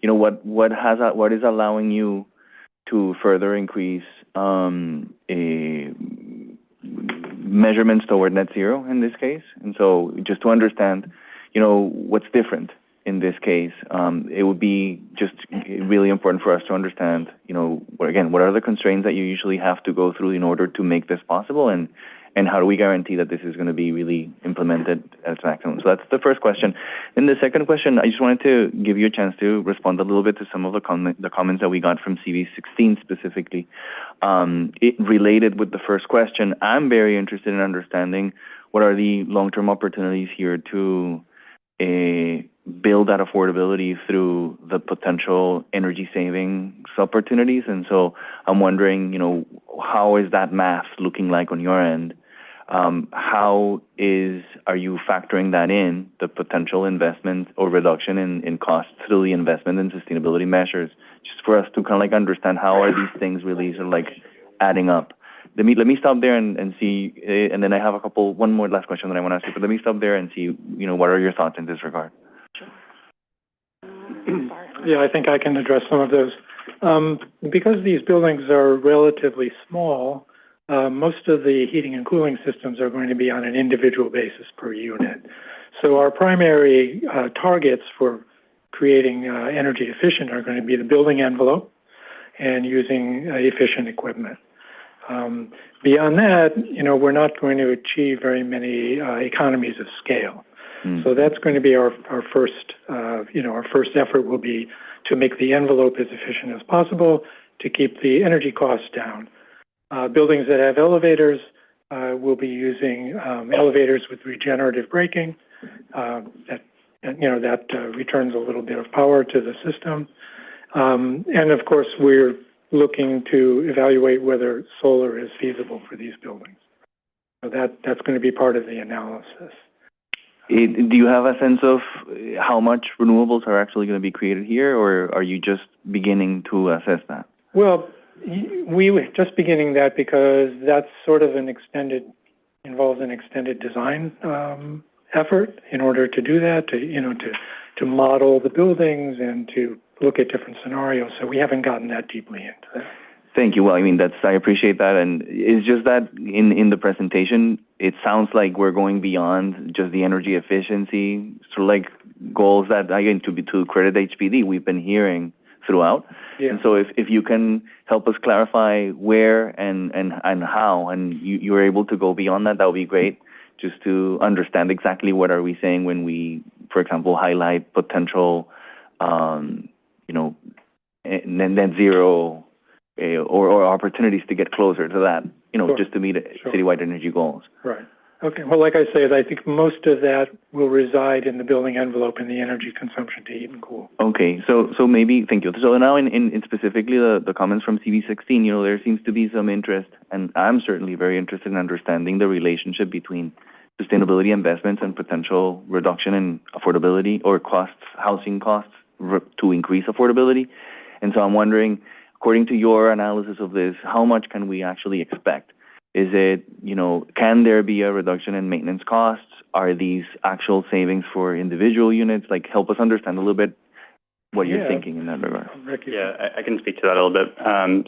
what is allowing you to further increase measurements toward net zero in this case. And so just to understand, what's different in this case, it would be just really important for us to understand, what are the constraints that you usually have to go through in order to make this possible, and how do we guarantee that this is going to be really implemented at its maximum? So that's the first question. And the second question, I just wanted to give you a chance to respond a little bit to some of the comments that we got from CV16 specifically. It related with the first question. I'm very interested in understanding what are the long-term opportunities here to build that affordability through the potential energy savings opportunities. And so I'm wondering, how is that math looking like on your end? How are you factoring that in, the potential investment or reduction in costs through the investment in sustainability measures, just for us to kind of like understand how are these things really sort of like adding up? Let me stop there and see, and then I have one more last question that I want to ask you, but let me stop there and see, what are your thoughts in this regard? Yeah, I think I can address some of those. Because these buildings are relatively small, most of the heating and cooling systems are going to be on an individual basis per unit. So our primary targets for creating energy efficient are going to be the building envelope and using efficient equipment. Beyond that, we're not going to achieve very many economies of scale. So that's going to be our first, our first effort will be to make the envelope as efficient as possible to keep the energy costs down. Buildings that have elevators will be using elevators with regenerative braking. That returns a little bit of power to the system. And of course, we're looking to evaluate whether solar is feasible for these buildings. So that's going to be part of the analysis. Do you have a sense of how much renewables are actually going to be created here, or are you just beginning to assess that? Well, we were just beginning that because that's sort of involves an extended design effort in order to do that, to model the buildings and to look at different scenarios. So we haven't gotten that deeply into that. Thank you. Well, I appreciate that. And it's just that in the presentation, it sounds like we're going beyond just the energy efficiency, sort of like goals that, again, to credit HPD, we've been hearing throughout. Yeah. And so if you can help us clarify where and how, and you're able to go beyond that, that would be great, just to understand exactly what are we saying when we, for example, highlight potential, net zero or opportunities to get closer to that, sure, just to meet citywide energy goals. Right. Okay. Well, like I said, I think most of that will reside in the building envelope and the energy consumption to heat and cool. Okay. So maybe, thank you. So now in specifically the comments from CV16, there seems to be some interest, and I'm certainly very interested in understanding the relationship between sustainability investments and potential reduction in affordability or housing costs to increase affordability. And so I'm wondering, according to your analysis of this, how much can we actually expect? Is it, can there be a reduction in maintenance costs? Are these actual savings for individual units? Like, help us understand a little bit what you're thinking in that regard. Yeah, I can speak to that a little bit.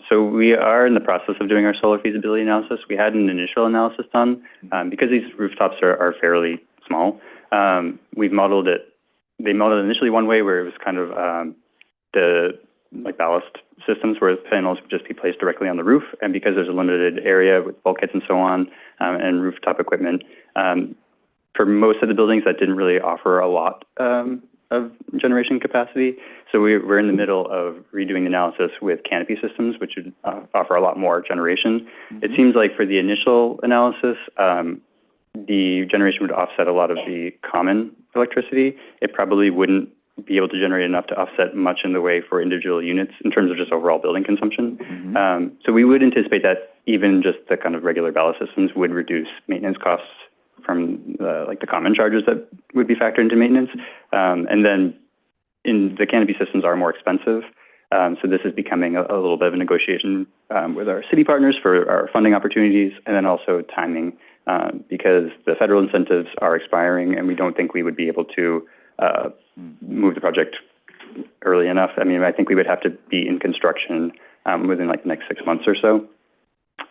So we are in the process of doing our solar feasibility analysis. We had an initial analysis done. Because these rooftops are fairly small, we've modeled it. They modeled it initially one way where it was kind of ballast systems where panels would just be placed directly on the roof, and because there's a limited area with bulkheads and so on, and rooftop equipment, for most of the buildings that didn't really offer a lot of generation capacity. So we're in the middle of redoing the analysis with canopy systems, which would offer a lot more generation. Mm-hmm. It seems like for the initial analysis, the generation would offset a lot of the common electricity. It probably wouldn't be able to generate enough to offset much in the way for individual units in terms of just overall building consumption. Mm-hmm. So we would anticipate that even just the kind of regular ballast systems would reduce maintenance costs from the common charges that would be factored into maintenance. And then the canopy systems are more expensive. So this is becoming a little bit of a negotiation with our city partners for our funding opportunities, and then also timing, because the federal incentives are expiring and we don't think we would be able to move the project early enough. I mean, I think we would have to be in construction within the next 6 months or so.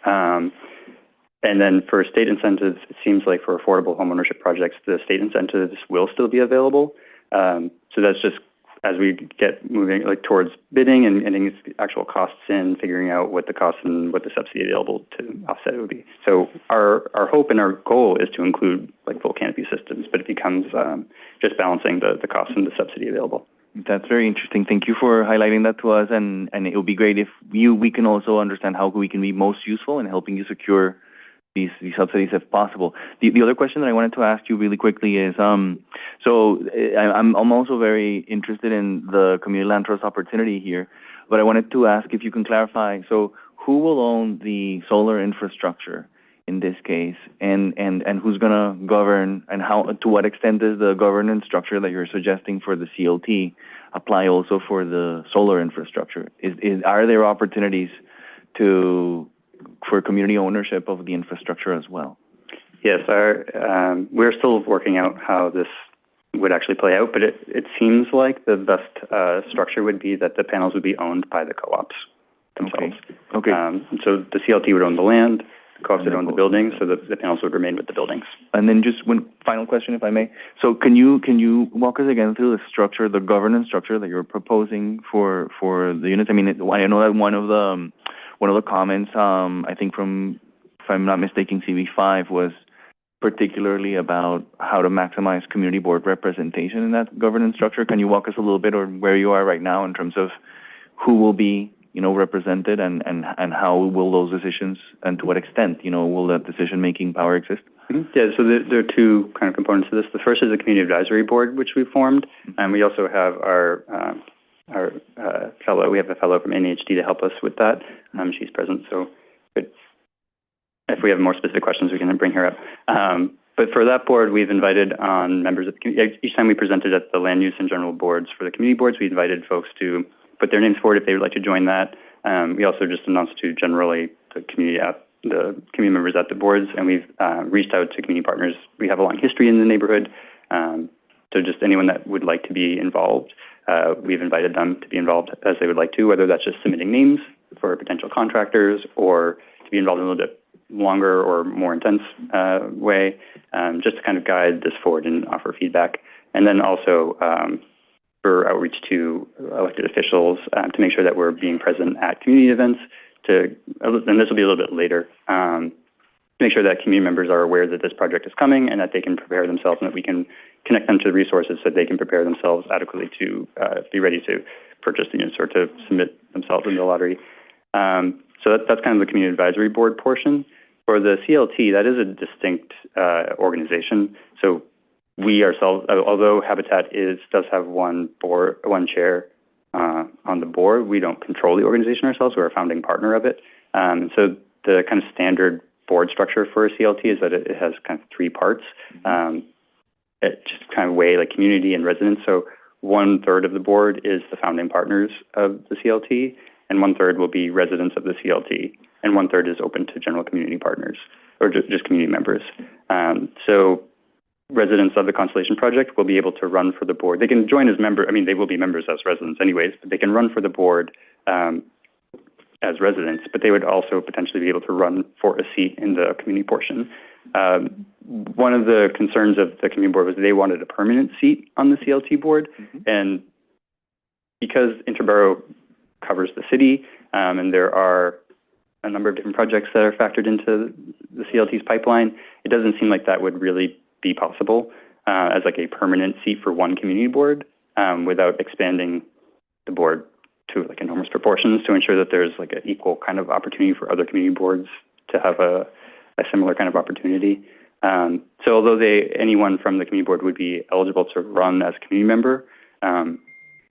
And then for state incentives, it seems like for affordable homeownership projects, the state incentives will still be available. So that's just as we get moving like towards bidding and getting actual costs in, figuring out what the costs and what the subsidy available to offset it would be. So our hope and our goal is to include like full canopy systems, but it becomes just balancing the costs and the subsidy available. That's very interesting. Thank you for highlighting that to us, and it would be great if we can also understand how we can be most useful in helping you secure these subsidies if possible. The other question that I wanted to ask you really quickly is, I'm also very interested in the community land trust opportunity here, but I wanted to ask if you can clarify, so who will own the solar infrastructure in this case, and who's gonna govern, and how, to what extent does the governance structure that you're suggesting for the CLT apply also for the solar infrastructure? Are there opportunities for community ownership of the infrastructure as well? Yes, we're still working out how this would actually play out, but it seems like the best structure would be that the panels would be owned by the co-ops themselves. Okay. So the CLT would own the land, the co-ops would own the buildings, so the panels would remain with the buildings. And then just one final question, if I may. So can you walk us again through the structure, the governance structure that you're proposing for the units? I mean, I know that one of the comments, I think from, if I'm not mistaken, CV5 was particularly about how to maximize community board representation in that governance structure. Can you walk us a little bit on where you are right now in terms of who will be, represented and how will those decisions, and to what extent, will that decision-making power exist? Yeah, so there are two kind of components to this. The first is the community advisory board, which we formed, and we also have our fellow. We have a fellow from NHD to help us with that. She's present, so if we have more specific questions, we can bring her up. But for that board, we've invited members of the community. Each time we presented at the land use and general boards for the community boards, we invited folks to put their names forward if they would like to join that. We also just announced to generally the community members at the boards, and we've reached out to community partners. We have a long history in the neighborhood, so just anyone that would like to be involved, we've invited them to be involved as they would like to, whether that's just submitting names for potential contractors or to be involved in a little bit longer or more intense way, just to kind of guide this forward and offer feedback. And then also for outreach to elected officials to make sure that we're being present at community events, and this will be a little bit later, to make sure that community members are aware that this project is coming and that they can prepare themselves and that we can connect them to the resources so that they can prepare themselves adequately to be ready to purchase the units or to submit themselves in the lottery. So that's kind of the community advisory board portion. For the CLT, that is a distinct organization. So we ourselves, although Habitat does have one chair on the board, we don't control the organization ourselves. We're a founding partner of it. So the kind of standard board structure for a CLT is that it has kind of three parts. It just kind of weigh like community and residents. So 1/3 of the board is the founding partners of the CLT, and 1/3 will be residents of the CLT, and 1/3 is open to general community partners or just community members. So residents of the Constellation Project will be able to run for the board. They can join as members. I mean, they will be members as residents anyways, but they can run for the board as residents, but they would also potentially be able to run for a seat in the community portion. One of the concerns of the community board was they wanted a permanent seat on the CLT board, and because Interborough covers the city, and there are a number of different projects that are factored into the CLT's pipeline, it doesn't seem like that would really be possible as like a permanent seat for one community board without expanding the board to like enormous proportions to ensure that there's like an equal kind of opportunity for other community boards to have a similar kind of opportunity. So although anyone from the community board would be eligible to run as a community member,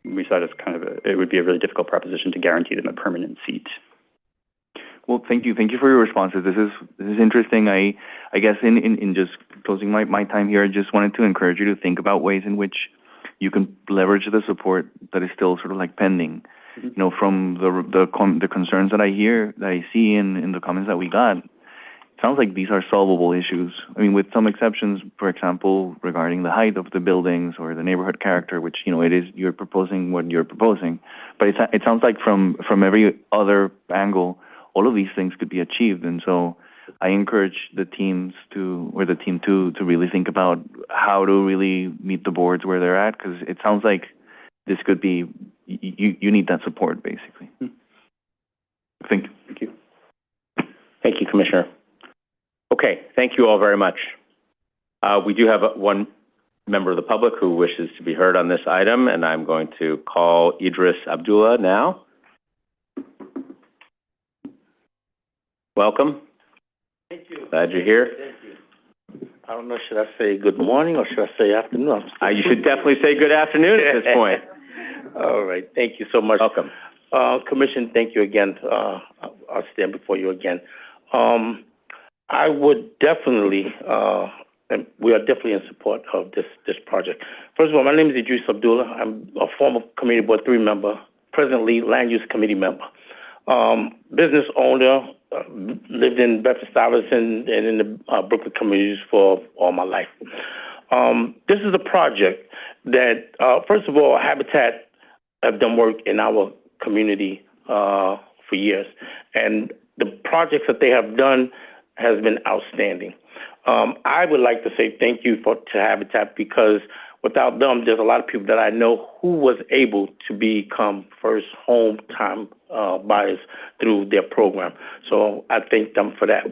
we saw it as kind of it would be a really difficult proposition to guarantee them a permanent seat. Well, thank you for your responses. This is interesting. I guess in just closing my time here, I just wanted to encourage you to think about ways in which you can leverage the support that is still sort of like pending. From the concerns that I see in the comments that we got, it sounds like these are solvable issues. I mean, with some exceptions, for example, regarding the height of the buildings or the neighborhood character, which, you're proposing what you're proposing. But it sounds like from every other angle, all of these things could be achieved. And so I encourage the team to really think about how to really meet the boards where they're at, because it sounds like this could be, you need that support, basically. Thank you. Thank you, Commissioner. Okay, thank you all very much. We do have one member of the public who wishes to be heard on this item, and I'm going to call Idris Abdullah now. Welcome. Thank you. Glad you're here. Thank you. I don't know, should I say good morning or should I say afternoon? You should definitely say good afternoon at this point. All right, thank you so much. Welcome. Commission, thank you again. I'll stand before you again. I would definitely, and we are definitely in support of this project. First of all, my name is Idris Abdullah. I'm a former Community Board 3 member, presently Land Use Committee member. Business owner, lived in Bedford-Stuyvesant and in the Brooklyn communities for all my life. This is a project that, first of all, Habitat have done work in our community for years, and the projects that they have done has been outstanding. I would like to say thank you to Habitat, because without them, there's a lot of people that I know who was able to become first home time buyers through their program. So I thank them for that.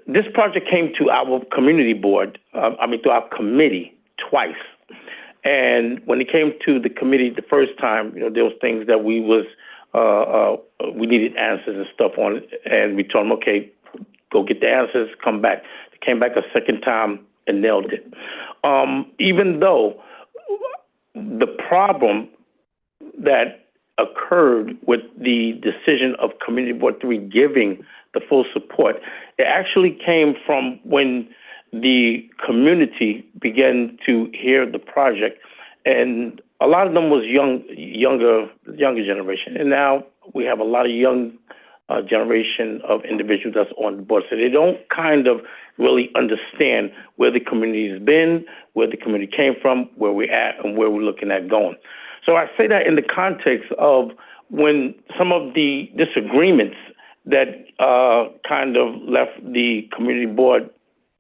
This project came to our community board, to our committee twice. And when it came to the committee the first time, there was things that we needed answers and stuff on it. And we told them, okay, go get the answers, come back. They came back a second time and nailed it. Even though the problem that occurred with the decision of Community Board 3 giving the full support, it actually came from when the community began to hear the project, and a lot of them was younger generation, and now we have a lot of young generation of individuals that's on the board. So they don't kind of really understand where the community has been, where the community came from, where we're at, and where we're looking at going. So I say that in the context of when some of the disagreements that kind of left the community board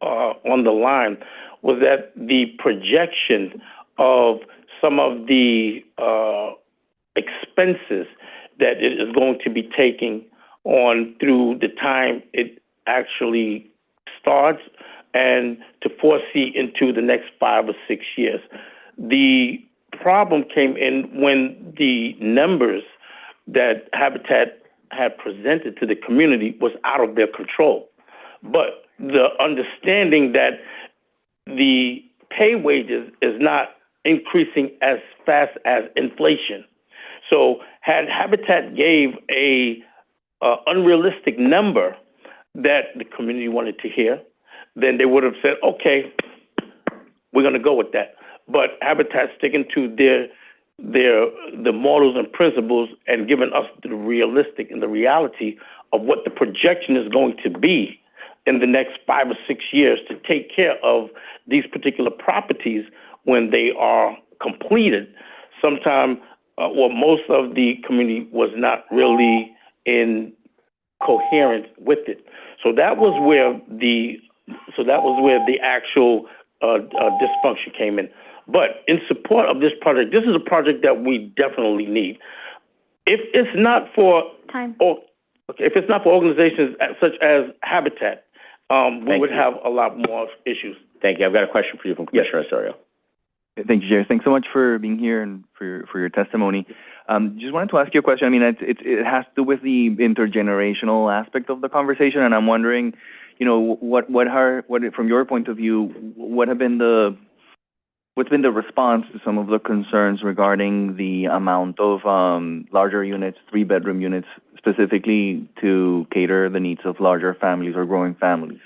on the line was that the projection of some of the expenses that it is going to be taking on through the time it actually starts and to foresee into the next 5 or 6 years. The problem came in when the numbers that Habitat had presented to the community was out of their control. But the understanding that the pay wages is not increasing as fast as inflation. So had Habitat gave a unrealistic number that the community wanted to hear, then they would have said, okay, we're going to go with that. But Habitat sticking to the morals and principles and giving us the realistic and the reality of what the projection is going to be in the next 5 or 6 years to take care of these particular properties when they are completed. Sometime, most of the community was not really in coherence with it. So that was where the actual dysfunction came in. But in support of this project, this is a project that we definitely need. If it's not for if it's not for organizations such as Habitat, we would have a lot more issues. Thank you. I've got a question for you from Commissioner Osorio. Thank you, Jerry. Thanks so much for being here and for your testimony. Just wanted to ask you a question. I mean, it has to do with the intergenerational aspect of the conversation, and I'm wondering, what from your point of view, what's been the response to some of the concerns regarding the amount of larger units, 3-bedroom units, specifically to cater the needs of larger families or growing families?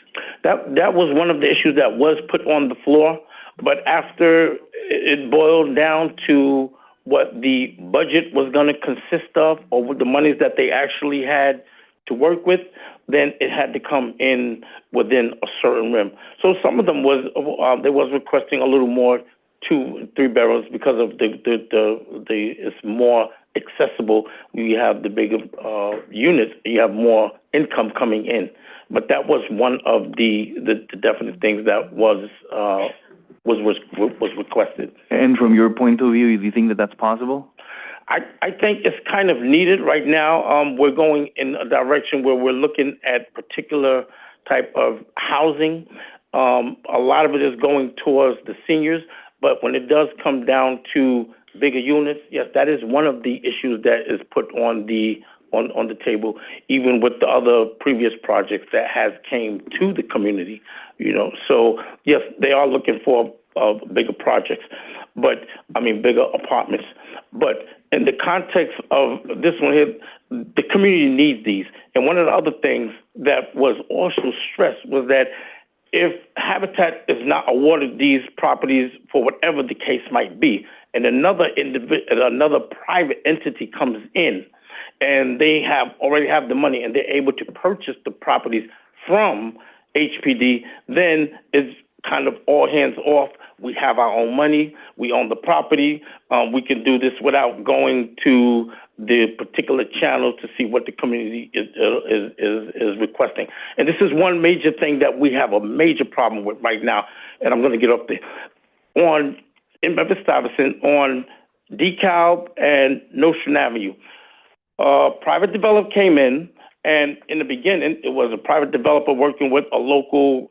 That was one of the issues that was put on the floor, but after it boiled down to what the budget was going to consist of, or what the monies that they actually had to work with, then it had to come in within a certain rim. So some of them they was requesting a little more 2-3 bedrooms because of the it's more accessible. When you have the bigger units, you have more income coming in. But that was one of the definite things that was requested. And from your point of view, do you think that that's possible? I think it's kind of needed right now. We're going in a direction where we're looking at particular type of housing. A lot of it is going towards the seniors, but when it does come down to bigger units, yes, that is one of the issues that is put on the table, even with the other previous projects that has came to the community, So, yes, they are looking for bigger projects, bigger apartments. But in the context of this one here, the community needs these. And one of the other things that was also stressed was that if Habitat is not awarded these properties for whatever the case might be, and another private entity comes in, and they already have the money and they're able to purchase the properties from HPD, then it's kind of all hands off. We have our own money. We own the property. We can do this without going to the particular channel to see what the community is requesting. And this is one major thing that we have a major problem with right now. And I'm going to get up there. In Memphis-Stuyvesant, on DeKalb and Nostrand Avenue, private developer came in, and in the beginning, it was a private developer working with a local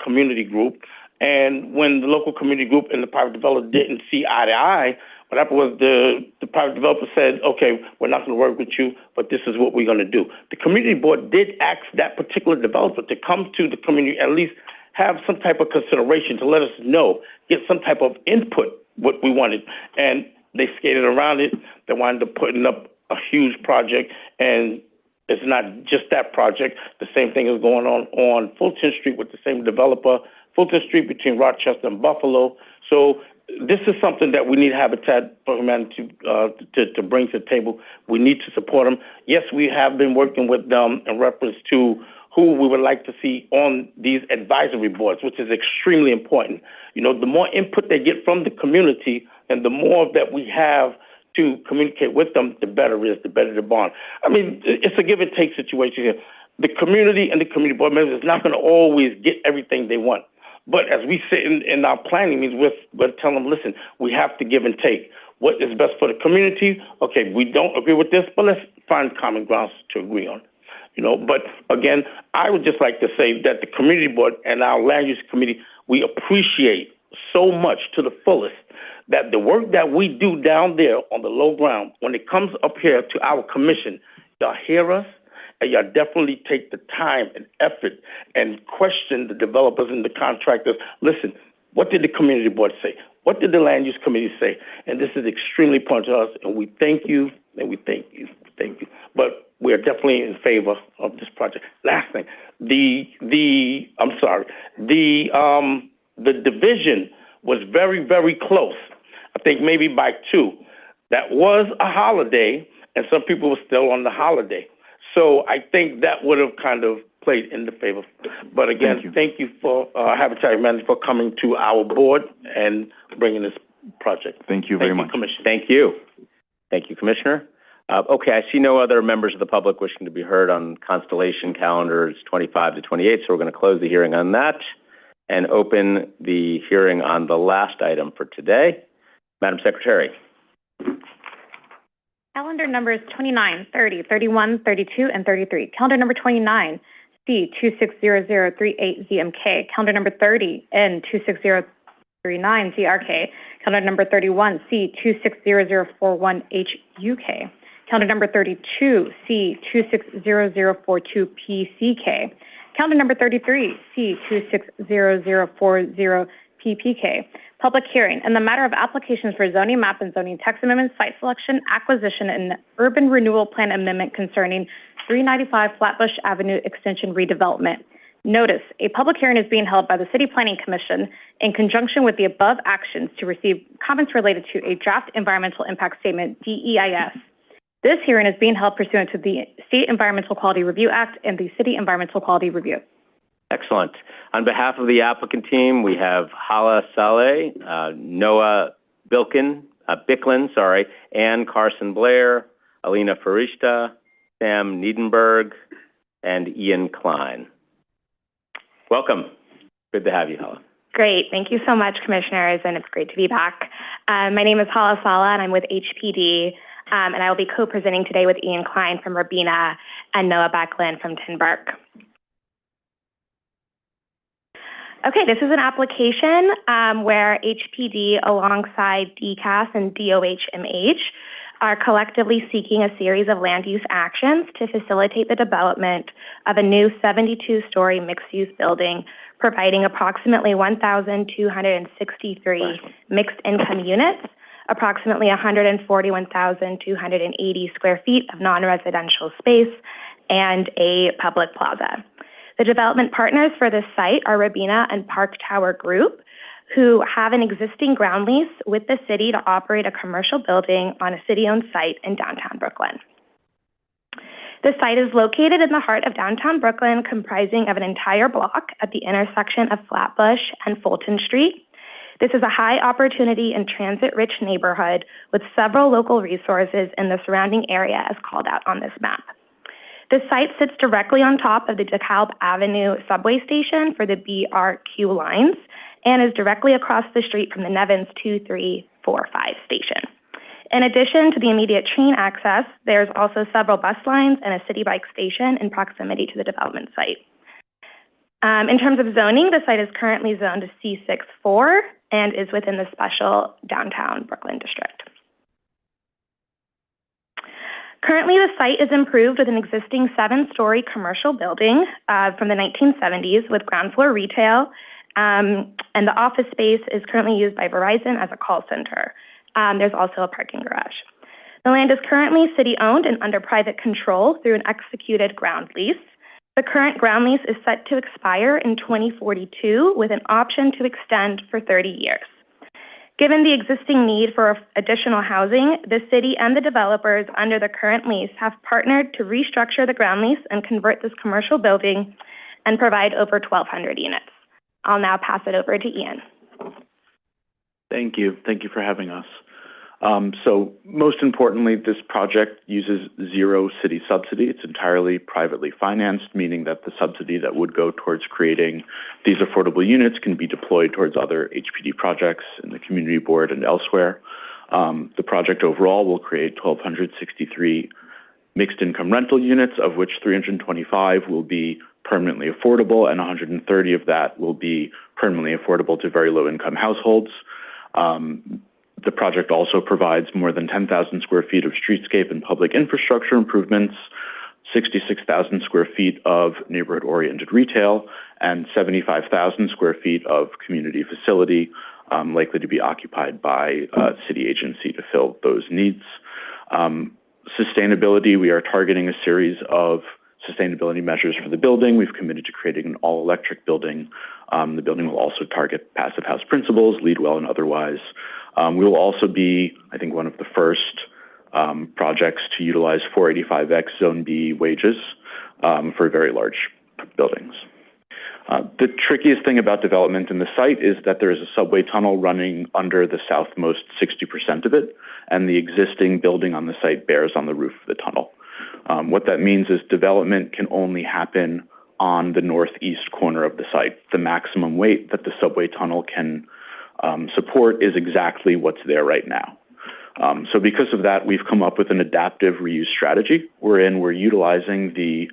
community group. And when the local community group and the private developer didn't see eye to eye, what happened was the private developer said, okay, we're not going to work with you, but this is what we're going to do. The community board did ask that particular developer to come to the community, at least have some type of consideration to let us know, get some type of input, what we wanted. And they skated around it. They wound up putting up a huge project, and it's not just that project. The same thing is going on Fulton Street with the same developer, Fulton Street between Rochester and Buffalo. So this is something that we need Habitat for Humanity to bring to the table. We need to support them. Yes, we have been working with them in reference to who we would like to see on these advisory boards, which is extremely important. The more input they get from the community and the more that we have to communicate with them, the better it is, the better the bond. I mean, it's a give and take situation here. The community and the community board members is not going to always get everything they want. But as we sit in our planning meetings, we're telling them, listen, we have to give and take. What is best for the community? Okay, we don't agree with this, but let's find common grounds to agree on. But again, I would just like to say that the community board and our land use committee, we appreciate so much to the fullest that the work that we do down there on the low ground, when it comes up here to our commission, y'all hear us, and y'all definitely take the time and effort and question the developers and the contractors. Listen, what did the community board say? What did the land use committee say? And this is extremely important to us, and we thank you, and we thank you, thank you. But we are definitely in favor of this project. Last thing, the division was very, very close. I think maybe by 2. That was a holiday, and some people were still on the holiday. So I think that would have kind of played in the favor. But again, thank you for Habitat Humanity for coming to our board and bringing this project. Thank you very much. Commissioner. Thank you. Thank you, Commissioner. Okay, I see no other members of the public wishing to be heard on Constellation calendars 25 to 28, so we're going to close the hearing on that and open the hearing on the last item for today. Madam Secretary. Calendar numbers 29, 30, 31, 32, and 33. Calendar number 29, C260038ZMK. Calendar number 30, N26039ZRK. Calendar number 31, C260041HUK. Calendar number 32, C260042PCK. Calendar number 33, C260040PPK. Public hearing in the matter of applications for zoning map and zoning text amendment, site selection, acquisition, and urban renewal plan amendment concerning 395 Flatbush Avenue Extension redevelopment. Notice, a public hearing is being held by the City Planning Commission in conjunction with the above actions to receive comments related to a draft environmental impact statement, DEIS. This hearing is being held pursuant to the State Environmental Quality Review Act and the City Environmental Quality Review. Excellent. On behalf of the applicant team, we have Hala Saleh, Noah Bilkin, Bicklin, Ann Carson-Blair, Alina Farishta, Sam Niedenberg, and Ian Klein. Welcome. Good to have you, Hala. Great. Thank you so much, Commissioners, and it's great to be back. My name is Hala Sala, and I'm with HPD, and I will be co-presenting today with Ian Klein from Rabina and Noah Becklin from Tinberg. Okay, this is an application where HPD, alongside DCAS and DOHMH, are collectively seeking a series of land use actions to facilitate the development of a new 72-story mixed-use building, providing approximately 1,263 mixed-income units, approximately 141,280 square feet of non-residential space, and a public plaza. The development partners for this site are Rabina and Park Tower Group, who have an existing ground lease with the city to operate a commercial building on a city-owned site in downtown Brooklyn. The site is located in the heart of downtown Brooklyn, comprising of an entire block at the intersection of Flatbush and Fulton Street. This is a high opportunity and transit-rich neighborhood with several local resources in the surrounding area as called out on this map. This site sits directly on top of the DeKalb Avenue subway station for the BRQ lines and is directly across the street from the Nevins 2345 station. In addition to the immediate train access, there's also several bus lines and a city bike station in proximity to the development site. In terms of zoning, the site is currently zoned to C6-4 and is within the special downtown Brooklyn district. Currently, the site is improved with an existing 7-story commercial building from the 1970s with ground floor retail, and the office space is currently used by Verizon as a call center. There's also a parking garage. The land is currently city-owned and under private control through an executed ground lease. The current ground lease is set to expire in 2042 with an option to extend for 30 years. Given the existing need for additional housing, the city and the developers under the current lease have partnered to restructure the ground lease and convert this commercial building and provide over 1,200 units. I'll now pass it over to Ian. Thank you. Thank you for having us. So most importantly, this project uses zero city subsidy. It's entirely privately financed, meaning that the subsidy that would go towards creating these affordable units can be deployed towards other HPD projects in the community board and elsewhere. The project overall will create 1,263 mixed income rental units, of which 325 will be permanently affordable and 130 of that will be permanently affordable to very low income households. The project also provides more than 10,000 square feet of streetscape and public infrastructure improvements, 66,000 square feet of neighborhood-oriented retail, and 75,000 square feet of community facility likely to be occupied by a city agency to fill those needs. Sustainability, we are targeting a series of sustainability measures for the building. We've committed to creating an all-electric building. The building will also target passive house principles, LEED well and otherwise. We will also be, I think, one of the first projects to utilize 485X Zone B wages for very large buildings. The trickiest thing about development in the site is that there is a subway tunnel running under the southmost 60% of it, and the existing building on the site bears on the roof of the tunnel. What that means is development can only happen on the northeast corner of the site. The maximum weight that the subway tunnel can support is exactly what's there right now. So because of that, we've come up with an adaptive reuse strategy wherein we're utilizing the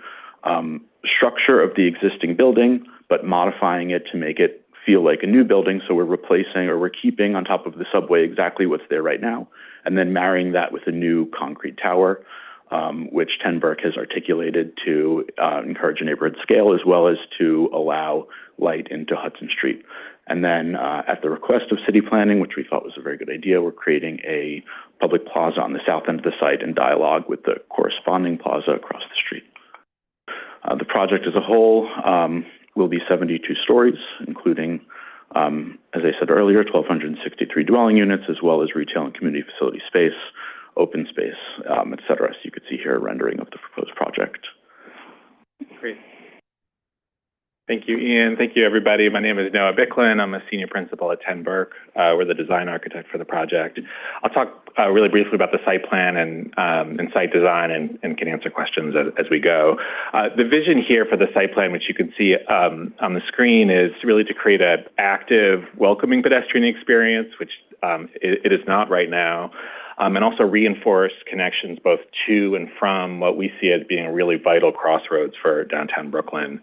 structure of the existing building, but modifying it to make it feel like a new building. So we're replacing or we're keeping on top of the subway exactly what's there right now, and then marrying that with a new concrete tower, which Tinberg has articulated to encourage a neighborhood scale as well as to allow light into Hudson Street. And then at the request of city planning, which we thought was a very good idea, we're creating a public plaza on the south end of the site in dialogue with the corresponding plaza across the street. The project as a whole will be 72 stories, including, as I said earlier, 1,263 dwelling units, as well as retail and community facility space, open space, et cetera. So you could see here a rendering of the proposed project. Great. Thank you, Ian. Thank you, everybody. My name is Noah Bicklin. I'm a senior principal at 10 Burke. We're the design architect for the project. I'll talk really briefly about the site plan and site design and can answer questions as we go. The vision here for the site plan, which you can see on the screen, is really to create an active, welcoming pedestrian experience, which it is not right now. And also reinforce connections both to and from what we see as being a really vital crossroads for downtown Brooklyn.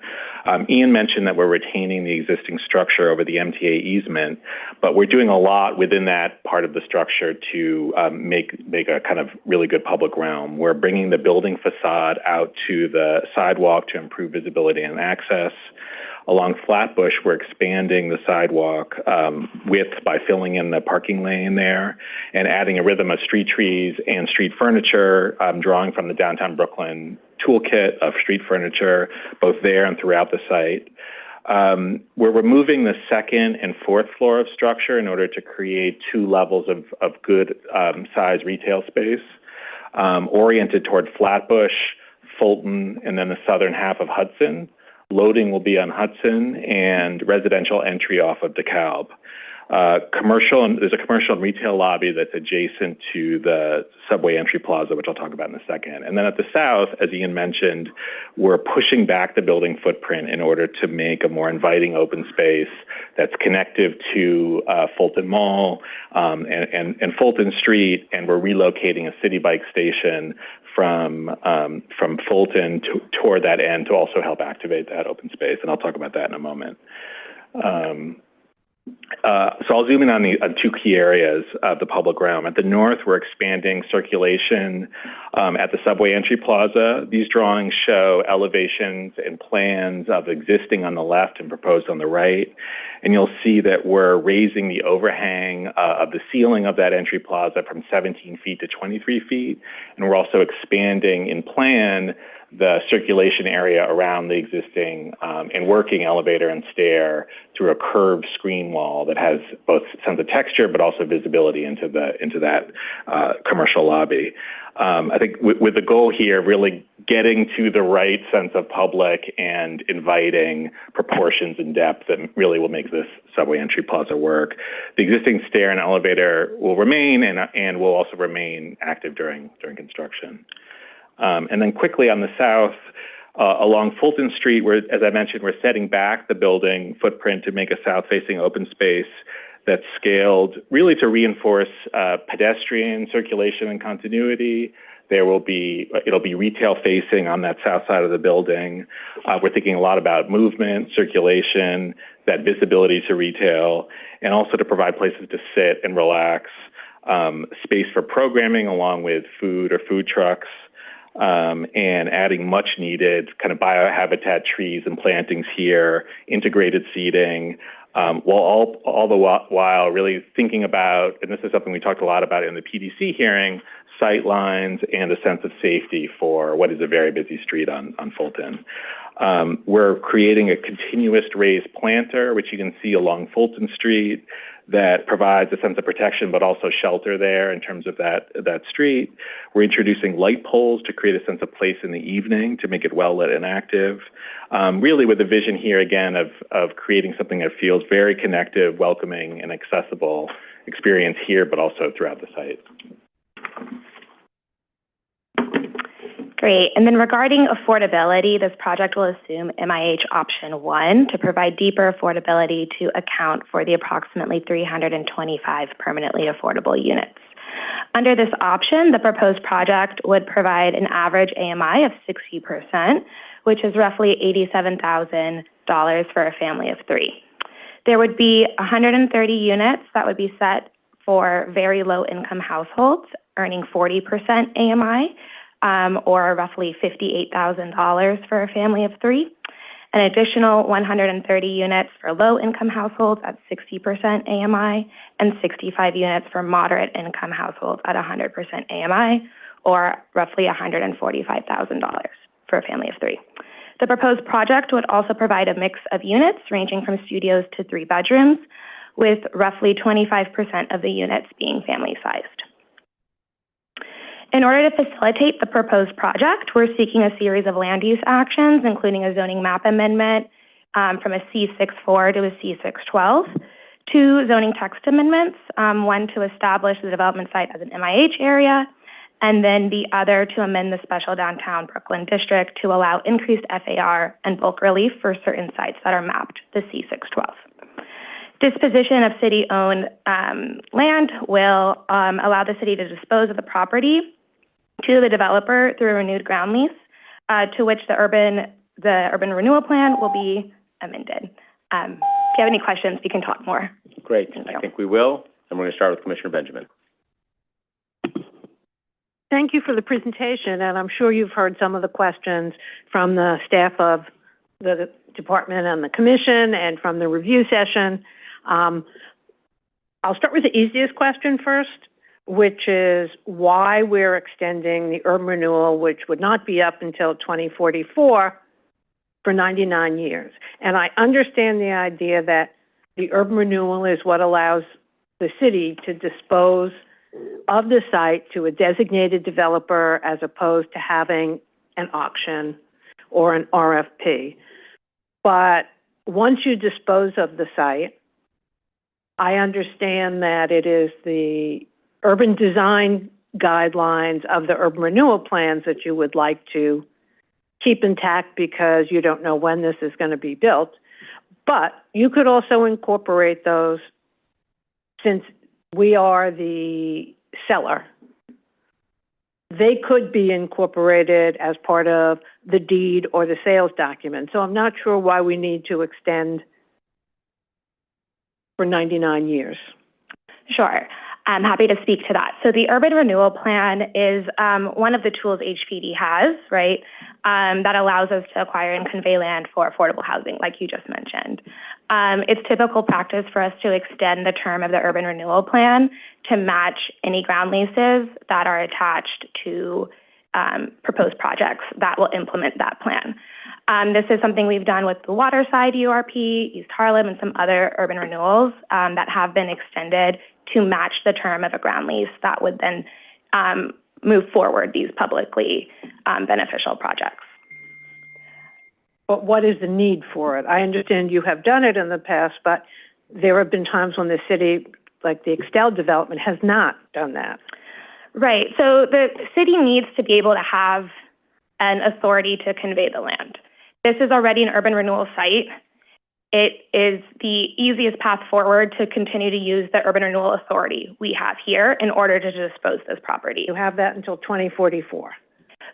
Ian mentioned that we're retaining the existing structure over the MTA easement, but we're doing a lot within that part of the structure to make a kind of really good public realm. We're bringing the building facade out to the sidewalk to improve visibility and access. Along Flatbush, we're expanding the sidewalk width by filling in the parking lane there and adding a rhythm of street trees and street furniture, drawing from the downtown Brooklyn toolkit of street furniture, both there and throughout the site. We're removing the second and fourth floor of structure in order to create 2 levels of good size retail space, oriented toward Flatbush, Fulton, and then the southern half of Hudson. Loading will be on Hudson and residential entry off of DeKalb. There's a commercial and retail lobby that's adjacent to the subway entry plaza, which I'll talk about in a second. And then at the south, as Ian mentioned, we're pushing back the building footprint in order to make a more inviting open space that's connective to Fulton Mall and Fulton Street, and we're relocating a city bike station from Fulton toward that end to also help activate that open space, and I'll talk about that in a moment. So I'll zoom in on 2 key areas of the public realm. At the north, we're expanding circulation at the subway entry plaza. These drawings show elevations and plans of existing on the left and proposed on the right. And you'll see that we're raising the overhang of the ceiling of that entry plaza from 17 feet to 23 feet. And we're also expanding in plan the circulation area around the existing and working elevator and stair through a curved screen wall that has both sense of texture but also visibility into that commercial lobby. I think with the goal here, really getting to the right sense of public and inviting proportions and depth that really will make this subway entry plaza work. The existing stair and elevator will remain and will also remain active during construction. And then quickly on the south, along Fulton Street, as I mentioned, we're setting back the building footprint to make a south-facing open space that's scaled really to reinforce pedestrian circulation and continuity. It'll be retail facing on that south side of the building. We're thinking a lot about movement, circulation, that visibility to retail, and also to provide places to sit and relax, space for programming along with food or food trucks, and adding much needed kind of biohabitat trees and plantings here, integrated seating, while all the while really thinking about, and this is something we talked a lot about in the PDC hearing, sight lines and a sense of safety for what is a very busy street on Fulton. We're creating a continuous raised planter, which you can see along Fulton Street, that provides a sense of protection, but also shelter there in terms of that street. We're introducing light poles to create a sense of place in the evening to make it well lit and active. Really with the vision here again of creating something that feels very connective, welcoming, and accessible experience here, but also throughout the site. Great. And then regarding affordability, this project will assume MIH option 1 to provide deeper affordability to account for the approximately 325 permanently affordable units. Under this option, the proposed project would provide an average AMI of 60%, which is roughly $87,000 for a family of 3. There would be 130 units that would be set for very low income households earning 40% AMI, or roughly $58,000 for a family of 3. An additional 130 units for low-income households at 60% AMI, and 65 units for moderate-income households at 100% AMI, or roughly $145,000 for a family of 3. The proposed project would also provide a mix of units ranging from studios to 3 bedrooms, with roughly 25% of the units being family-sized. In order to facilitate the proposed project, we're seeking a series of land use actions, including a zoning map amendment, from a C64 to a C612, 2 zoning text amendments, one to establish the development site as an MIH area, and then the other to amend the special downtown Brooklyn district to allow increased FAR and bulk relief for certain sites that are mapped to C612. Disposition of city-owned land will allow the city to dispose of the property to the developer through a renewed ground lease, to which the urban renewal plan will be amended. If you have any questions, we can talk more. Great. I think we will. And we're going to start with Commissioner Benjamin. Thank you for the presentation, and I'm sure you've heard some of the questions from the staff of the department and the commission and from the review session. I'll start with the easiest question first, which is why we're extending the urban renewal, which would not be up until 2044, for 99 years. And I understand the idea that the urban renewal is what allows the city to dispose of the site to a designated developer as opposed to having an auction or an RFP. But once you dispose of the site, I understand that it is the urban design guidelines of the urban renewal plans that you would like to keep intact because you don't know when this is going to be built. But you could also incorporate those, since we are the seller. They could be incorporated as part of the deed or the sales document. So I'm not sure why we need to extend for 99 years. Sure. I'm happy to speak to that. So the urban renewal plan is one of the tools HPD has, right, that allows us to acquire and convey land for affordable housing, like you just mentioned. It's typical practice for us to extend the term of the urban renewal plan to match any ground leases that are attached to proposed projects that will implement that plan. This is something we've done with the Waterside URP, East Harlem, and some other urban renewals that have been extended to match the term of a ground lease that would then move forward these publicly beneficial projects. But what is the need for it? I understand you have done it in the past, but there have been times when the city, like the Extell development, has not done that. Right. So the city needs to be able to have an authority to convey the land. This is already an urban renewal site. It is the easiest path forward to continue to use the urban renewal authority we have here in order to dispose this property. You have that until 2044.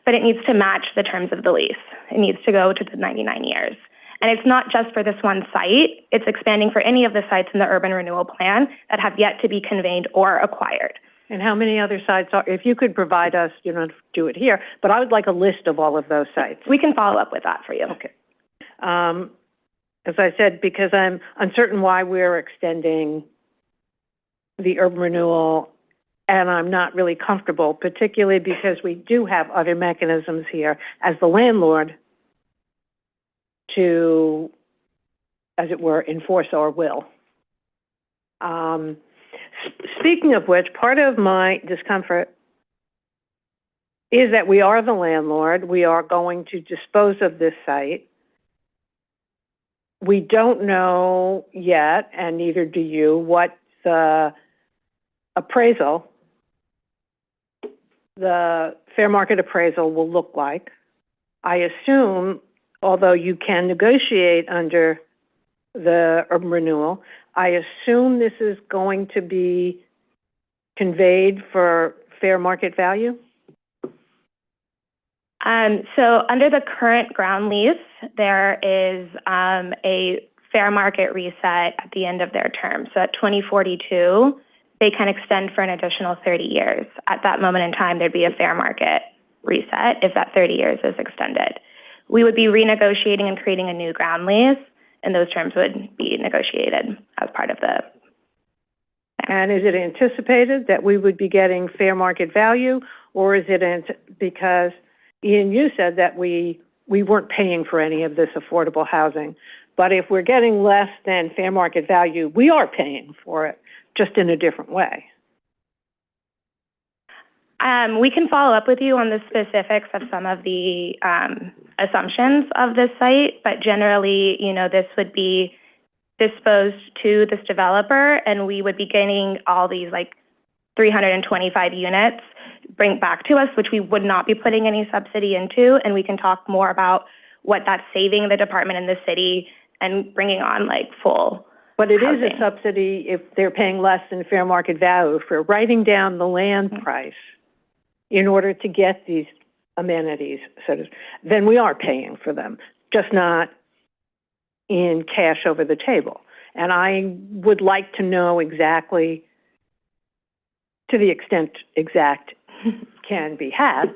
But it needs to match the terms of the lease. It needs to go to the 99 years. And it's not just for this one site. It's expanding for any of the sites in the urban renewal plan that have yet to be conveyed or acquired. And how many other sites are, if you could provide us, you don't have to do it here, but I would like a list of all of those sites. We can follow up with that for you. Okay. As I said, because I'm uncertain why we're extending the urban renewal, and I'm not really comfortable, particularly because we do have other mechanisms here as the landlord to, as it were, enforce our will. Speaking of which, part of my discomfort is that we are the landlord. We are going to dispose of this site. We don't know yet, and neither do you, what the appraisal, the fair market appraisal will look like. I assume, although you can negotiate under the urban renewal, I assume this is going to be conveyed for fair market value? So under the current ground lease, there is a fair market reset at the end of their term. So at 2042, they can extend for an additional 30 years. At that moment in time, there'd be a fair market reset if that 30 years is extended. We would be renegotiating and creating a new ground lease, and those terms would be negotiated as part of the. And is it anticipated that we would be getting fair market value, or is it because, Ian, you said that we weren't paying for any of this affordable housing, but if we're getting less than fair market value, we are paying for it, just in a different way. We can follow up with you on the specifics of some of the assumptions of this site, but generally, this would be disposed to this developer, and we would be getting all these 325 units bring back to us, which we would not be putting any subsidy into, and we can talk more about what that's saving the department and the city and bringing on full. But it housing. is a subsidy if they're paying less than fair market value for writing down the land price in order to get these amenities. Then we are paying for them, just not in cash over the table. And I would like to know exactly, to the extent exact can be had,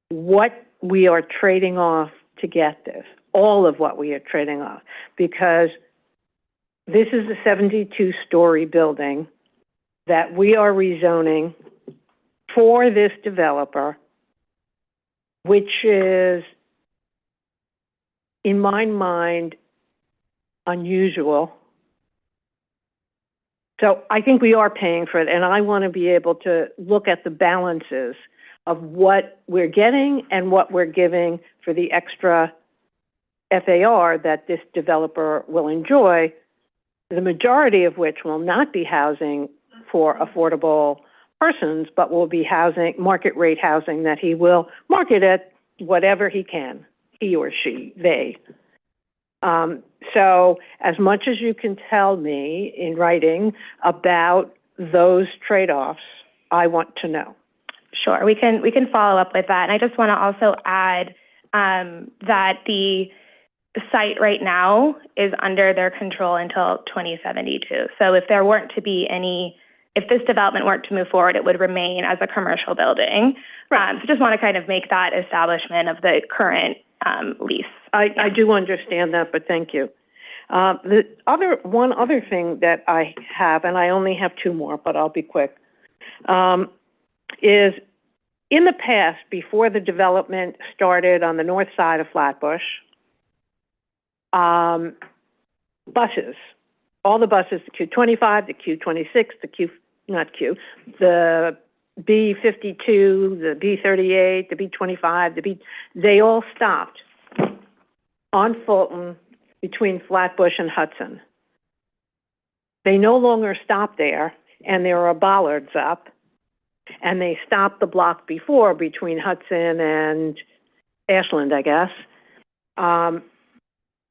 what we are trading off to get this, all of what we are trading off, because this is a 72-story building that we are rezoning for this developer, which is, in my mind, unusual. So I think we are paying for it, and I want to be able to look at the balances of what we're getting and what we're giving for the extra FAR that this developer will enjoy, the majority of which will not be housing for affordable persons, but will be housing, market rate housing that he will market at whatever he can, he or she, they. So as much as you can tell me in writing about those trade-offs, I want to know. Sure, we can follow up with that. And I just want to also add that the site right now is under their control until 2072. So if there weren't to be if this development weren't to move forward, it would remain as a commercial building. Right. So just want to kind of make that establishment of the current lease. I do understand that, but thank you. One other thing that I have, and I only have two more, but I'll be quick, is in the past, before the development started on the north side of Flatbush, buses, all the buses, the Q25, the Q26, the B52, the B38, the B25, they all stopped on Fulton between Flatbush and Hudson. They no longer stop there, and there are bollards up, and they stopped the block before between Hudson and Ashland, I guess,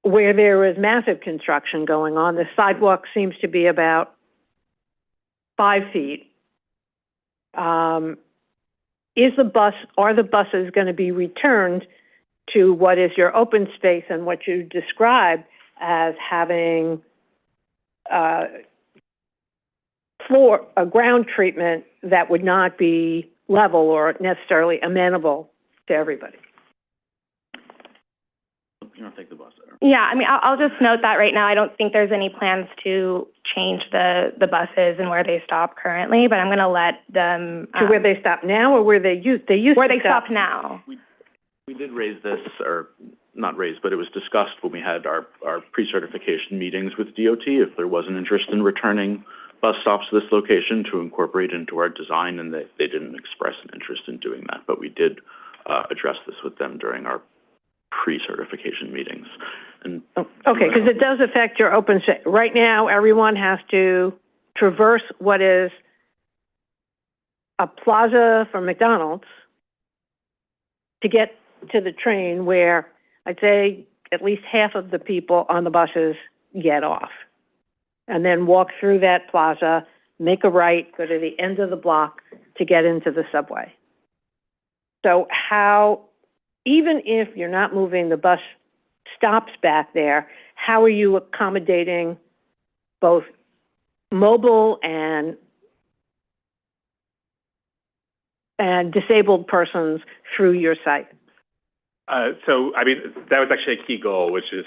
where there is massive construction going on. The sidewalk seems to be about 5 feet. Are the buses going to be returned to what is your open space and what you describe as having ground treatment that would not be level or necessarily amenable to everybody? You don't take the bus there. Yeah, I mean, I'll just note that right now I don't think there's any plans to change the buses and where they stop currently, but I'm going to let them... to where they stop now or where they used where to they stop now. We did raise this, or not raise, but it was discussed when we had our pre-certification meetings with DOT, if there was an interest in returning bus stops to this location to incorporate into our design, and they didn't express an interest in doing that, but we did address this with them during our pre-certification meetings. And okay, because it does affect your open space. Right now, everyone has to traverse what is a plaza for McDonald's to get to the train, where I'd say at least half of the people on the buses get off, and then walk through that plaza, make a right, go to the end of the block to get into the subway. So even if you're not moving the bus stops back there, how are you accommodating both mobile and disabled persons through your site? So, I mean, that was actually a key goal, which is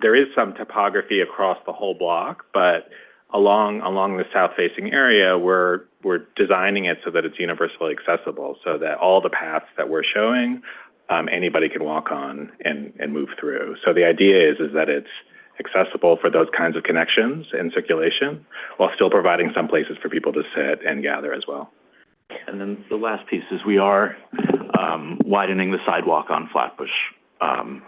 there is some topography across the whole block, but along the south-facing area, we're designing it so that it's universally accessible, so that all the paths that we're showing, anybody can walk on and move through. So the idea is that it's accessible for those kinds of connections and circulation, while still providing some places for people to sit and gather as well. And then the last piece is we are widening the sidewalk on Flatbush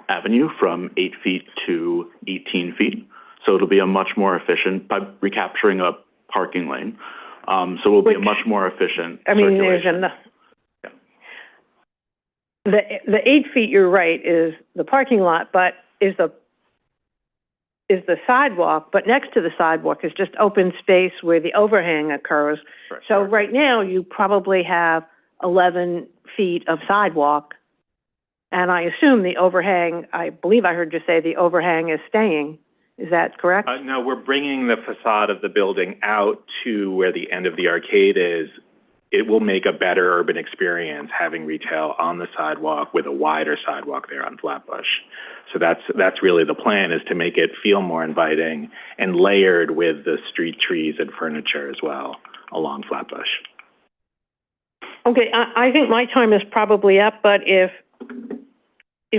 Avenue from 8 feet to 18 feet. So it'll be a much more efficient, by recapturing a parking lane. So it'll be a much more efficient circulation. The 8 feet, you're right, is the parking lot, but is the sidewalk, but next to the sidewalk is just open space where the overhang occurs. Correct. So right now, you probably have 11 feet of sidewalk, and I assume the overhang, I believe I heard you say the overhang is staying. Is that correct? No, we're bringing the facade of the building out to where the end of the arcade is. It will make a better urban experience having retail on the sidewalk with a wider sidewalk there on Flatbush. So that's really the plan, is to make it feel more inviting and layered with the street trees and furniture as well along Flatbush. Okay, I think my time is probably up, but if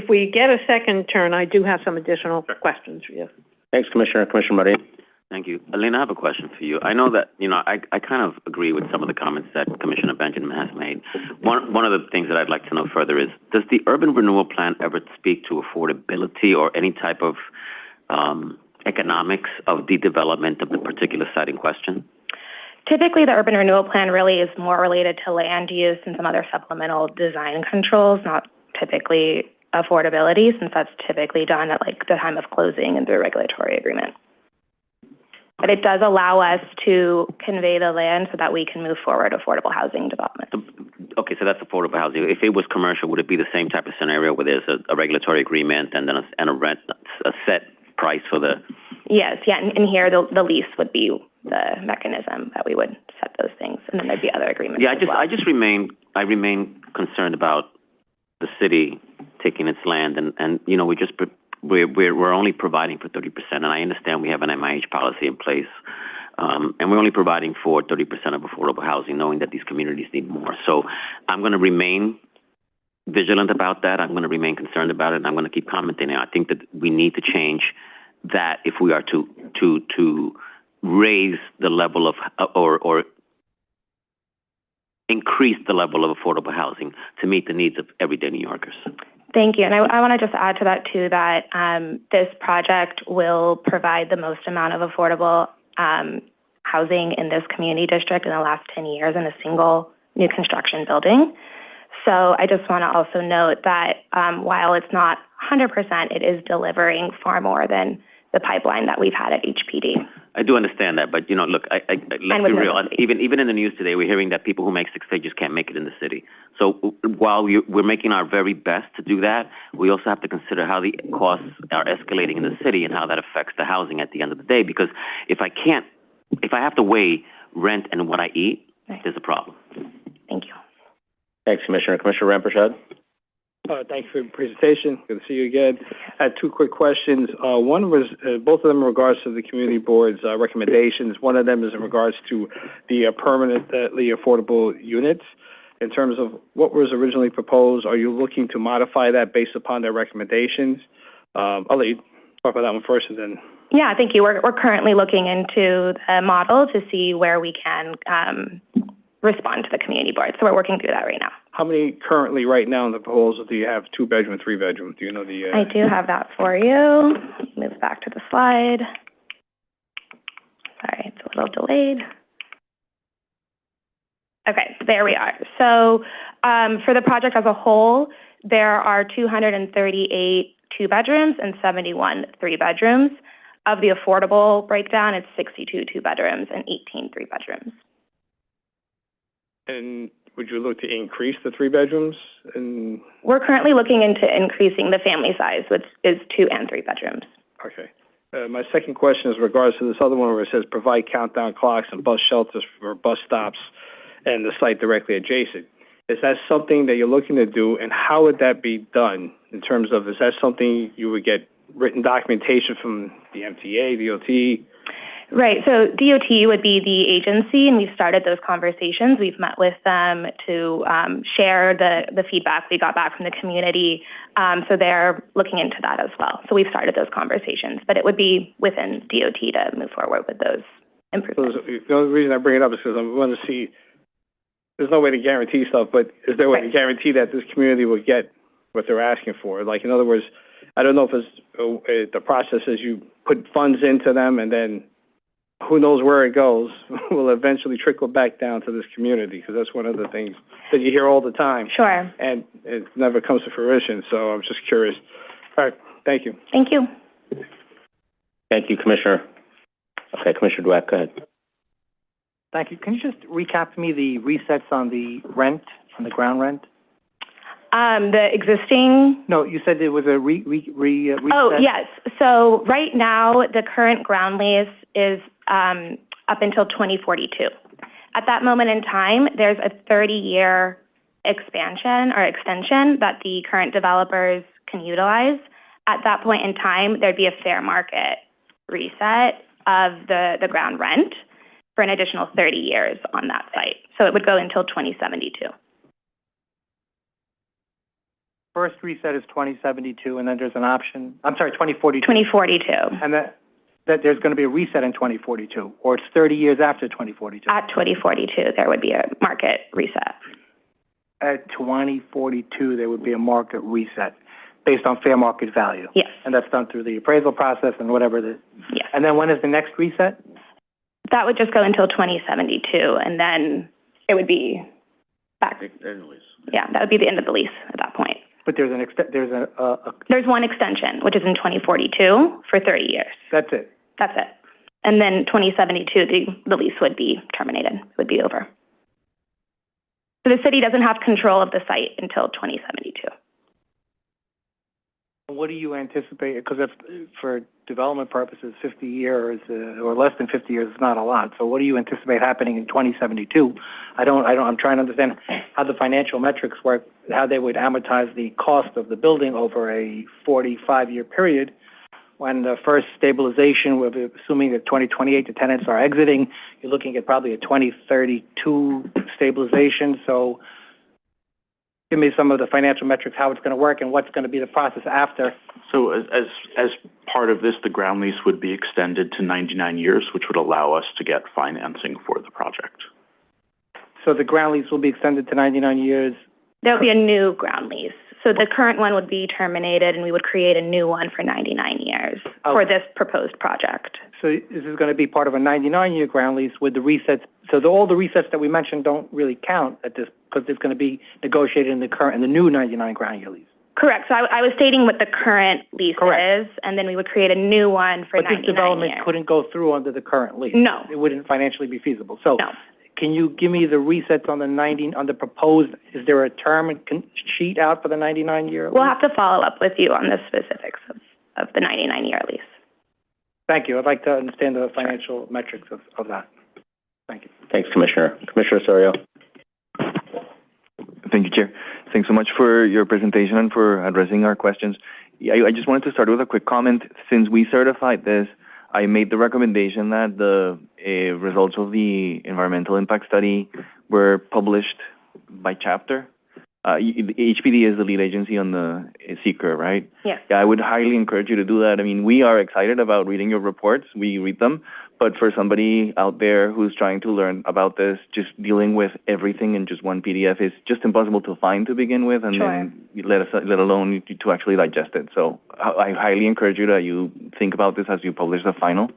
we get a second turn, I do have some additional questions for you. Thanks, Commissioner. Commissioner Murray. Thank you. Elena, I have a question for you. I know that, I kind of agree with some of the comments that Commissioner Benjamin has made. One of the things that I'd like to know further is, does the urban renewal plan ever speak to affordability or any type of economics of the development of the particular site in question? Typically, the urban renewal plan really is more related to land use and some other supplemental design controls, not typically affordability, since that's typically done at the time of closing and through a regulatory agreement. But it does allow us to convey the land so that we can move forward affordable housing development. Okay, so that's affordable housing. If it was commercial, would it be the same type of scenario where there's a regulatory agreement and then a set price for the? Yes, yeah, and here the lease would be the mechanism that we would set those things, and then there'd be other agreements. Yeah, I remain concerned about the city taking its land, and we're only providing for 30%, and I understand we have an MIH policy in place, and we're only providing for 30% of affordable housing, knowing that these communities need more. So I'm going to remain vigilant about that. I'm going to remain concerned about it, and I'm going to keep commenting. I think that we need to change that if we are to raise the level of or increase the level of affordable housing to meet the needs of everyday New Yorkers. Thank you. And I want to just add to that, too, that this project will provide the most amount of affordable housing in this community district in the last 10 years in a single new construction building. So I just want to also note that while it's not 100%, it is delivering far more than the pipeline that we've had at HPD. I do understand that, but look, let's be real. Even in the news today, we're hearing that people who make six figures can't make it in the city. So while we're making our very best to do that, we also have to consider how the costs are escalating in the city and how that affects the housing at the end of the day. Because if I have to weigh rent and what I eat, there's a problem. Thank you. Thanks, Commissioner. Commissioner Rampersad. Thank you for the presentation. Good to see you again. I had two quick questions. One was, both of them in regards to the community board's recommendations. One of them is in regards to the permanently affordable units. In terms of what was originally proposed, are you looking to modify that based upon their recommendations? I'll let you talk about that one first and then. Yeah, thank you. We're currently looking into the model to see where we can respond to the community board. So we're working through that right now. How many currently right now in the proposal do you have? 2-bedroom, 3-bedroom? Do you know the? I do have that for you. Move back to the slide. Sorry, it's a little delayed. Okay, there we are. So for the project as a whole, there are 238 2-bedrooms and 71 3-bedrooms. Of the affordable breakdown, it's 62 2-bedrooms and 18 3-bedrooms. And would you look to increase the 3-bedrooms? And we're currently looking into increasing the family size, which is 2 and 3 bedrooms. Okay. My second question is in regards to this other one where it says provide countdown clocks and bus shelters for bus stops and the site directly adjacent. Is that something that you're looking to do, and how would that be done in terms of, is that something you would get written documentation from the MTA, DOT? Right. So DOT would be the agency, and we've started those conversations. We've met with them to share the feedback we got back from the community. So they're looking into that as well. So we've started those conversations, but it would be within DOT to move forward with those improvements. So the only reason I bring it up is because I want to see there's no way to guarantee stuff, but is there a way to guarantee that this community will get what they're asking for? Like, in other words, I don't know if it's, the process is you put funds into them and then who knows where it goes will eventually trickle back down to this community, because that's one of the things that you hear all the time. Sure. And it never comes to fruition, so I'm just curious. All right, thank you. Thank you. Thank you, Commissioner. Okay, Commissioner Dweck, go ahead. Thank you. Can you just recap for me the resets on the rent, on the ground rent? The existing. No, you said there was a reset. Oh, yes. So right now, the current ground lease is up until 2042. At that moment in time, there's a 30-year expansion or extension that the current developers can utilize. At that point in time, there'd be a fair market reset of the ground rent for an additional 30 years on that site. So it would go until 2072. First reset is 2072, and then there's an option. I'm sorry, 2042. 2042. And that there's going to be a reset in 2042, or it's 30 years after 2042. At 2042, there would be a market reset. At 2042, there would be a market reset based on fair market value. Yes. And that's done through the appraisal process and whatever the. Yes. And then when is the next reset? That would just go until 2072, and then it would be back. Yeah, that would be the end of the lease at that point. But there's There's one extension, which is in 2042 for 30 years. That's it. That's it. And then 2072, the lease would be terminated, would be over. So the city doesn't have control of the site until 2072. What do you anticipate? Because if for development purposes, 50 years or less than 50 years is not a lot. So what do you anticipate happening in 2072? I'm trying to understand how the financial metrics work, how they would amortize the cost of the building over a 45-year period. When the first stabilization, we're assuming that 2028 the tenants are exiting, you're looking at probably a 2032 stabilization. So give me some of the financial metrics, how it's going to work, and what's going to be the process after. So as part of this, the ground lease would be extended to 99 years, which would allow us to get financing for the project. So the ground lease will be extended to 99 years? There will be a new ground lease. So the current one would be terminated, and we would create a new one for 99 years for this proposed project. So this is going to be part of a 99-year ground lease with the resets. So all the resets that we mentioned don't really count at this, because it's going to be negotiated in the new 99 ground year lease. Correct. So I was stating what the current lease is, and then we would create a new one for 99 years. But this development couldn't go through under the current lease. No. It wouldn't financially be feasible. So no. Can you give me the resets on the proposed, is there a term sheet out for the 99-year lease? We'll have to follow up with you on the specifics of the 99-year lease. Thank you. I'd like to understand the financial metrics of that. Thank you. Thanks, Commissioner. Commissioner Osorio. Thank you, Chair. Thanks so much for your presentation and for addressing our questions. I just wanted to start with a quick comment. Since we certified this, I made the recommendation that the results of the environmental impact study were published by chapter. HPD is the lead agency on the seeker, right? Yes. Yeah, I would highly encourage you to do that. I mean, we are excited about reading your reports. We read them. But for somebody out there who's trying to learn about this, just dealing with everything in just one PDF is just impossible to find to begin with, and then let alone to actually digest it. So I highly encourage you that you think about this as you publish the final.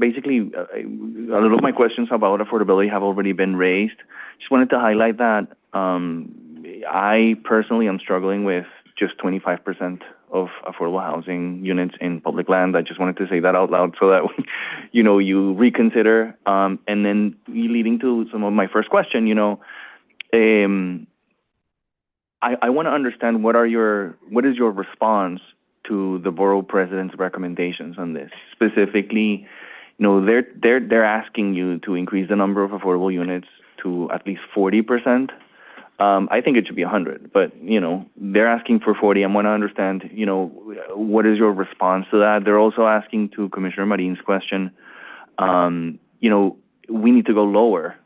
Basically, a lot of my questions about affordability have already been raised. Just wanted to highlight that I personally am struggling with just 25% of affordable housing units in public land. I just wanted to say that out loud so that, you reconsider. And then leading to some of my first question, I want to understand what is your response to the borough president's recommendations on this. Specifically, they're asking you to increase the number of affordable units to at least 40%. I think it should be 100, but, they're asking for 40. I want to understand, what is your response to that? They're also asking, to Commissioner Marin's question, we need to go lower.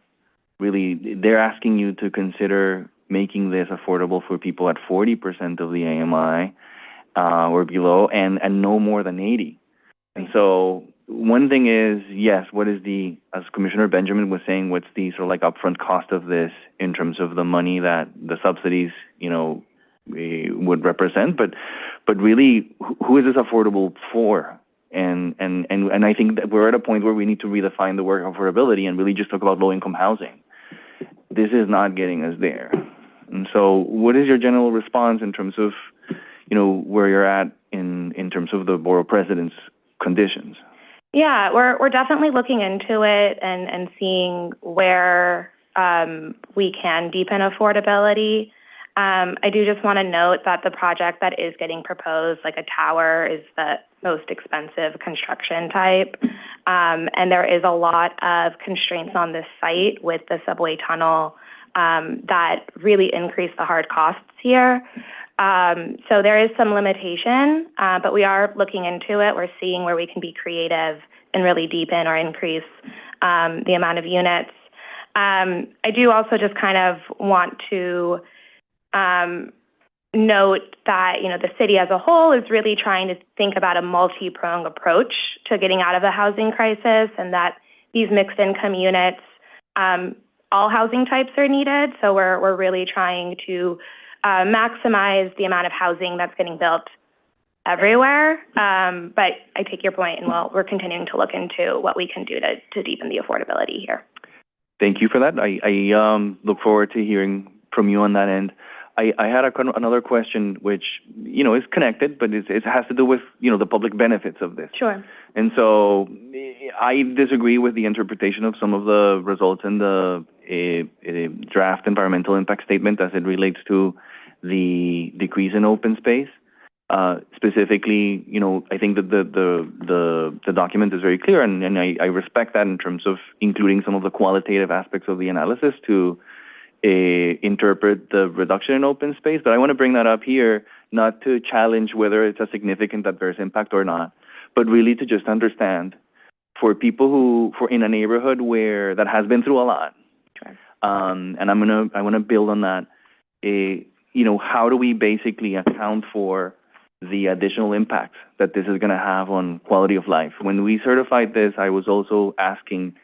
Really, they're asking you to consider making this affordable for people at 40% of the AMI or below, and no more than 80. And so one thing is, yes, what is as Commissioner Benjamin was saying, what's the sort of like upfront cost of this in terms of the money that the subsidies, would represent, but really, who is this affordable for? And I think that we're at a point where we need to redefine the word affordability and really just talk about low-income housing. This is not getting us there. And so what is your general response in terms of, where you're at in terms of the Borough President's conditions? Yeah, we're definitely looking into it and seeing where we can deepen affordability. I do just want to note that the project that is getting proposed, like a tower, is the most expensive construction type. And there is a lot of constraints on this site with the subway tunnel that really increase the hard costs here. So there is some limitation, but we are looking into it. We're seeing where we can be creative and really deepen or increase the amount of units. I do also just kind of want to note that, the city as a whole is really trying to think about a multi-pronged approach to getting out of the housing crisis, and that these mixed income units, all housing types are needed. So we're really trying to maximize the amount of housing that's getting built everywhere. But I take your point, and we're continuing to look into what we can do to deepen the affordability here. Thank you for that. I look forward to hearing from you on that end. I had another question, which, is connected, but it has to do with, the public benefits of this. Sure. And so I disagree with the interpretation of some of the results in the draft environmental impact statement as it relates to the decrease in open space. Specifically, I think that the document is very clear, and I respect that in terms of including some of the qualitative aspects of the analysis to interpret the reduction in open space. But I want to bring that up here, not to challenge whether it's a significant adverse impact or not, but really to just understand for people for in a neighborhood that has been through a lot. Sure. And I want to build on that. How do we basically account for the additional impact that this is going to have on quality of life? When we certified this, I was also asking,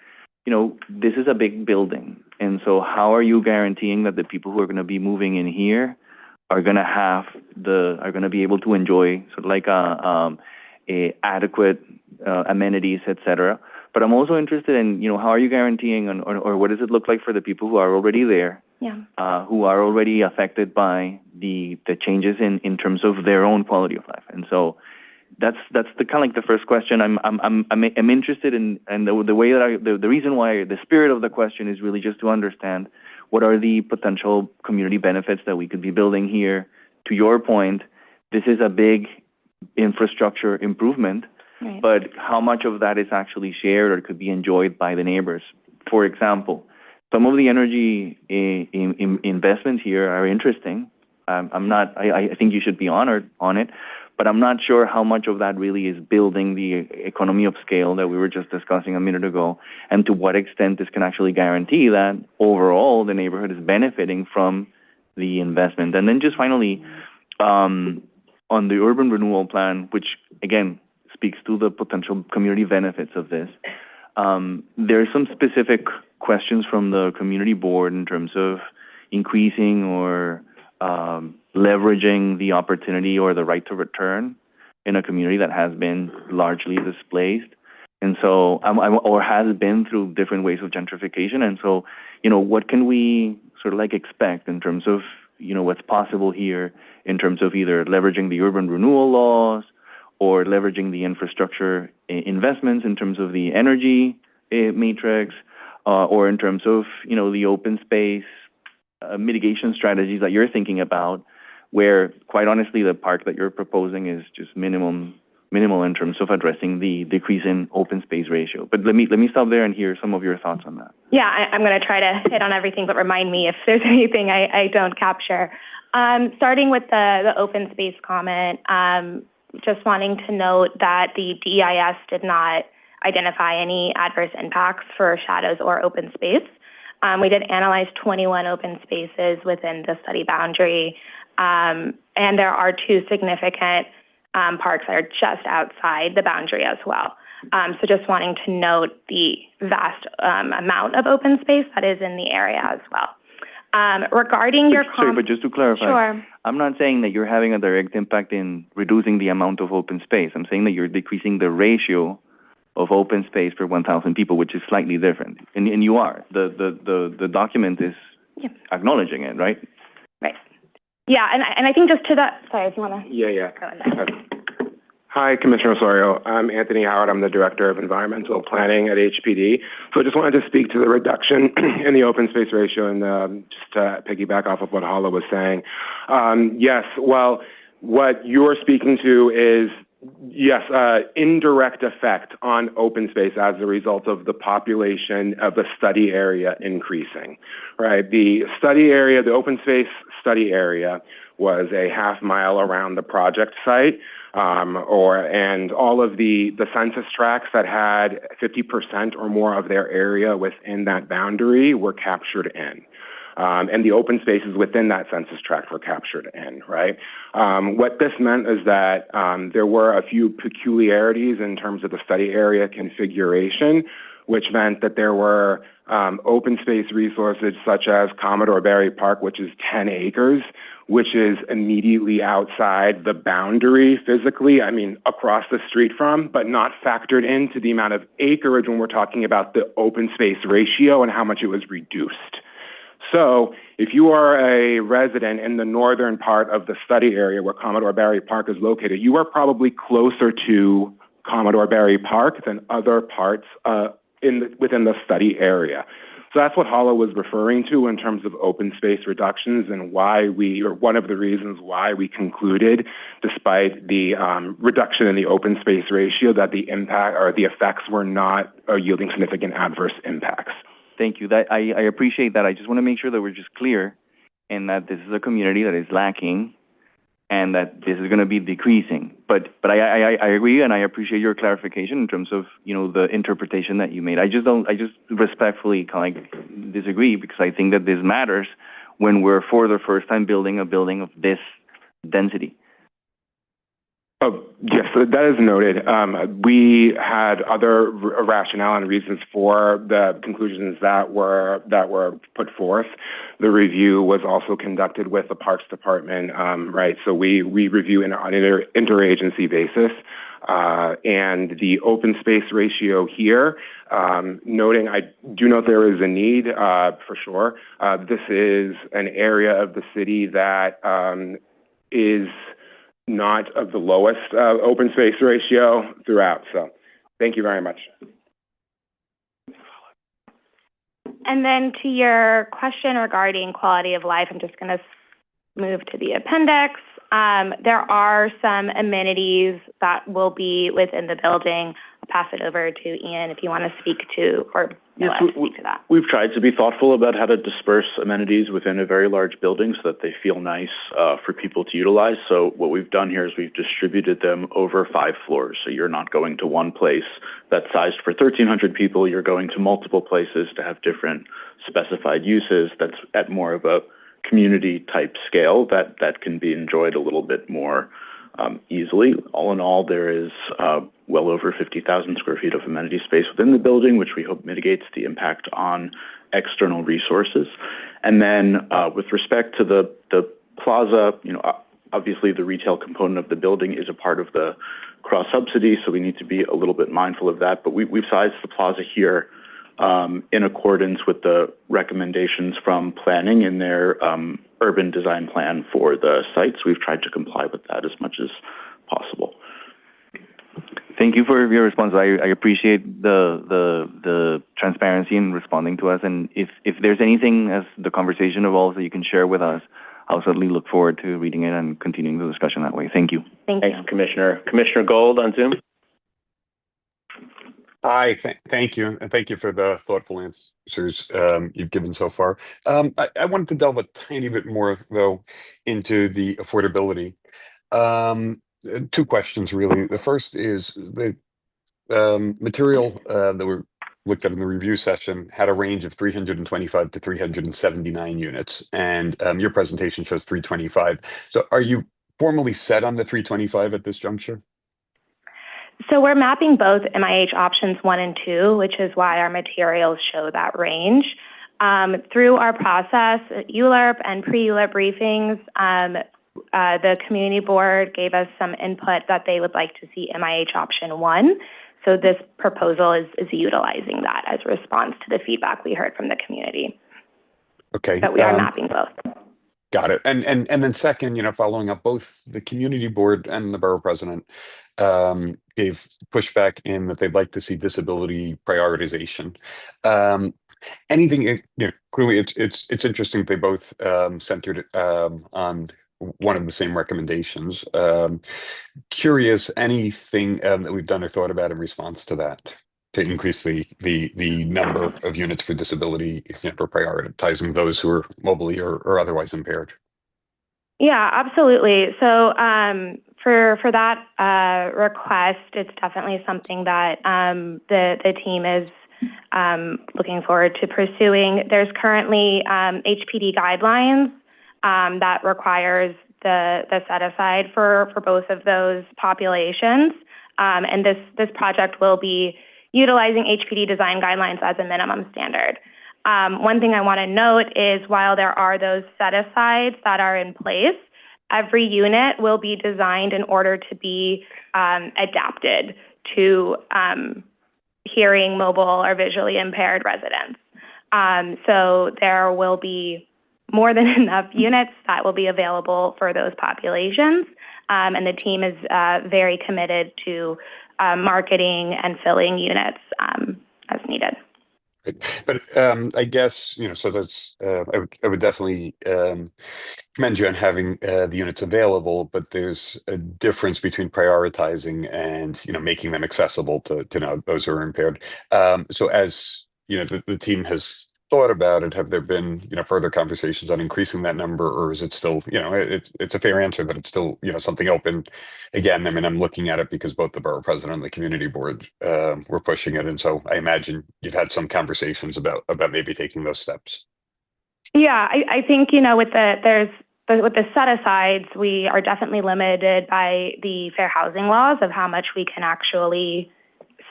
this is a big building. And so how are you guaranteeing that the people who are going to be moving in here are going to be able to enjoy sort of like adequate amenities, et cetera? But I'm also interested in, how are you guaranteeing or what does it look like for the people who are already there? Yeah. Who are already affected by the changes in terms of their own quality of life. And so that's the kind of like the first question. I'm interested in, and the way that the reason why the spirit of the question is really just to understand what are the potential community benefits that we could be building here. To your point, this is a big infrastructure improvement, right, but how much of that is actually shared or could be enjoyed by the neighbors? For example, some of the energy investments here are interesting. I think you should be honored on it, but I'm not sure how much of that really is building the economy of scale that we were just discussing a minute ago, and to what extent this can actually guarantee that overall the neighborhood is benefiting from the investment. And then just finally, on the urban renewal plan, which again speaks to the potential community benefits of this, there are some specific questions from the community board in terms of increasing or leveraging the opportunity or the right to return in a community that has been largely displaced, and so or has been through different ways of gentrification. And so, what can we sort of like expect in terms of what's possible here in terms of either leveraging the urban renewal laws or leveraging the infrastructure investments in terms of the energy matrix, or in terms of the open space mitigation strategies that you're thinking about, where quite honestly the park that you're proposing is just minimal in terms of addressing the decrease in open space ratio. But let me stop there and hear some of your thoughts on that. Yeah, I'm going to try to hit on everything, but remind me if there's anything I don't capture. Starting with the open space comment, just wanting to note that the DEIS did not identify any adverse impacts for shadows or open space. We did analyze 21 open spaces within the study boundary, and there are two significant parks that are just outside the boundary as well. So just wanting to note the vast amount of open space that is in the area as well. Regarding your Sorry, but just to clarify, Sure. I'm not saying that you're having a direct impact in reducing the amount of open space. I'm saying that you're decreasing the ratio of open space per 1,000 people, which is slightly different. And you are. The document is acknowledging it, right? Right. Yeah, and I think just to that, sorry, if you want to. Yeah. Go ahead. Hi, Commissioner Osorio. I'm Anthony Howard. I'm the Director of Environmental Planning at HPD. So I just wanted to speak to the reduction in the open space ratio and just to piggyback off of what Hala was saying. Yes, well, what you're speaking to is, yes, indirect effect on open space as a result of the population of the study area increasing, right? The study area, the open space study area was a half mile around the project site. And all of the census tracts that had 50% or more of their area within that boundary were captured in. And the open spaces within that census tract were captured in, right? What this meant is that there were a few peculiarities in terms of the study area configuration, which meant that there were open space resources such as Commodore Barry Park, which is 10 acres, which is immediately outside the boundary physically, I mean, across the street from, but not factored into the amount of acreage when we're talking about the open space ratio and how much it was reduced. So if you are a resident in the northern part of the study area where Commodore Barry Park is located, you are probably closer to Commodore Barry Park than other parts within the study area. So that's what Hala was referring to in terms of open space reductions and why one of the reasons why we concluded, despite the reduction in the open space ratio, that the impact or the effects were not yielding significant adverse impacts. Thank you. I appreciate that. I just want to make sure that we're just clear and that this is a community that is lacking and that this is going to be decreasing. But I agree, and I appreciate your clarification in terms of, the interpretation that you made. I just respectfully kind of disagree, because I think that this matters when we're for the first time building a building of this density. Oh, yes, that is noted. We had other rationale and reasons for the conclusions that were put forth. The review was also conducted with the Parks Department, right? So we review on an interagency basis. And the open space ratio here, noting, I do note there is a need for sure. This is an area of the city that is not of the lowest open space ratio throughout. So thank you very much. And then to your question regarding quality of life, I'm just going to move to the appendix. There are some amenities that will be within the building. I'll pass it over to Ian if you want to speak to, or speak to that. We've tried to be thoughtful about how to disperse amenities within a very large building so that they feel nice for people to utilize. So what we've done here is we've distributed them over 5 floors. So you're not going to one place that's sized for 1,300 people. You're going to multiple places to have different specified uses that's at more of a community type scale that can be enjoyed a little bit more easily. All in all, there is well over 50,000 square feet of amenity space within the building, which we hope mitigates the impact on external resources. And then with respect to the plaza, obviously the retail component of the building is a part of the cross subsidy, so we need to be a little bit mindful of that. But we've sized the plaza here in accordance with the recommendations from planning in their urban design plan for the sites. We've tried to comply with that as much as possible. Thank you for your response. I appreciate the transparency in responding to us. And if there's anything as the conversation evolves that you can share with us, I'll certainly look forward to reading it and continuing the discussion that way. Thank you. Thanks, Commissioner. Commissioner Gold on Zoom. Hi, thank you, and thank you for the thoughtful answers you've given so far. I wanted to delve a tiny bit more, though, into the affordability. 2 questions, really. The first is the material that were looked at in the review session had a range of 325 to 379 units, and your presentation shows 325. So are you formally set on the 325 at this juncture? So we're mapping both MIH options 1 and 2, which is why our materials show that range. Through our process, ULURP and pre-ULURP briefings, the community board gave us some input that they would like to see MIH option 1. So this proposal is utilizing that as a response to the feedback we heard from the community. Okay. But we are mapping both. Got it. And then second, following up, both the community board and the borough president gave pushback in that they'd like to see disability prioritization. Anything, clearly it's interesting they both centered on one of the same recommendations. Curious, anything that we've done or thought about in response to that to increase the number of units for disability, for prioritizing those who are mobily or otherwise impaired? Yeah, absolutely. So for that request, it's definitely something that the team is looking forward to pursuing. There's currently HPD guidelines that requires the set aside for both of those populations, and this project will be utilizing HPD design guidelines as a minimum standard. One thing I want to note is while there are those set-asides that are in place, every unit will be designed in order to be adapted to hearing, mobile, or visually impaired residents. So there will be more than enough units that will be available for those populations, and the team is very committed to marketing and filling units as needed. But I guess, so that's, I would definitely commend you on having the units available, but there's a difference between prioritizing and, making them accessible to those who are impaired. So as, the team has thought about it, have there been, further conversations on increasing that number, or is it still, it's a fair answer, but it's still, something open? Again, I mean, I'm looking at it because both the borough president and the community board were pushing it, and so I imagine you've had some conversations about maybe taking those steps. Yeah, I think, with the set-asides, we are definitely limited by the fair housing laws of how much we can actually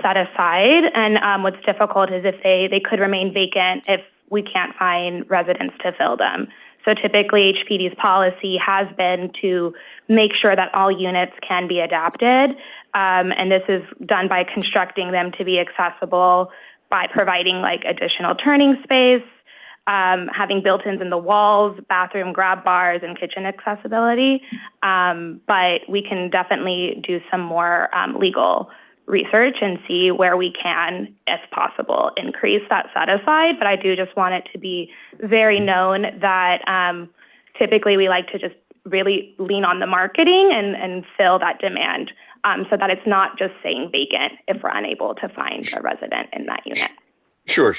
set aside. And what's difficult is if they could remain vacant if we can't find residents to fill them. So typically HPD's policy has been to make sure that all units can be adapted. And this is done by constructing them to be accessible by providing additional turning space, having built-ins in the walls, bathroom grab bars, and kitchen accessibility. But we can definitely do some more legal research and see where we can, if possible, increase that set aside. But I do just want it to be very known that typically we like to just really lean on the marketing and fill that demand so that it's not just saying vacant if we're unable to find a resident in that unit. Sure.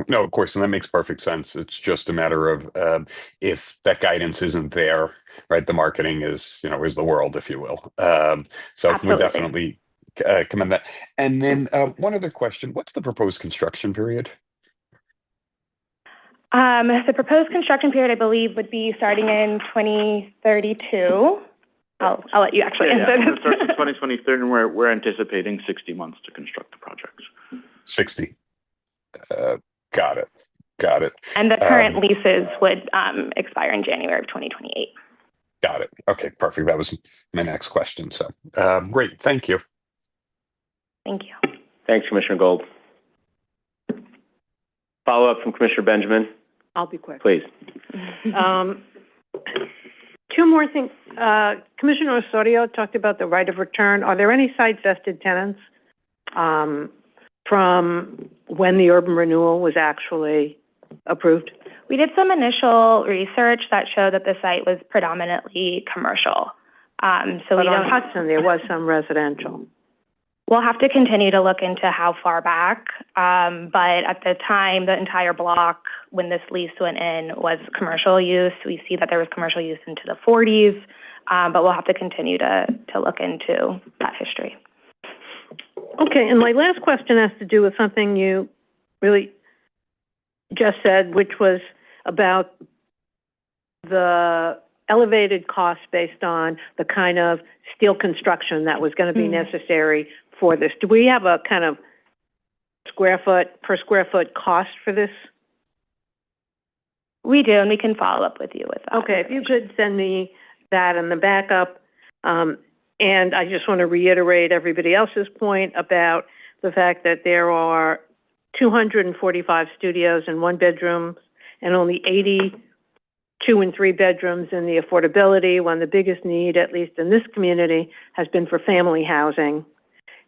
No, of course, and that makes perfect sense. It's just a matter of if that guidance isn't there, right? The marketing is the world, if you will. So we definitely commend that. And then one other question: what's the proposed construction period? The proposed construction period, I believe, would be starting in 2032. I'll let you actually answer this. It starts in 2023, and we're anticipating 60 months to construct the project. 60. Got it. And the current leases would expire in January of 2028. Got it. Okay, perfect. That was my next question. So great. Thank you. Thank you. Thanks, Commissioner Gold. Follow up from Commissioner Benjamin. I'll be quick. Please. Two more things. Commissioner Osorio talked about the right of return. Are there any site vested tenants from when the urban renewal was actually approved? We did some initial research that showed that the site was predominantly commercial. So but on Hudson, there was some residential. We'll have to continue to look into how far back, but at the time, the entire block, when this lease went in, was commercial use. We see that there was commercial use into the 40s, but we'll have to continue to look into that history. Okay, and my last question has to do with something you really just said, which was about the elevated costs based on the kind of steel construction that was going to be necessary for this. Do we have a kind of per square foot cost for this? We do, and we can follow up with you with that. Okay, if you could send me that and the backup. And I just want to reiterate everybody else's point about the fact that there are 245 studios and 1 bedroom and only 82 and 3 bedrooms in the affordability, when the biggest need, at least in this community, has been for family housing,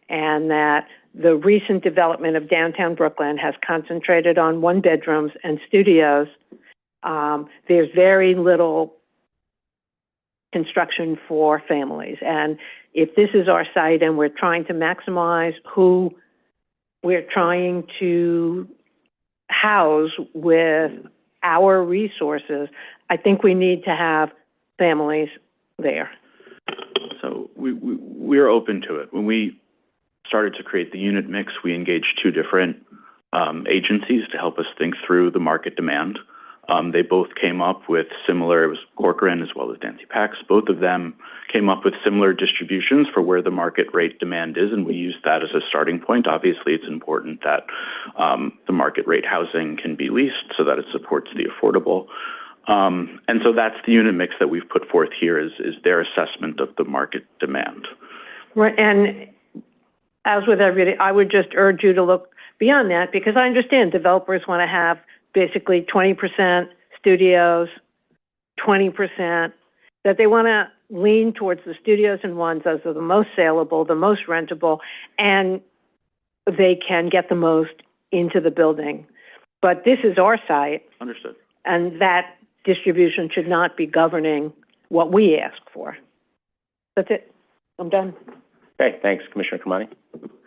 and that the recent development of downtown Brooklyn has concentrated on 1 bedrooms and studios. There's very little construction for families. And if this is our site and we're trying to maximize who we're trying to house with our resources, I think we need to have families there. So we're open to it. When we started to create the unit mix, we engaged 2 different agencies to help us think through the market demand. They both came up with similar, it was Corcoran as well as Dancy Pax. Both of them came up with similar distributions for where the market rate demand is, and we used that as a starting point. Obviously, it's important that the market rate housing can be leased so that it supports the affordable. And so that's the unit mix that we've put forth here is their assessment of the market demand. Right, and as with everybody, I would just urge you to look beyond that, because I understand developers want to have basically 20% studios, 20%, that they want to lean towards the studios and ones as are the most saleable, the most rentable, and they can get the most into the building. But this is our site. Understood. And that distribution should not be governing what we ask for. That's it. I'm done. Okay, thanks, Commissioner Kamani.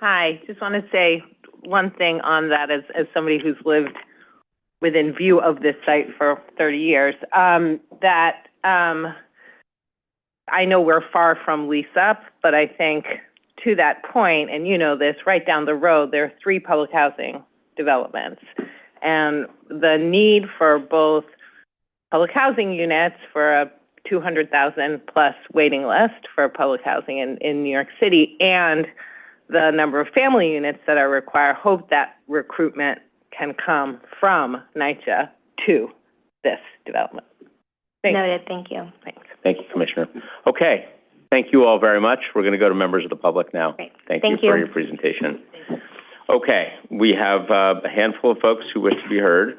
Hi, just want to say one thing on that as somebody who's lived within view of this site for 30 years, that I know we're far from lease up, but I think to that point, and you know this, right down the road, there are 3 public housing developments. And the need for both public housing units for a 200,000 plus waiting list for public housing in New York City, and the number of family units that are required, hope that recruitment can come from NYCHA to this development. Thanks. Noted, thank you. Thanks. Thank you, Commissioner. Okay, thank you all very much. We're going to go to members of the public now. Great. Thank Thank you for you. your presentation. Okay, we have a handful of folks who wish to be heard,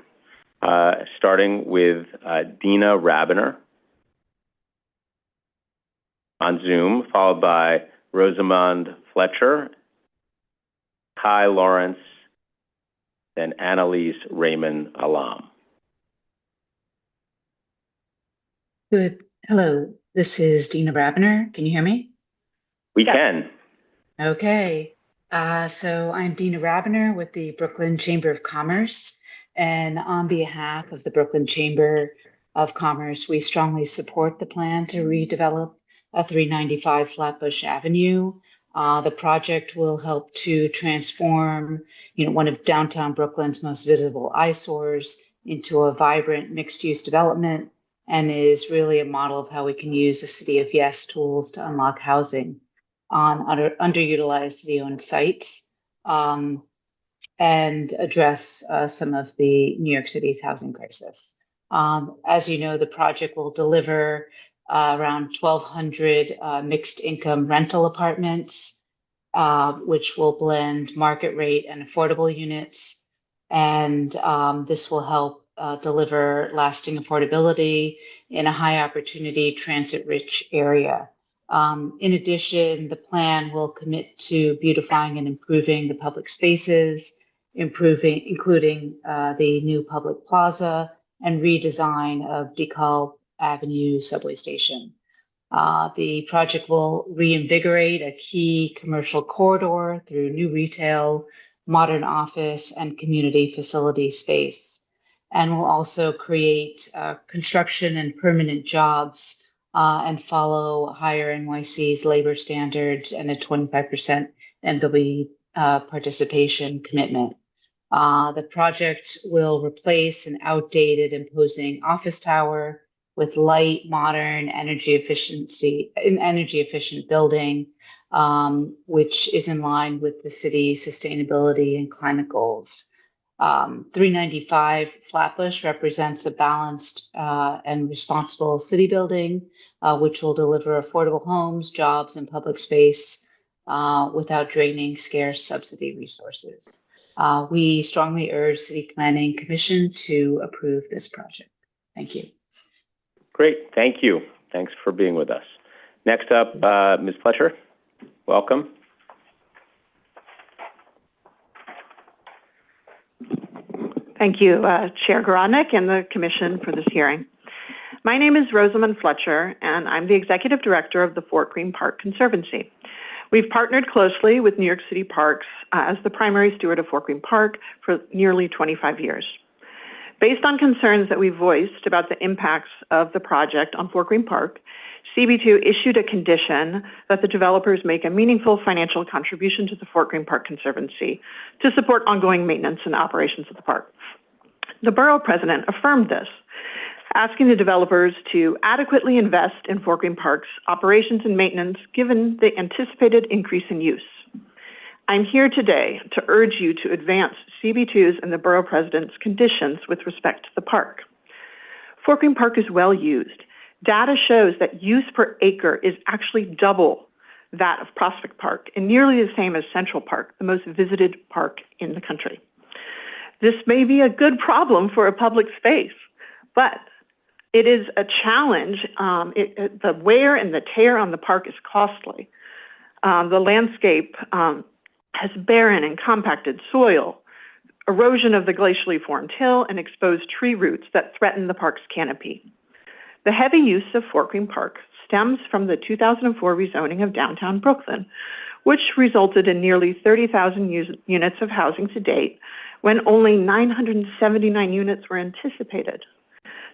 starting with Dina Rabiner on Zoom, followed by Rosamond Fletcher, Kai Lawrence, then Annalise Raymond Alam. Good. Hello, this is Dina Rabiner. Can you hear me? We can. Okay. So I'm Dina Rabiner with the Brooklyn Chamber of Commerce. And on behalf of the Brooklyn Chamber of Commerce, we strongly support the plan to redevelop 395 Flatbush Avenue. The project will help to transform, one of downtown Brooklyn's most visible eyesores into a vibrant mixed-use development, and is really a model of how we can use the City of Yes tools to unlock housing on underutilized city-owned sites, and address some of the New York City's housing crisis. As you know, the project will deliver around 1,200 mixed-income rental apartments, which will blend market rate and affordable units. And this will help deliver lasting affordability in a high-opportunity, transit-rich area. In addition, the plan will commit to beautifying and improving the public spaces, including the new public plaza and redesign of DeKalb Avenue subway station. The project will reinvigorate a key commercial corridor through new retail, modern office, and community facility space, and will also create construction and permanent jobs and follow higher NYC's labor standards and a 25% MW participation commitment. The project will replace an outdated, imposing office tower with light, modern, energy efficient building, which is in line with the city's sustainability and climate goals. 395 Flatbush represents a balanced and responsible city building, which will deliver affordable homes, jobs, and public space without draining scarce subsidy resources. We strongly urge City Planning Commission to approve this project. Thank you. Great, thank you. Thanks for being with us. Next up, Ms. Fletcher, welcome. Thank you, Chair Gorodnick and the Commission for this hearing. My name is Rosamund Fletcher, and I'm the Executive Director of the Fort Greene Park Conservancy. We've partnered closely with New York City Parks as the primary steward of Fort Greene Park for nearly 25 years. Based on concerns that we voiced about the impacts of the project on Fort Greene Park, CB2 issued a condition that the developers make a meaningful financial contribution to the Fort Greene Park Conservancy to support ongoing maintenance and operations of the park. The borough president affirmed this, asking the developers to adequately invest in Fort Greene Park's operations and maintenance given the anticipated increase in use. I'm here today to urge you to advance CB2's and the borough president's conditions with respect to the park. Fort Greene Park is well used. Data shows that use per acre is actually double that of Prospect Park and nearly the same as Central Park, the most visited park in the country. This may be a good problem for a public space, but it is a challenge. The wear and the tear on the park is costly. The landscape has barren and compacted soil, erosion of the glacially formed hill, and exposed tree roots that threaten the park's canopy. The heavy use of Fort Greene Park stems from the 2004 rezoning of downtown Brooklyn, which resulted in nearly 30,000 units of housing to date, when only 979 units were anticipated.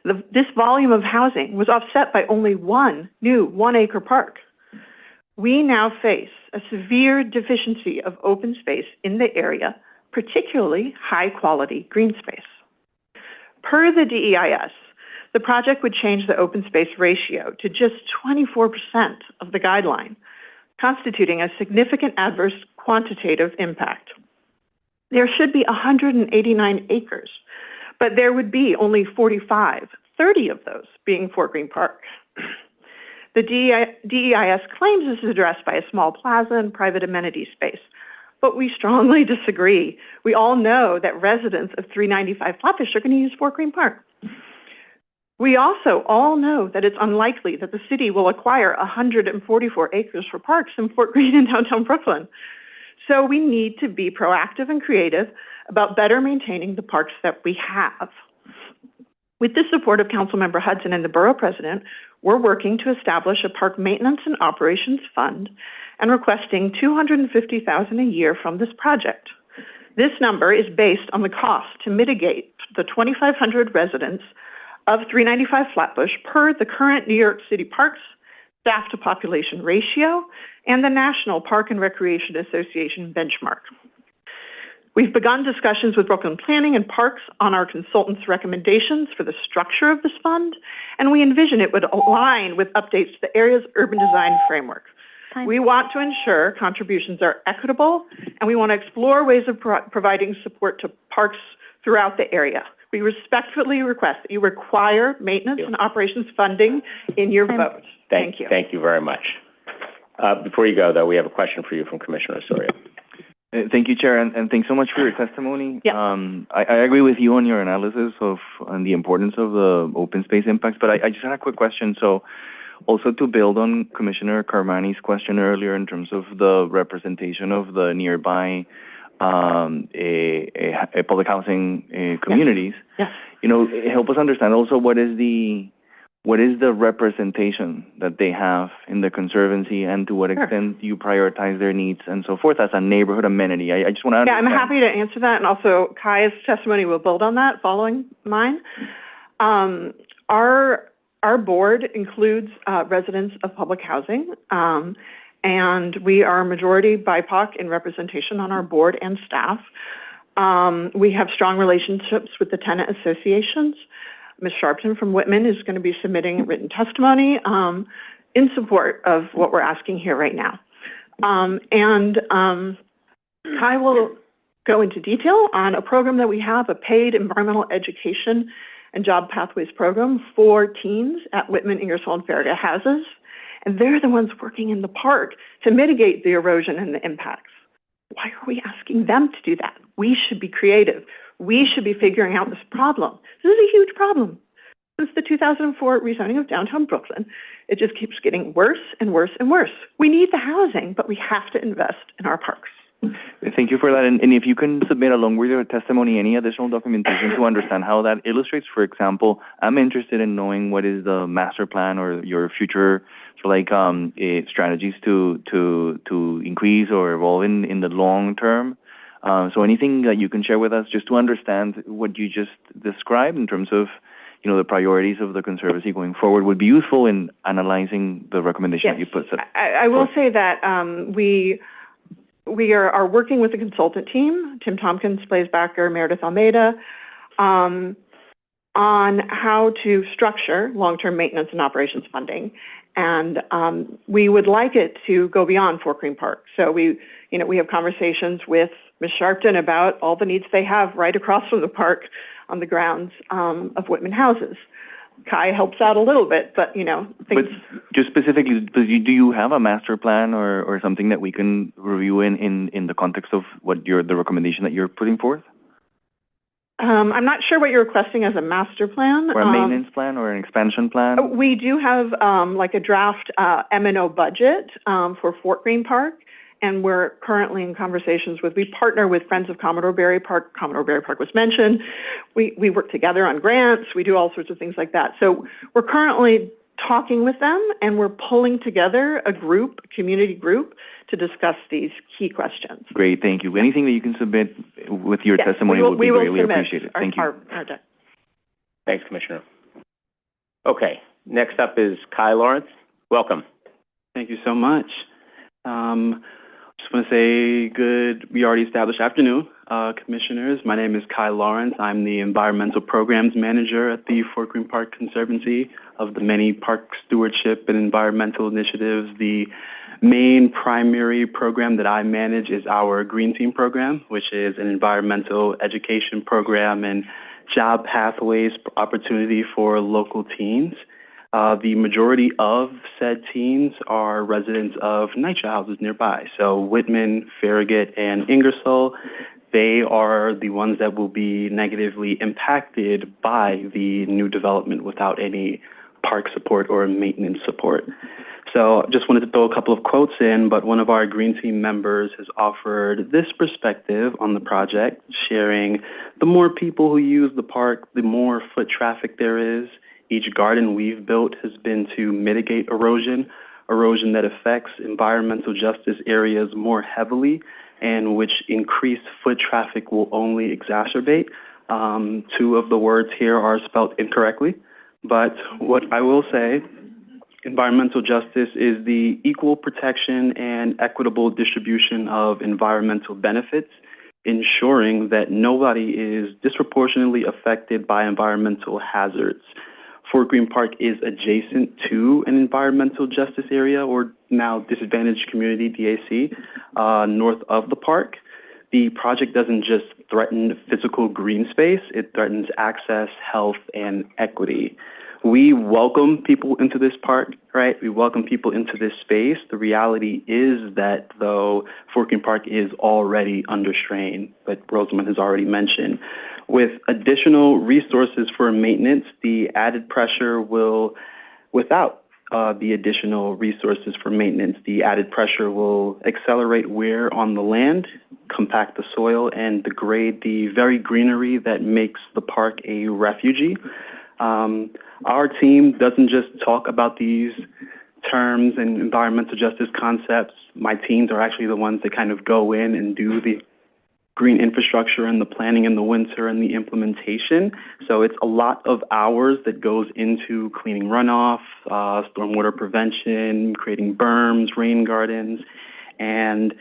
This volume of housing was offset by only one new 1-acre park. We now face a severe deficiency of open space in the area, particularly high-quality green space. Per the DEIS, the project would change the open space ratio to just 24% of the guideline, constituting a significant adverse quantitative impact. There should be 189 acres, but there would be only 45, 30 of those being Fort Greene Park. The DEIS claims this is addressed by a small plaza and private amenity space, but we strongly disagree. We all know that residents of 395 Flatbush are going to use Fort Greene Park. We also all know that it's unlikely that the city will acquire 144 acres for parks in Fort Greene and downtown Brooklyn. So we need to be proactive and creative about better maintaining the parks that we have. With the support of Councilmember Hudson and the borough president, we're working to establish a park maintenance and operations fund and requesting $250,000 a year from this project. This number is based on the cost to mitigate the 2,500 residents of 395 Flatbush per the current New York City Parks staff to population ratio and the National Park and Recreation Association benchmark. We've begun discussions with Brooklyn Planning and Parks on our consultants' recommendations for the structure of this fund, and we envision it would align with updates to the area's urban design framework. We want to ensure contributions are equitable, and we want to explore ways of providing support to parks throughout the area. We respectfully request that you require maintenance and operations funding in your vote. Thank you. Thank you very much. Before you go, though, we have a question for you from Commissioner Osorio. Thank you, Chair, and thanks so much for your testimony. Yeah. I agree with you on your analysis on the importance of the open space impacts, but I just had a quick question. So also to build on Commissioner Carmani's question earlier in terms of the representation of the nearby public housing communities, yes. You know, help us understand also what is the representation that they have in the Conservancy and to what extent you prioritize their needs and so forth as a neighborhood amenity. I just want to understand. Yeah, I'm happy to answer that, and also Kai's testimony will build on that following mine. Our board includes residents of public housing, and we are majority BIPOC in representation on our board and staff. We have strong relationships with the tenant associations. Ms. Sharpton from Whitman is going to be submitting written testimony in support of what we're asking here right now. Kai will go into detail on a program that we have, a paid environmental education and job pathways program for teens at Whitman, Ingersoll, and Farragut houses. And they're the ones working in the park to mitigate the erosion and the impacts. Why are we asking them to do that? We should be creative. We should be figuring out this problem. This is a huge problem. Since the 2004 rezoning of downtown Brooklyn, it just keeps getting worse and worse and worse. We need the housing, but we have to invest in our parks. Thank you for that. And if you can submit along with your testimony any additional documentation to understand how that illustrates, for example, I'm interested in knowing what is the master plan or your future strategies to increase or evolve in the long term. So anything that you can share with us just to understand what you just described in terms of the priorities of the Conservancy going forward would be useful in analyzing the recommendation that you put. I will say that we are working with the consultant team, Tim Tompkins, Blaise Backer, Meredith Almeida, on how to structure long-term maintenance and operations funding. And we would like it to go beyond Fort Greene Park. So we have conversations with Ms. Sharpton about all the needs they have right across from the park on the grounds of Whitman houses. Kai helps out a little bit, but things. But just specifically, do you have a master plan or something that we can review in the context of what the recommendation that you're putting forth? I'm not sure what you're requesting as a master plan. Or a maintenance plan or an expansion plan? We do have a draft M&O budget for Fort Greene Park, and we're currently in conversations we partner with Friends of Commodore Barry Park. Commodore Barry Park was mentioned. We work together on grants. We do all sorts of things like that. So we're currently talking with them, and we're pulling together a community group, to discuss these key questions. Great, thank you. Anything that you can submit with your testimony would be greatly appreciated. Thank you. Thanks, Commissioner. Okay, next up is Kai Lawrence. Welcome. Thank you so much. Just want to say we already established afternoon, Commissioners. My name is Kai Lawrence. I'm the Environmental Programs Manager at the Fort Greene Park Conservancy. Of the many park stewardship and environmental initiatives, the main primary program that I manage is our Green Team program, which is an environmental education program and job pathways opportunity for local teens. The majority of said teens are residents of NYCHA houses nearby. So Whitman, Farragut, and Ingersoll, they are the ones that will be negatively impacted by the new development without any park support or maintenance support. So just wanted to throw a couple of quotes in, but one of our Green Team members has offered this perspective on the project, sharing the more people who use the park, the more foot traffic there is. Each garden we've built has been to mitigate erosion that affects environmental justice areas more heavily and which increased foot traffic will only exacerbate. Two of the words here are spelled incorrectly, but what I will say, environmental justice is the equal protection and equitable distribution of environmental benefits, ensuring that nobody is disproportionately affected by environmental hazards. Fort Greene Park is adjacent to an environmental justice area, or now disadvantaged community, DAC, north of the park. The project doesn't just threaten physical green space, it threatens access, health, and equity. We welcome people into this park, right? We welcome people into this space. The reality is that, though, Fort Greene Park is already under strain, but Rosamond has already mentioned. With additional resources for maintenance, the added pressure will, without the additional resources for maintenance, the added pressure will accelerate wear on the land, compact the soil, and degrade the very greenery that makes the park a refugee. Our team doesn't just talk about these terms and environmental justice concepts. My teams are actually the ones that kind of go in and do the green infrastructure and the planning in the winter and the implementation. So it's a lot of hours that goes into cleaning runoff, stormwater prevention, creating berms, rain gardens, and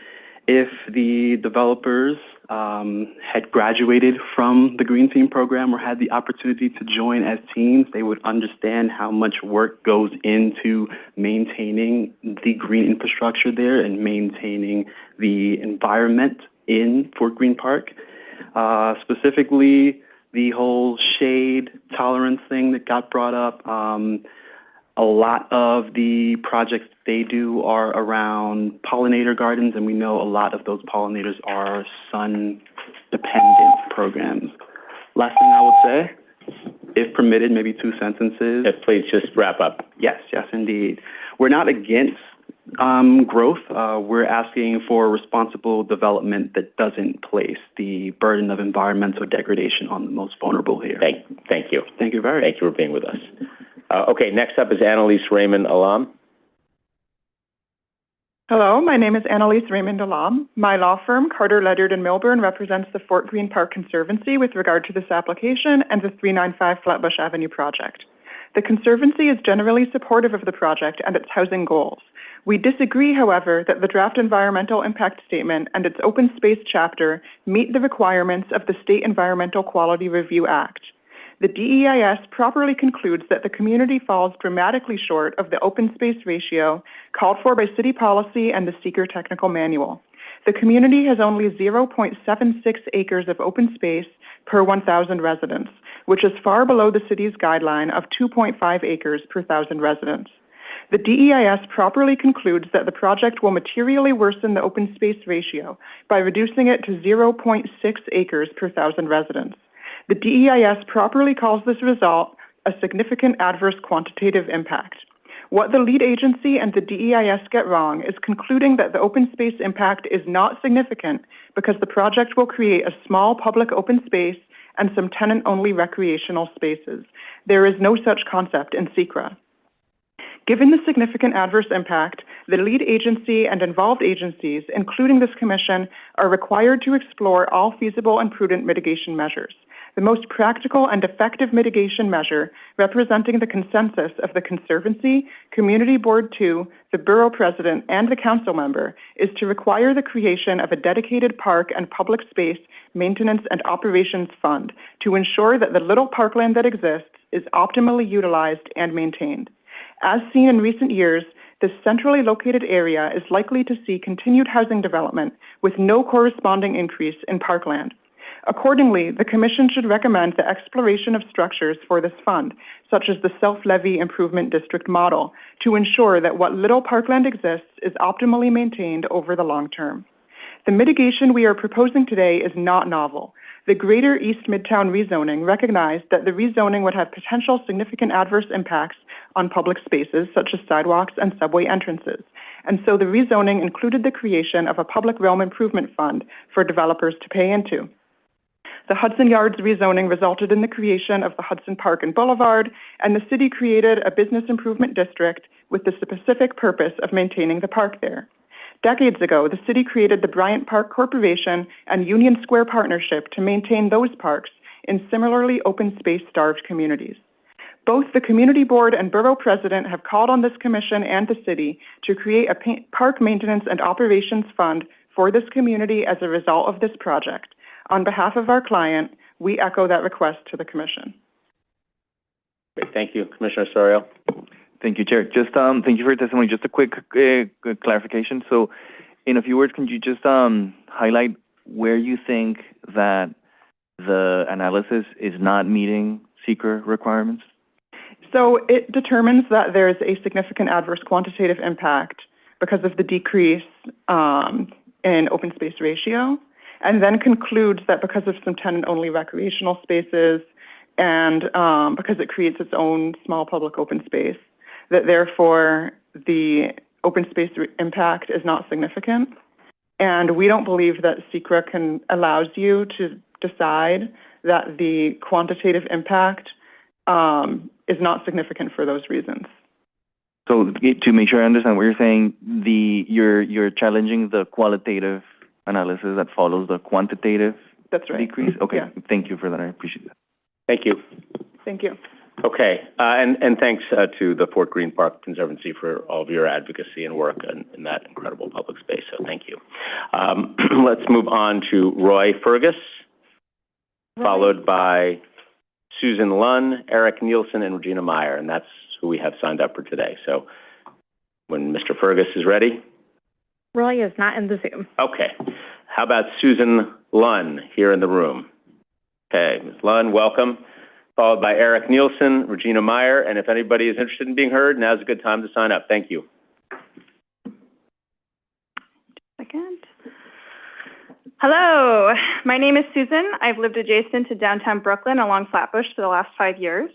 If the developers had graduated from the Green Team program or had the opportunity to join as teams, they would understand how much work goes into maintaining the green infrastructure there and maintaining the environment in Fort Greene Park. Specifically, the whole shade tolerance thing that got brought up. A lot of the projects they do are around pollinator gardens, and we know a lot of those pollinators are sun-dependent programs. Last thing I would say, if permitted, maybe 2 sentences. Yes, please just wrap up. Yes, indeed. We're not against growth. We're asking for responsible development that doesn't place the burden of environmental degradation on the most vulnerable here. Thank you. Thank you very much. Thank you for being with us. Okay, next up is Annalise Raymond Alam. Hello, my name is Annalise Raymond Alam. My law firm, Carter, Ledyard & Milburn, represents the Fort Greene Park Conservancy with regard to this application and the 395 Flatbush Avenue project. The Conservancy is generally supportive of the project and its housing goals. We disagree, however, that the draft environmental impact statement and its open space chapter meet the requirements of the State Environmental Quality Review Act. The DEIS properly concludes that the community falls dramatically short of the open space ratio called for by city policy and the Seeker Technical Manual. The community has only 0.76 acres of open space per 1,000 residents, which is far below the city's guideline of 2.5 acres per 1,000 residents. The DEIS properly concludes that the project will materially worsen the open space ratio by reducing it to 0.6 acres per 1,000 residents. The DEIS properly calls this result a significant adverse quantitative impact. What the lead agency and the DEIS get wrong is concluding that the open space impact is not significant because the project will create a small public open space and some tenant-only recreational spaces. There is no such concept in SECRA. Given the significant adverse impact, the lead agency and involved agencies, including this commission, are required to explore all feasible and prudent mitigation measures. The most practical and effective mitigation measure, representing the consensus of the Conservancy, Community Board 2, the Borough President, and the Council member, is to require the creation of a dedicated park and public space maintenance and operations fund to ensure that the little parkland that exists is optimally utilized and maintained. As seen in recent years, this centrally located area is likely to see continued housing development with no corresponding increase in parkland. Accordingly, the Commission should recommend the exploration of structures for this fund, such as the self-levy improvement district model, to ensure that what little parkland exists is optimally maintained over the long term. The mitigation we are proposing today is not novel. The Greater East Midtown rezoning recognized that the rezoning would have potential significant adverse impacts on public spaces, such as sidewalks and subway entrances. And so the rezoning included the creation of a public realm improvement fund for developers to pay into. The Hudson Yards rezoning resulted in the creation of the Hudson Park and Boulevard, and the city created a business improvement district with the specific purpose of maintaining the park there. Decades ago, the city created the Bryant Park Corporation and Union Square Partnership to maintain those parks in similarly open space-starved communities. Both the Community Board and Borough President have called on this commission and the city to create a park maintenance and operations fund for this community as a result of this project. On behalf of our client, we echo that request to the Commission. Great, thank you. Commissioner Sorio. Thank you, Chair. Just thank you for your testimony. Just a quick clarification. So, in a few words, can you just highlight where you think that the analysis is not meeting SECRA requirements? So it determines that there is a significant adverse quantitative impact because of the decrease in open space ratio, and then concludes that because of some tenant-only recreational spaces and because it creates its own small public open space, that therefore the open space impact is not significant. And we don't believe that SECRA allows you to decide that the quantitative impact is not significant for those reasons. So to make sure I understand what you're saying, you're challenging the qualitative analysis that follows the quantitative That's right. decrease? Okay, Yeah. Thank you for that. I appreciate that. Thank you. Thank you. Okay, and thanks to the Fort Greene Park Conservancy for all of your advocacy and work in that incredible public space, so thank you. Let's move on to Roy Fergus, followed by Susan Lunn, Eric Nielsen, and Regina Meyer, and that's who we have signed up for today. So when Mr. Fergus is ready. Roy is not in the Zoom. Okay. How about Susan Lunn here in the room? Okay, Ms. Lunn, welcome. Followed by Eric Nielsen, Regina Meyer, and if anybody is interested in being heard, now's a good time to sign up. Thank you. Second. Hello, my name is Susan. I've lived adjacent to downtown Brooklyn along Flatbush for the last 5 years.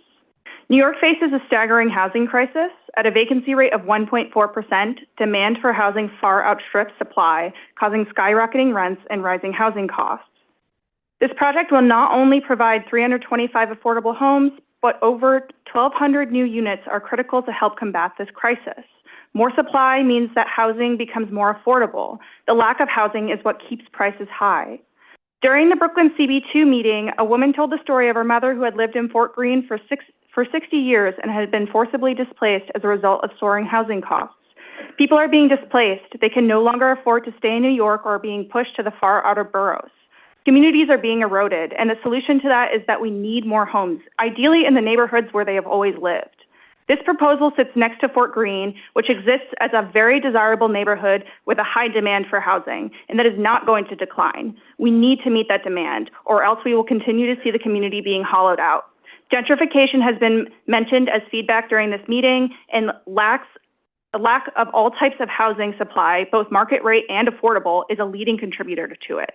New York faces a staggering housing crisis. At a vacancy rate of 1.4%, demand for housing far outstrips supply, causing skyrocketing rents and rising housing costs. This project will not only provide 325 affordable homes, but over 1,200 new units are critical to help combat this crisis. More supply means that housing becomes more affordable. The lack of housing is what keeps prices high. During the Brooklyn CB2 meeting, a woman told the story of her mother who had lived in Fort Greene for 60 years and had been forcibly displaced as a result of soaring housing costs. People are being displaced. They can no longer afford to stay in New York or are being pushed to the far outer boroughs. Communities are being eroded, and the solution to that is that we need more homes, ideally in the neighborhoods where they have always lived. This proposal sits next to Fort Greene, which exists as a very desirable neighborhood with a high demand for housing, and that is not going to decline. We need to meet that demand, or else we will continue to see the community being hollowed out. Gentrification has been mentioned as feedback during this meeting, and a lack of all types of housing supply, both market rate and affordable, is a leading contributor to it.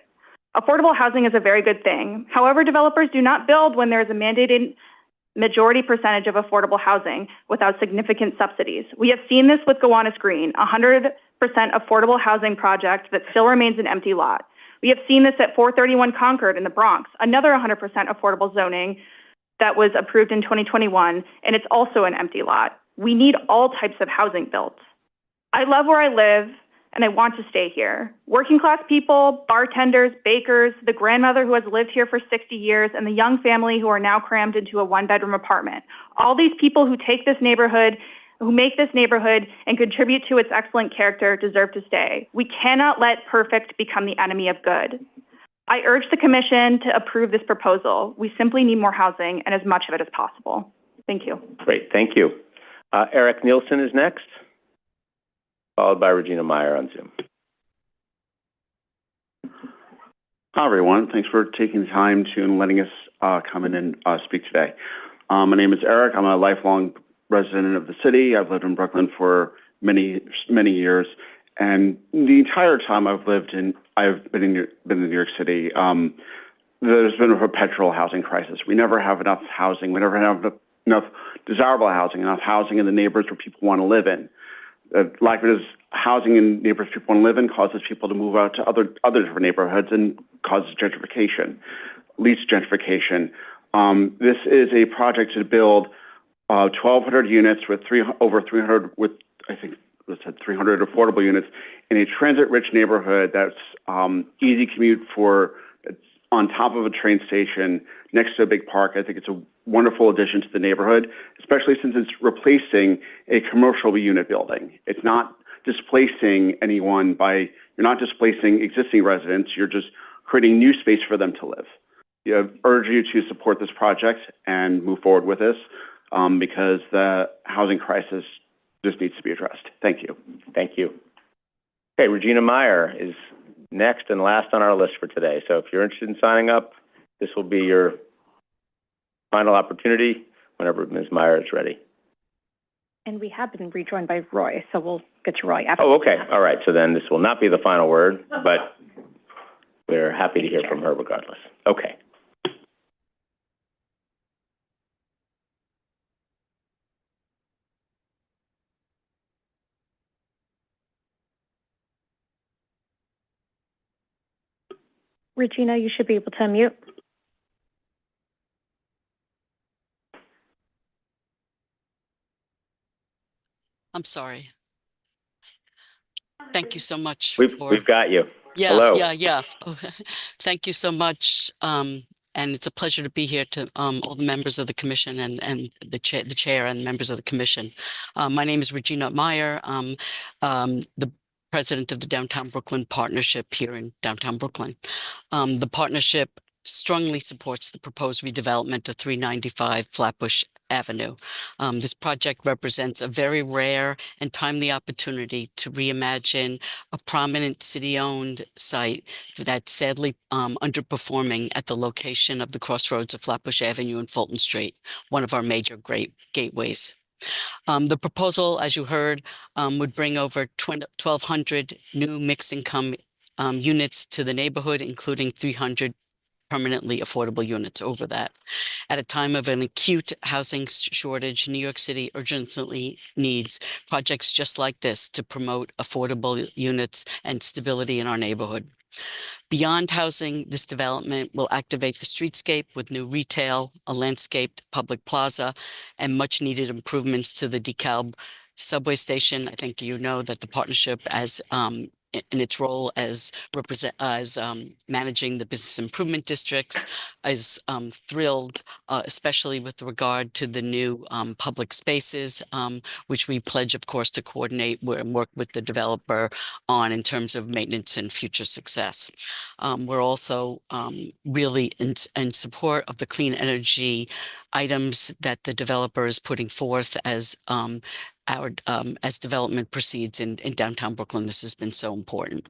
Affordable housing is a very good thing. However, developers do not build when there is a mandated majority percentage of affordable housing without significant subsidies. We have seen this with Gowanus Green, a 100% affordable housing project that still remains an empty lot. We have seen this at 431 Concord in the Bronx, another 100% affordable zoning that was approved in 2021, and it's also an empty lot. We need all types of housing built. I love where I live, and I want to stay here. Working class people, bartenders, bakers, the grandmother who has lived here for 60 years, and the young family who are now crammed into a one-bedroom apartment. All these people who make this neighborhood and contribute to its excellent character deserve to stay. We cannot let perfect become the enemy of good. I urge the Commission to approve this proposal. We simply need more housing and as much of it as possible. Thank you. Great, thank you. Eric Nielsen is next, followed by Regina Meyer on Zoom. Hi, everyone. Thanks for taking the time and letting us come in and speak today. My name is Eric. I'm a lifelong resident of the city. I've lived in Brooklyn for many years. And the entire time I've been in New York City, there's been a perpetual housing crisis. We never have enough housing. We never have enough desirable housing, enough housing in the neighborhoods where people want to live in. Lack of housing in neighborhoods people want to live in causes people to move out to other different neighborhoods and causes gentrification, leads to gentrification. This is a project to build 1,200 units with over 300 with, I think, 300 affordable units in a transit-rich neighborhood that's easy commute it's on top of a train station next to a big park. I think it's a wonderful addition to the neighborhood, especially since it's replacing a commercial unit building. It's not displacing anyone you're not displacing existing residents, you're just creating new space for them to live. I urge you to support this project and move forward with this because the housing crisis just needs to be addressed. Thank you. Thank you. Okay, Regina Meyer is next and last on our list for today. So if you're interested in signing up, this will be your final opportunity whenever Ms. Meyer is ready. And we have been rejoined by Roy, so we'll get to Roy after. Oh, okay. All right. So then this will not be the final word, but we're happy to hear from her regardless. Okay. Regina, you should be able to unmute. I'm sorry. Thank you so much. We've got you. Yeah, Hello. yeah. Thank you so much and it's a pleasure to be here to all the members of the commission and the chair and members of the commission. My name is Regina Meyer. The president of the Downtown Brooklyn Partnership here in downtown Brooklyn. The partnership strongly supports the proposed redevelopment of 395 Flatbush Avenue. This project represents a very rare and timely opportunity to reimagine a prominent city-owned site that's sadly underperforming at the location of the crossroads of Flatbush Avenue and Fulton Street, one of our major great gateways. The proposal, as you heard, would bring over 1,200 new mixed-income units to the neighborhood, including 300 permanently affordable units over that. At a time of an acute housing shortage, New York City urgently needs projects just like this to promote affordable units and stability in our neighborhood. Beyond housing, this development will activate the streetscape with new retail, a landscaped public plaza, and much needed improvements to the DeKalb subway station. I think you know that the partnership as in its role as managing the business improvement districts is thrilled, especially with regard to the new public spaces, which we pledge, of course, to coordinate and work with the developer on in terms of maintenance and future success. We're also really in support of the clean energy items that the developer is putting forth as as development proceeds in downtown Brooklyn. This has been so important.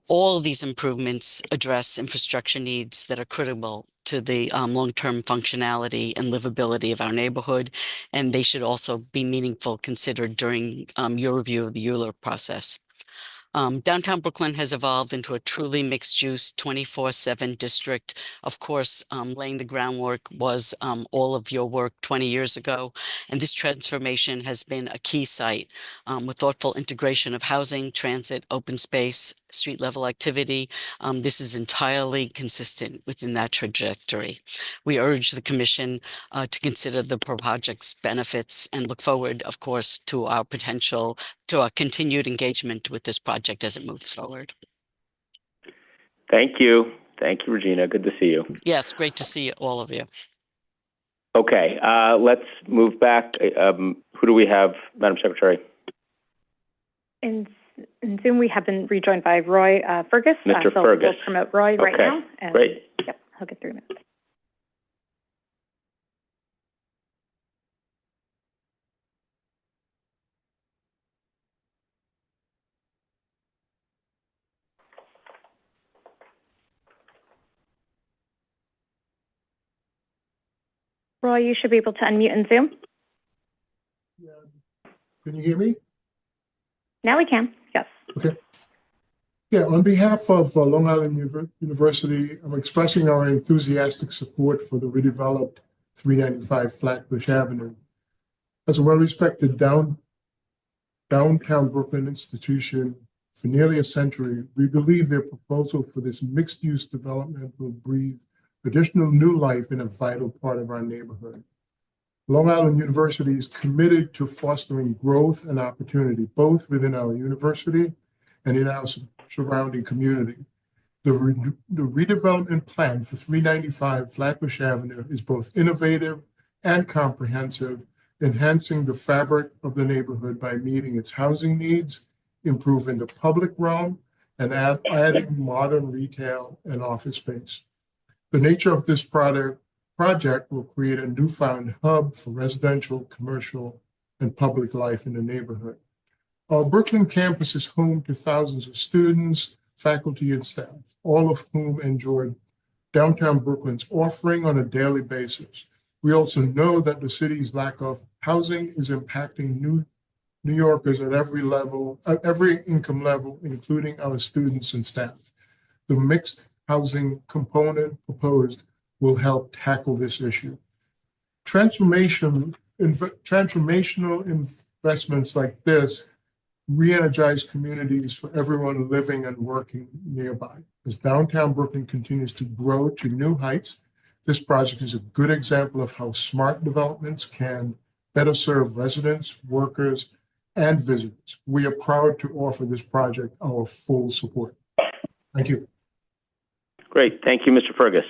All of these improvements address infrastructure needs that are critical to the long-term functionality and livability of our neighborhood, and they should also be meaningful considered during your review of the Euler process. Downtown Brooklyn has evolved into a truly mixed-use 24/7 district. Of course, laying the groundwork was all of your work 20 years ago, and this transformation has been a key site with thoughtful integration of housing, transit, open space, street-level activity. This is entirely consistent within that trajectory. We urge the Commission to consider the project's benefits and look forward, of course, to our continued engagement with this project as it moves forward. Thank you. Thank you, Regina. Good to see you. Yes, great to see all of you. Okay, let's move back. Who do we have, Madam Secretary? In Zoom, we have been rejoined by Roy Fergus. Mr. So Fergus. we'll promote Roy right now. And, great. Yep, he'll get 3 minutes. Roy, you should be able to unmute in Zoom. Can you hear me? Now we can, yes. Okay. Yeah, on behalf of Long Island University, I'm expressing our enthusiastic support for the redeveloped 395 Flatbush Avenue. As a well-respected downtown Brooklyn institution for nearly a century, we believe their proposal for this mixed-use development will breathe additional new life in a vital part of our neighborhood. Long Island University is committed to fostering growth and opportunity, both within our university and in our surrounding community. The redevelopment plan for 395 Flatbush Avenue is both innovative and comprehensive, enhancing the fabric of the neighborhood by meeting its housing needs, improving the public realm, and adding modern retail and office space. The nature of this project will create a newfound hub for residential, commercial, and public life in the neighborhood. Our Brooklyn campus is home to thousands of students, faculty, and staff, all of whom enjoy downtown Brooklyn's offering on a daily basis. We also know that the city's lack of housing is impacting New Yorkers at every level, at every income level, including our students and staff. The mixed housing component proposed will help tackle this issue. Transformational investments like this re-energize communities for everyone living and working nearby. As downtown Brooklyn continues to grow to new heights, this project is a good example of how smart developments can better serve residents, workers, and visitors. We are proud to offer this project our full support. Thank you. Great. Thank you, Mr. Fergus.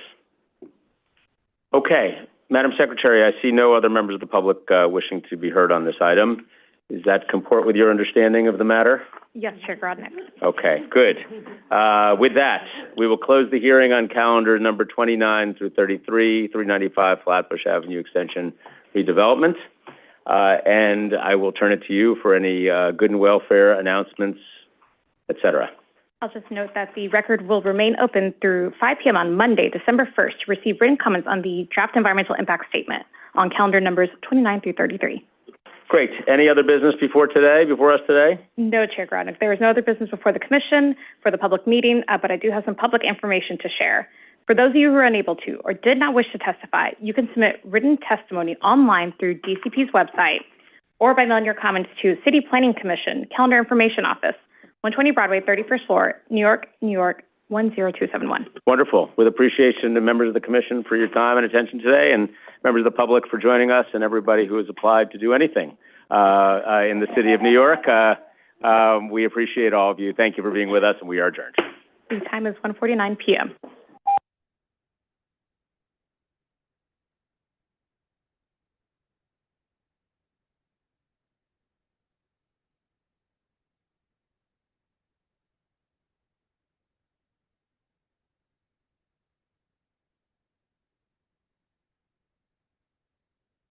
Okay, Madam Secretary, I see no other members of the public wishing to be heard on this item. Is that comport with your understanding of the matter? Yes, Chair Grodnick. Okay, good. With that, we will close the hearing on calendar number 29 through 33, 395 Flatbush Avenue Extension redevelopment. And I will turn it to you for any good and welfare announcements, et cetera. I'll just note that the record will remain open through 5 p.m. on Monday, December 1st, to receive written comments on the draft environmental impact statement on calendar numbers 29 through 33. Great. Any other business before us today? No, Chair Grodnick. There is no other business before the commission for the public meeting, but I do have some public information to share. For those of you who are unable to or did not wish to testify, you can submit written testimony online through DCP's website or by mailing your comments to City Planning Commission, Calendar Information Office, 120 Broadway, 31st floor, New York, New York, 10271. Wonderful. With appreciation to members of the commission for your time and attention today, and members of the public for joining us, and everybody who has applied to do anything in the city of New York. We appreciate all of you. Thank you for being with us, and we are adjourned. The time is 1:49 p.m.